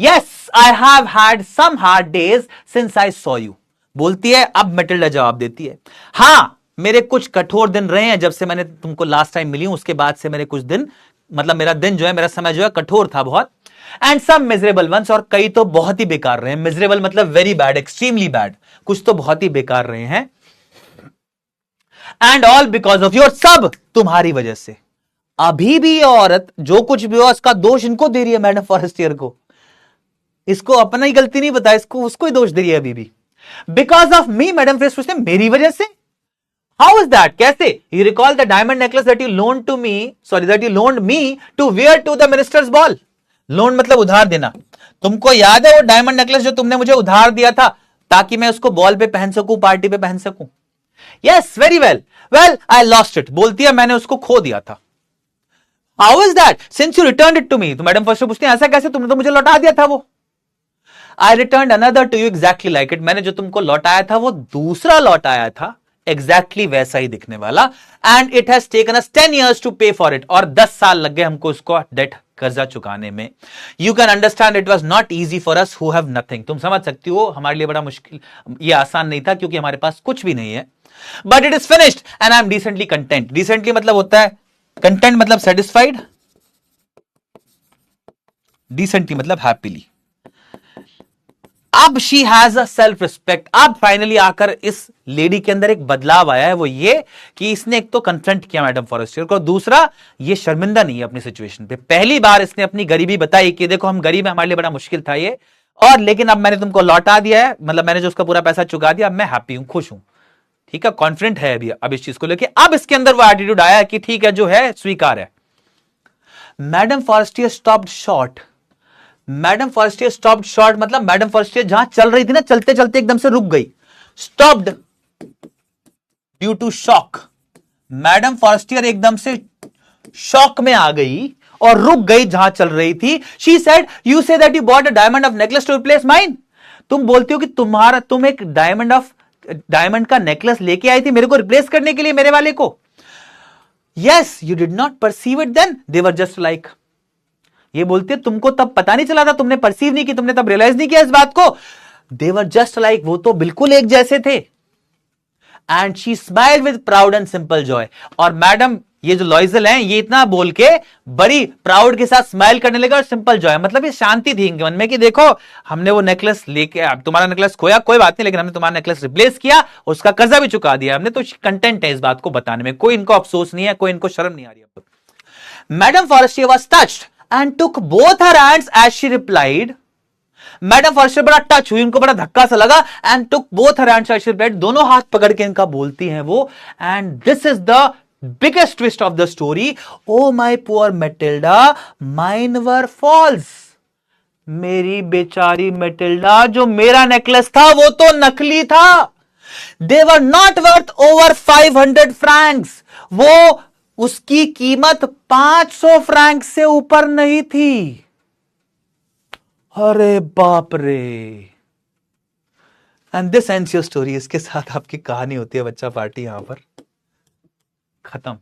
Yes I have had some hard days since I saw you. बोलती है, अब मैटिल्डा जवाब देती है, हां मेरे कुछ कठोर दिन रहे हैं जब से मैंने तुमको लास्ट टाइम मिली हूं, उसके बाद से मेरे कुछ दिन, मतलब मेरा दिन जो है, मेरा समय जो है कठोर था बहुत। एंड सम मिजरेबल वंस, और कई तो बहुत ही बेकार रहे हैं। मिजरेबल मतलब वेरी बैड, एक्सट्रीमली बैड, कुछ तो बहुत ही बेकार रहे हैं। And all because of your, सब तुम्हारी वजह से। अभी भी ये औरत जो कुछ भी हो उसका दोष इनको दे रही है, मैडम फॉरेस्टियर को। इसको अपना ही गलती नहीं पता, इसको उसको ही दोष दे रही है अभी भी। Because of me, madam Forestier, मेरी वजह से। हाउ इज दैट, कैसे? You recall the diamond necklace that you loan to me, sorry that you loaned me to wear to the minister's ball. Loan मतलब उधार देना। तुमको याद है वो डायमंड नेकलेस जो तुमने मुझे उधार दिया था ताकि मैं उसको बॉल पे पहन सकूं, पार्टी पे पहन सकूं? Yes very well, well I lost it. बोलती है मैंने उसको खो दिया था। How is that, since you return it to me. तो मैडम फर्स्ट पूछती है ऐसा कैसे, तुमने तो मुझे लौटा दिया था वो। I return another to you exactly like it. मैंने जो तुमको लौटाया था वो दूसरा लौटाया था, एग्जैक्टली वैसा ही दिखने वाला। And it has taken us 10 years to pay for it, और 10 साल लग गए हमको उसको डेट, कर्जा चुकाने में। You can understand it was not easy for us who have nothing. तुम समझ सकती हो हमारे लिए बड़ा मुश्किल, ये आसान नहीं था क्योंकि हमारे पास कुछ भी नहीं है। But it is finished and I am decently content. Decently मतलब होता है, कंटेंट मतलब सेटिस्फाइड, डिसेंटली मतलब हैप्पीली। अब she has a self respect. अब फाइनली आकर इस लेडी के अंदर एक बदलाव आया है, वो ये कि इसने एक तो कन्फ्रंट किया मैडम फॉरेस्टियर को, दूसरा ये शर्मिंदा नहीं है अपनी सिचुएशन पे। पहली बार इसने अपनी गरीबी बताई कि देखो हम गरीब हैं, हमारे लिए बड़ा मुश्किल था ये, और लेकिन अब मैंने तुमको लौटा दिया है, मतलब मैंने जो उसका पूरा पैसा चुका दिया, अब मैं हैप्पी हूं, खुश हूं। ठीक है, कॉन्फिडेंट है अभी अब इस चीज को लेके। अब इसके अंदर वो एटीट्यूड आया कि ठीक है जो है स्वीकार है। Madam Forestier stopped short. Madam Forestier stopped short मतलब मैडम फॉरेस्टियर जहां चल रही थी ना, चलते चलते एकदम से रुक गई। Stopped due to shock. Madam Forestier एकदम से शॉक में आ गई और रुक गई जहां चल रही थी। She said, you say that you bought a diamond of necklace to replace mine. तुम बोलती हो कि तुम एक डायमंड का नेकलेस लेके आई थी मेरे को रिप्लेस करने के लिए, मेरे वाले को। Yes you did not perceive it then, they were just like, ये बोलते तुमको तब पता नहीं चला था, तुमने परसीव नहीं की, तुमने तब रियलाइज नहीं किया इस बात को, दे वर जस्ट लाइक, वो तो बिल्कुल एक जैसे थे। And she smile with proud and simple Joy. और मैडम ये जो लॉइजल हैं ये इतना बोल के बड़ी प्राउड के साथ स्माइल करने लगा, और सिंपल जॉय मतलब ये शांति थी इनके मन में कि देखो हमने वो नेकलेस लेके, अब तुम्हारा नेकलेस खोया कोई बात नहीं, लेकिन हमने तुम्हारा नेकलेस रिप्लेस किया, उसका कर्जा भी चुका दिया हमने, तो कंटेंट है इस बात को बताने में, कोई इनको अफसोस नहीं है, कोई इनको शर्म नहीं आ रही है। Madam Forestier was touched and took both her hands as she replied. Madam Forestier बड़ा टच हुई, उनको बड़ा धक्का सा लगा, and took both her hands as she replied, दोनों हाथ पकड़ के इनका बोलती हैं वो, and this is the biggest twist of the story. Oh my poor Matilda, mine were false. मेरी बेचारी मेटिल्डा, जो मेरा नेकलेस था वो तो नकली था। They were not worth over 500 francs. वो उसकी कीमत 500 फ्रैंक से ऊपर नहीं थी। अरे बाप रे। And this ends your story. इसके साथ आपकी कहानी होती है बच्चा पार्टी यहां पर खत्म।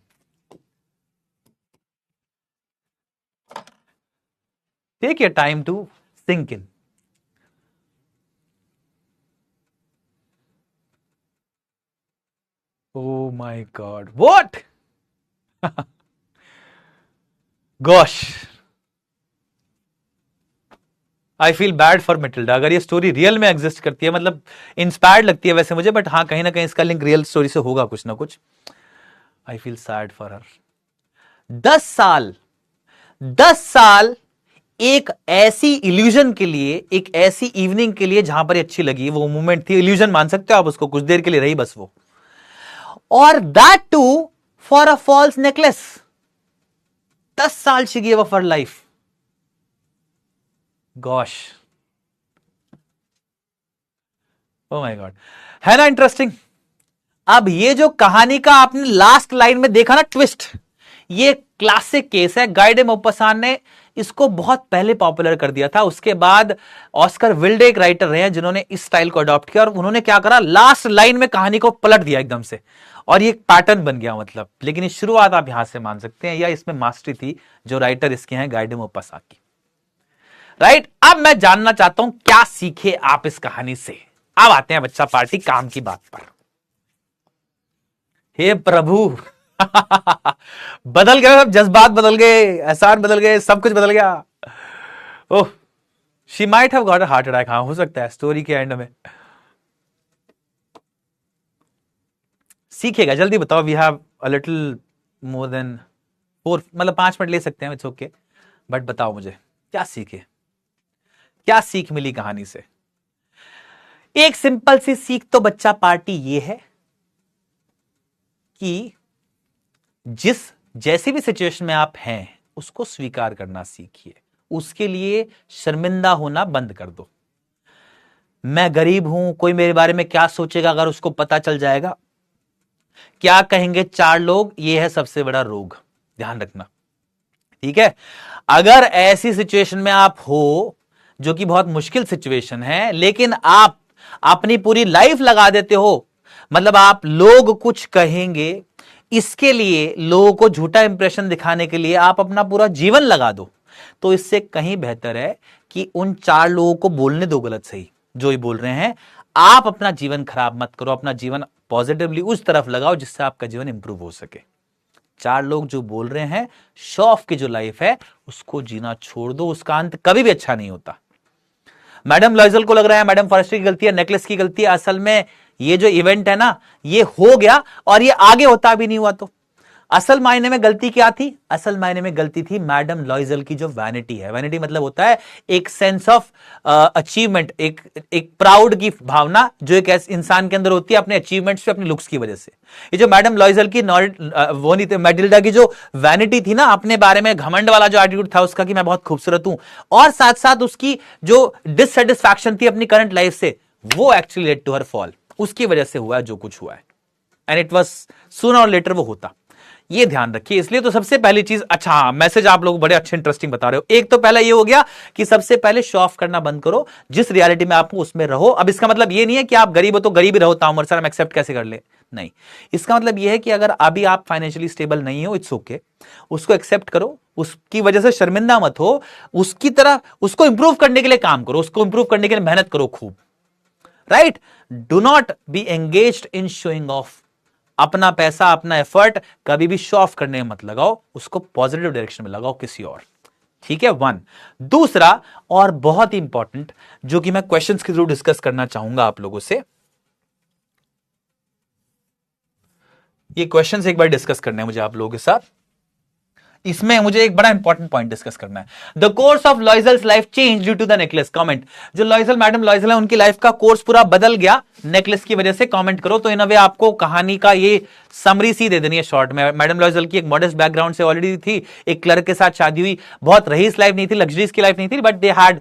Take your time to sink in. Oh my god, what? Gosh, I feel bad for Matilda. अगर ये स्टोरी रियल में एग्जिस्ट करती है, मतलब इंस्पायर्ड लगती है वैसे मुझे, बट हाँ कहीं ना कहीं इसका लिंक रियल स्टोरी से होगा कुछ ना कुछ। I feel sad for her. 10 साल एक ऐसी इल्यूजन के लिए, एक ऐसी इवनिंग के लिए जहां पर अच्छी लगी, वो मोमेंट थी, इल्यूजन मान सकते हो आप उसको, कुछ देर के लिए रही बस वो, और that too for a false necklace. 10 साल she give up her life. Gosh, oh my god, है ना इंटरेस्टिंग। अब ये जो कहानी का आपने लास्ट लाइन में देखा ना ट्विस्ट, ये क्लासिक केस है। गाय डे मॉपासान ने इसको बहुत पहले पॉपुलर कर दिया था, उसके बाद ऑस्कर विल्ड एक राइटर रहे हैं जिन्होंने इस स्टाइल को अडॉप्ट किया, और उन्होंने क्या करा, लास्ट लाइन में कहानी को पलट दिया एकदम से, और ये एक पैटर्न बन गया मतलब। लेकिन इस शुरुआत आप यहां से मान सकते हैं, या इसमें मास्टरी थी जो राइटर इसके हैं गाय डे मॉपासान की। राइट, अब मैं जानना चाहता हूं क्या सीखे आप इस कहानी से। अब आते हैं बच्चा पार्टी काम की बात पर। हे प्रभु बदल गए, सब जज्बात बदल गए, एहसान बदल गए, सब कुछ बदल गया। Oh, she might have got a heart attack. हाँ हो सकता है स्टोरी के एंड में। सीखेगा, जल्दी बताओ। We have a little more than 4, मतलब 5 मिनट ले सकते हैं, इट्स ओके, बट बताओ मुझे क्या सीखे, क्या सीख मिली कहानी से। एक सिंपल सी सीख तो बच्चा पार्टी ये है कि जैसी भी सिचुएशन में आप हैं उसको स्वीकार करना सीखिए, उसके लिए शर्मिंदा होना बंद कर दो। मैं गरीब हूं, कोई मेरे बारे में क्या सोचेगा अगर उसको पता चल जाएगा, क्या कहेंगे 4 लोग, ये है सबसे बड़ा रोग, ध्यान रखना, ठीक है। अगर ऐसी सिचुएशन में आप हो जो कि बहुत मुश्किल सिचुएशन है, लेकिन आप अपनी पूरी लाइफ लगा देते हो, मतलब आप लोग कुछ कहेंगे इसके लिए, लोगों को झूठा इंप्रेशन दिखाने के लिए आप अपना पूरा जीवन लगा दो, तो इससे कहीं बेहतर है कि उन 4 लोगों को बोलने दो गलत सही जो ही बोल रहे हैं। आप अपना जीवन खराब मत करो, अपना जीवन पॉजिटिवली उस तरफ लगाओ जिससे आपका जीवन इंप्रूव हो सके। 4 लोग जो बोल रहे हैं, शो ऑफ की जो लाइफ है उसको जीना छोड़ दो, उसका अंत कभी भी अच्छा नहीं होता। मैडम लॉइजल को लग रहा है मैडम फॉरेस्टर की गलती है, नेकलेस की गलती है, असल में ये जो इवेंट है ना ये हो गया और ये आगे होता भी नहीं हुआ। तो असल मायने में गलती क्या थी? असल मायने में गलती थी मैडम लॉइजल की जो वैनिटी है। वैनिटी मतलब होता है एक सेंस ऑफ अचीवमेंट, एक प्राउड की भावना जो एक इंसान के अंदर होती है अपने अचीवमेंट्स पे, अपने लुक्स की वजह से। ये जो मैडम लॉइजल की वो नहीं थे, मैटिल्डा की जो वैनिटी थी ना, अपने बारे में घमंड वाला जो एटीट्यूड था उसका कि मैं बहुत खूबसूरत हूं, और साथ साथ उसकी जो डिससेटिस्फैक्शन थी अपनी करंट लाइफ से, वो actually led to her fall. उसकी वजह से हुआ है जो कुछ हुआ है, and it was sooner or later वो होता। ये ध्यान रखिए। इसलिए तो सबसे पहली चीज, अच्छा मैसेज आप लोग बड़े अच्छे इंटरेस्टिंग बता रहे हो। एक तो पहला ये हो गया कि सबसे पहले शो ऑफ करना बंद करो, जिस रियलिटी में आप उसमें रहो। अब इसका मतलब ये नहीं है कि आप गरीब हो तो गरीब ही रहो, तामर सर हम एक्सेप्ट कैसे कर ले, नहीं। इसका मतलब यह है कि अगर अभी आप फाइनेंशियली स्टेबल नहीं हो, इट्स ओके, उसको एक्सेप्ट करो, उसकी वजह से शर्मिंदा मत हो, उसकी तरह उसको इंप्रूव करने के लिए काम करो, उसको इंप्रूव करने के लिए मेहनत करो खूब, right. Do not be engaged in showing off. अपना पैसा, अपना एफर्ट कभी भी शो ऑफ करने में मत लगाओ, उसको पॉजिटिव डायरेक्शन में लगाओ किसी और, ठीक है। वन। दूसरा और बहुत ही इंपॉर्टेंट, जो कि मैं क्वेश्चंस के थ्रू डिस्कस करना चाहूंगा आप लोगों से, ये क्वेश्चंस एक बार डिस्कस करने हैं मुझे आप लोगों के साथ। इसमें मुझे एक बड़ा इंपॉर्टेंट पॉइंट डिस्कस करना है। The course of Loisel's life change due to the necklace. Comment. जो लॉइजल, मैडम लॉइजल है, उनकी लाइफ का कोर्स पूरा बदल गया नेकलेस की वजह से, कमेंट करो। तो इन अ वे आपको कहानी का ये समरी सी दे देनी है शॉर्ट में। मैडम लॉइजल की एक मॉडेस्ट बैकग्राउंड से ऑलरेडी थी, एक क्लर्क के साथ शादी हुई, बहुत रईस लाइफ नहीं थी, लग्जरीज की लाइफ नहीं थी, but they had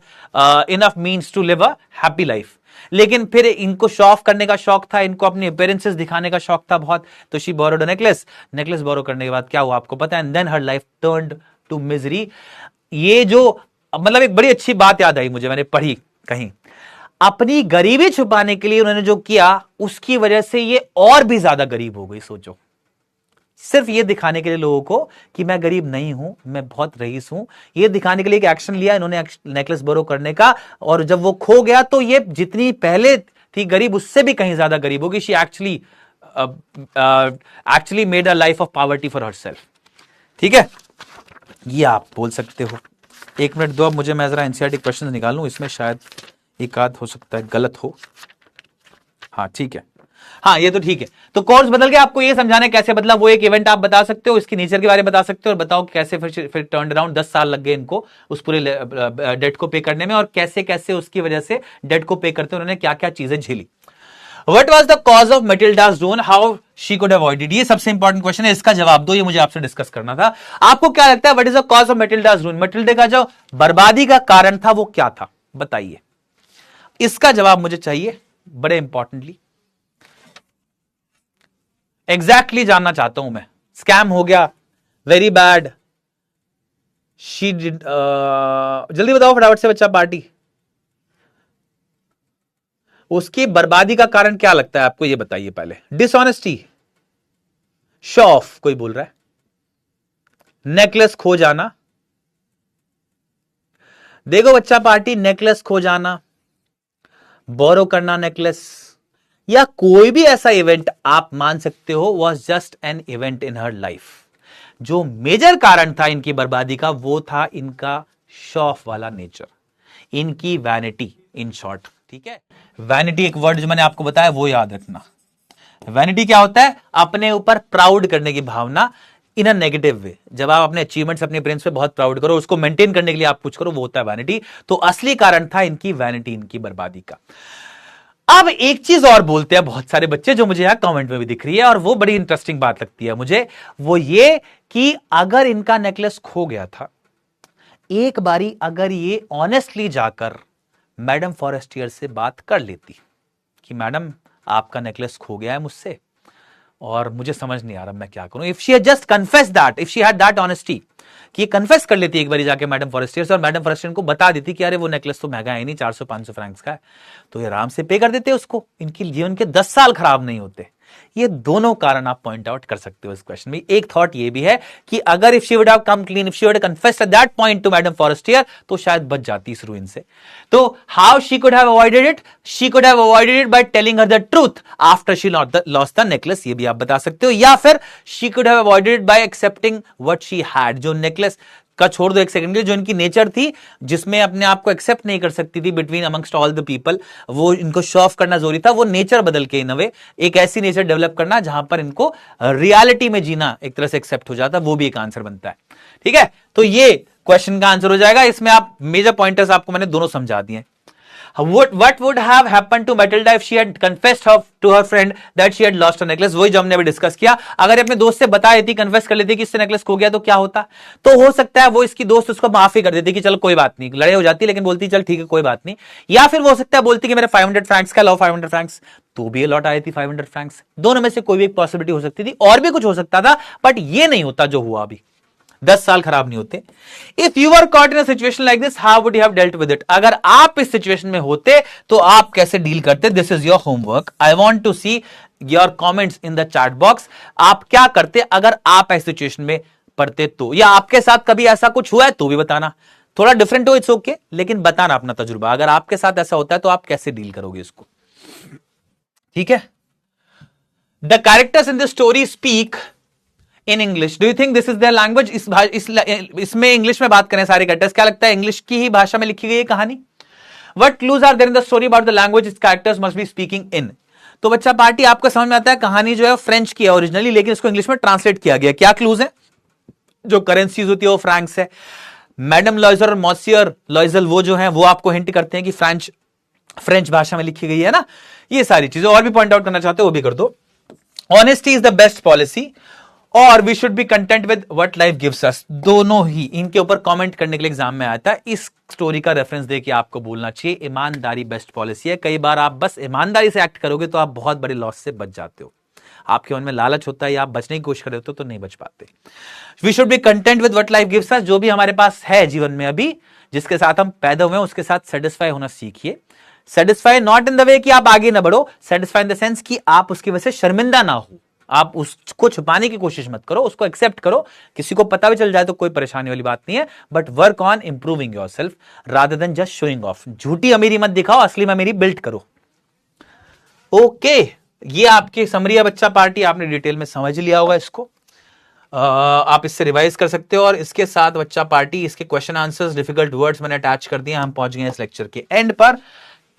enough means to live a happy life. लेकिन फिर इनको शो ऑफ करने का शौक था, इनको अपनी अपीयरेंसेस दिखाने का शौक था बहुत, तो she borrowed a necklace. Necklace borrow करने के बाद क्या हुआ आपको पता है, and then her life turned to misery. ये जो मतलब एक बड़ी अच्छी बात याद आई मुझे, मैंने पढ़ी कहीं, अपनी गरीबी छुपाने के लिए उन्होंने जो किया, उसकी वजह से ये और भी ज्यादा गरीब हो गई। सोचो, सिर्फ ये दिखाने के लिए लोगों को कि मैं गरीब नहीं हूं, मैं बहुत रईस हूं, ये दिखाने के लिए एक एक्शन लिया इन्होंने, नेकलेस बोरो करने का। और जब वो खो गया तो ये जितनी पहले थी गरीब, उससे भी कहीं ज्यादा गरीब होगी। She actually made a life of poverty for herself, ठीक है। ये आप बोल सकते हो। एक मिनट दो, अब मुझे, मैं जरा एनसीईआरटी क्वेश्चन निकाल लूं, इसमें शायद एक आध हो सकता है गलत हो। हाँ ठीक है, हाँ ये तो ठीक है। तो कोर्स बदल गया, आपको ये समझाना है कैसे बदला, वो एक इवेंट आप बता सकते हो, इसकी नेचर के बारे में बता सकते हो, और बताओ कैसे फिर टर्न अराउंड। 10 साल लग गए इनको उस पूरे डेट को पे करने में, और कैसे कैसे उसकी वजह से डेट को पे करते उन्होंने क्या क्या चीजें झेली। What was the cause of Matilda's ruin? How she could avoid it? ये सबसे इंपॉर्टेंट क्वेश्चन है, इसका जवाब दो, ये मुझे आपसे डिस्कस करना था। आपको क्या लगता है, what is the cause of Matilda's ruin? मटिल्डे का जो बर्बादी का कारण था वो क्या था, बताइए। इसका जवाब मुझे चाहिए बड़े इंपॉर्टेंटली, एग्जैक्टली जानना चाहता हूं मैं। स्कैम हो गया, वेरी बैड, शी डिड, जल्दी बताओ फटाफट से बच्चा पार्टी। उसकी बर्बादी का कारण क्या लगता है आपको, ये बताइए पहले। डिसऑनेस्टी, शो ऑफ कोई बोल रहा है, नेकलेस खो जाना। देखो बच्चा पार्टी, नेकलेस खो जाना, बोरो करना नेकलेस, या कोई भी ऐसा इवेंट आप मान सकते हो was just an event in her life. जो मेजर कारण था इनकी बर्बादी का, वो था इनका शो ऑफ वाला नेचर, इनकी वैनिटी, इन शॉर्ट, ठीक है। वैनिटी एक वर्ड जो मैंने आपको बताया वो याद रखना। वैनिटी क्या होता है, अपने ऊपर प्राउड करने की भावना इन अ नेगेटिव वे। जब आप अपने अचीवमेंट्स, अपने प्रिंस पे बहुत प्राउड करो, उसको मेंटेन करने के लिए आप कुछ करो, वो होता है वैनिटी। तो असली कारण था इनकी वैनिटी, इनकी बर्बादी का। अब एक चीज और बोलते हैं बहुत सारे बच्चे, जो मुझे यहां कमेंट में भी दिख रही है, और वो बड़ी इंटरेस्टिंग बात लगती है मुझे, वो ये कि अगर इनका नेकलेस खो गया था, एक बारी अगर ये ऑनेस्टली जाकर मैडम फॉरेस्टियर से बात कर लेती कि मैडम आपका नेकलेस खो गया है मुझसे, और मुझे समझ नहीं आ रहा मैं क्या करूं। If she had just confess that, if she had that honesty, कि ये कन्फेस कर लेती एक बारी जाके मैडम फॉरेस्टियर से, और मैडम फॉरेस्टियर को बता देती कि अरे वो नेकलेस तो महंगा है नहीं, 400-500 फ्रैंक्स का है, तो ये आराम से पे कर देते उसको, इनकी जीवन के 10 साल खराब नहीं होते। ये दोनों कारण आप पॉइंट आउट कर सकते हो इस क्वेश्चन में। एक थॉट ये भी है कि अगर if she would have come clean, if she would have confessed at that point two madam Forestier, तो शायद बच जाती इस रूइन से। तो how she could have avoided it, she could have avoided it by telling her the truth after she lost the necklace, ये भी आप बता सकते हो। या फिर she could have avoided it by accepting what she had, जो necklace का छोड़ दो एक सेकंड के लिए, जो इनकी नेचर थी जिसमें अपने आप को एक्सेप्ट नहीं कर सकती थी between amongst all the people, वो इनको शो ऑफ करना जरूरी था, वो नेचर बदल के इन अ वे एक ऐसी नेचर डेवलप करना जहां पर इनको रियलिटी में जीना एक तरह से एक्सेप्ट हो जाता, वो भी एक आंसर बनता है, ठीक है। तो ये क्वेश्चन का आंसर हो जाएगा। इसमें आप मेजर पॉइंटर्स आपको मैंने दोनों समझा दिए। What would have happened to Matilda if she had confessed to her friend that she had lost her necklace? वही जो हमने अभी डिस्कस किया। अगर अपने दोस्त से बता देती, कन्फेस कर लेती कि इससे नेकलेस खो गया, तो क्या होता? तो हो सकता है वो इसकी दोस्त उसको माफी कर देती कि चल कोई बात नहीं, लड़ाई हो जाती लेकिन बोलती चल ठीक है कोई बात नहीं। या फिर वो हो सकता है बोलती कि मेरे 500 फ्रैंक्स का लो, 500 फ्रैंक्स, तो भी लौट आई थी 500 फ्रैंक्स। दोनों में से कोई भी एक पॉसिबिलिटी हो सकती थी, और भी कुछ हो सकता था, बट ये नहीं होता जो हुआ अभी। 10 साल खराब नहीं होते। If you are caught in a situation like this, how would you have dealt with it? अगर आप इस सिचुएशन में होते तो आप कैसे डील करते? This is your homework. I want to see your comments in the chat box. आप क्या करते अगर आप ऐसी सिचुएशन में पढ़ते तो, या आपके साथ कभी ऐसा कुछ हुआ है तो भी बताना। थोड़ा डिफरेंट हो, इट्स ओके, लेकिन बताना अपना तजुर्बा। अगर आपके साथ ऐसा होता है तो आप कैसे डील करोगे इसको? ठीक है। The characters in the story speak in English. Do you think this is their language? इसमें इंग्लिश में बात करें सारे कैरेक्टर्स, क्या लगता है इंग्लिश की ही भाषा में लिखी गई है कहानी? What clues are there in the story about the language is characters must be speaking in? तो बच्चा पार्टी आपको समझ में आता है कहानी जो है फ्रेंच की है ओरिजिनली, लेकिन इसको इंग्लिश में ट्रांसलेट किया गया। क्या क्लूज है? जो करेंसीज होती है वो फ्रैंक्स है। मैडम लॉयजर और मॉसियर लॉयजल वो जो है वो आपको हिंट करते हैं कि फ्रेंच भाषा में लिखी गई है ना। ये सारी चीजें और भी पॉइंट आउट करना चाहते हो वो भी कर दो। Honesty is the best policy और we should be content with what life gives us. दोनों ही इनके ऊपर कमेंट करने के लिए एग्जाम में आता है। इस स्टोरी का रेफरेंस देके आपको बोलना चाहिए ईमानदारी बेस्ट पॉलिसी है। कई बार आप बस ईमानदारी से एक्ट करोगे तो आप बहुत बड़ी लॉस से बच जाते हो। आपके मन में लालच होता है या आप बचने की कोशिश कर रहे हो तो नहीं बच पाते। We should be content with what life gives us. जो भी हमारे पास है जीवन में अभी, जिसके साथ हम पैदा हुए हैं, उसके साथ सेटिस्फाई होना सीखिए। Satisfy not in the way कि आप आगे ना बढ़ो, सेटिस्फाई इन द सेंस कि आप उसकी वजह से शर्मिंदा ना हो। आप उसको छुपाने की कोशिश मत करो, उसको एक्सेप्ट करो। किसी को पता भी चल जाए तो कोई परेशानी वाली बात नहीं है, but work on improving yourself rather than just showing off. झूठी अमीरी मत दिखाओ, असली में अमीरी बिल्ड करो। ओके, ये आपकी समरी है बच्चा पार्टी, आपने डिटेल में समझ लिया होगा इसको। आप इससे रिवाइज कर सकते हो। और इसके साथ बच्चा पार्टी इसके क्वेश्चन आंसर्स, डिफिकल्ट वर्ड्स मैंने अटैच कर दिए। हम पहुंच गए इस लेक्चर के एंड पर।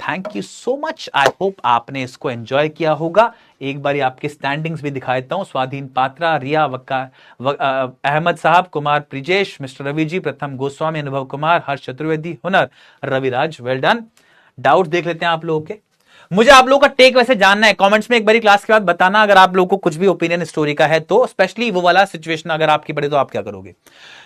Thank you so much. I hope आपने इसको एंजॉय किया होगा। एक बार आपके स्टैंडिंग्स भी दिखा देता हूं। स्वाधीन पात्रा, रिया अहमद साहब, कुमार प्रिजेश, मिस्टर रवि जी, प्रथम गोस्वामी, अनुभव कुमार, हर्ष चतुर्वेदी, हुनर, रविराज, वेल डन। डाउट देख लेते हैं आप लोगों के। मुझे आप लोगों का टेक वैसे जानना है, कमेंट्स में एक बारी क्लास के बाद बताना अगर आप लोगों को कुछ भी ओपिनियन स्टोरी का है तो। स्पेशली वो वाला सिचुएशन अगर आपकी पड़े तो आप क्या करोगे?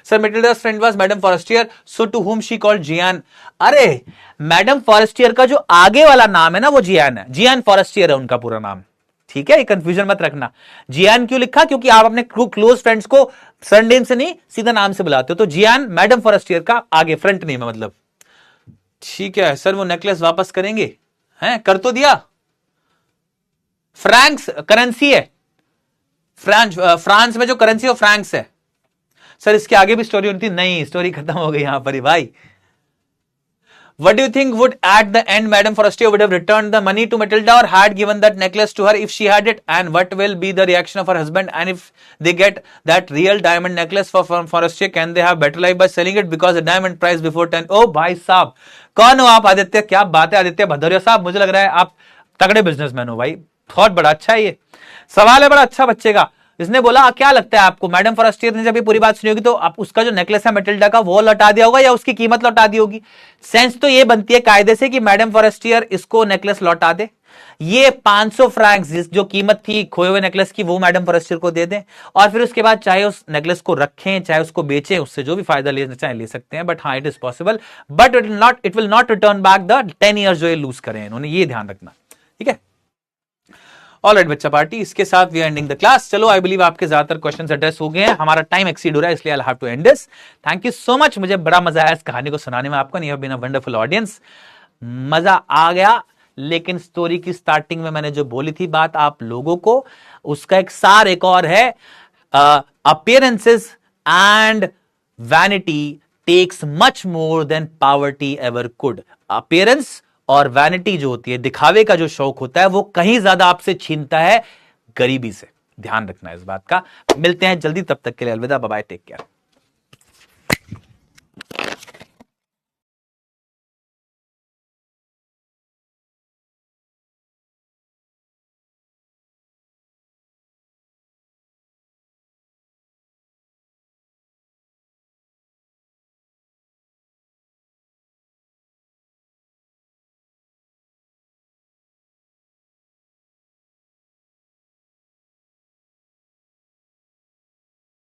Sir Matilda's friend was madam Forestier, so to whom she called Jeanne. अरे मैडम फॉरेस्टियर का जो आगे वाला नाम है ना वो जियान है। जियान फॉरेस्टियर है उनका पूरा नाम। ठीक है, ये कंफ्यूजन मत रखना। जियान क्यों लिखा? क्योंकि आप अपने क्लोज फ्रेंड्स को सरनेम से नहीं सीधा नाम से बुलाते हो। तो जियान मैडम फॉरेस्टियर का आगे फ्रंट नेम है मतलब। ठीक है सर, वो नेकलेस वापस करेंगे? हैं, कर तो दिया। फ्रैंक्स करेंसी है, फ्रांस में जो करेंसी है वो फ्रैंक्स है। सर इसके आगे भी स्टोरी होती? नहीं, स्टोरी खत्म हो गई यहां पर ही भाई। What do you think would at the end Madame Forestier would have returned the money to Matilda or had given that necklace to her if she had it? And what will be the reaction of her husband? And if they get that real diamond necklace from Forestier, can they have better life by selling it because the diamond price before 10? Oh भाई साहब, कौन हो आप? आदित्य, क्या बात है आदित्य भदौरिया साहब, मुझे लग रहा है आप तगड़े बिजनेसमैन हो भाई। बहुत बड़ा अच्छा है ये सवाल है, बड़ा अच्छा बच्चे का। इसने बोला क्या लगता है आपको, मैडम फॉरेस्टियर ने जब ये पूरी बात सुनी होगी तो आप उसका जो नेकलेस है मैटिल्डा का वो लौटा दिया होगा या उसकी कीमत लौटा दी होगी? सेंस तो ये बनती है कायदे से कि मैडम फॉरेस्टियर इसको नेकलेस लौटा दे, ये 500 फ्रैंक्स जो कीमत थी खोए हुए नेकलेस की वो मैडम फॉरेस्टियर को दे दें, और फिर उसके बाद चाहे उस नेकलेस को रखें चाहे उसको बेचें, उससे जो भी फायदा लेना चाहे ले सकते हैं। बट हाँ, it is possible, but it will not return back the 10 years जो ये लूज करें इन्होंने, ये ध्यान रखना। ठीक है, ऑलराइट बच्चा पार्टी, इसके साथ we are ending the class. चलो, आई बिलीव आपके ज्यादातर क्वेश्चंस एड्रेस हो गए हैं। हमारा टाइम एक्सीड हो रहा है इसलिए I have to end this. Thank you so much, मुझे बड़ा मजा आया इस कहानी को सुनाने में आपको। You have been a wonderful audience, मजा आ गया। लेकिन स्टोरी की स्टार्टिंग में मैंने जो बोली थी बात आप लोगों को, उसका एक सार एक और है, appearances and vanity takes much more than poverty ever could. Appearance और वैनिटी जो होती है, दिखावे का जो शौक होता है, वो कहीं ज्यादा आपसे छीनता है गरीबी से। ध्यान रखना इस बात का। मिलते हैं जल्दी, तब तक के लिए अलविदा, बाय बाय, टेक केयर।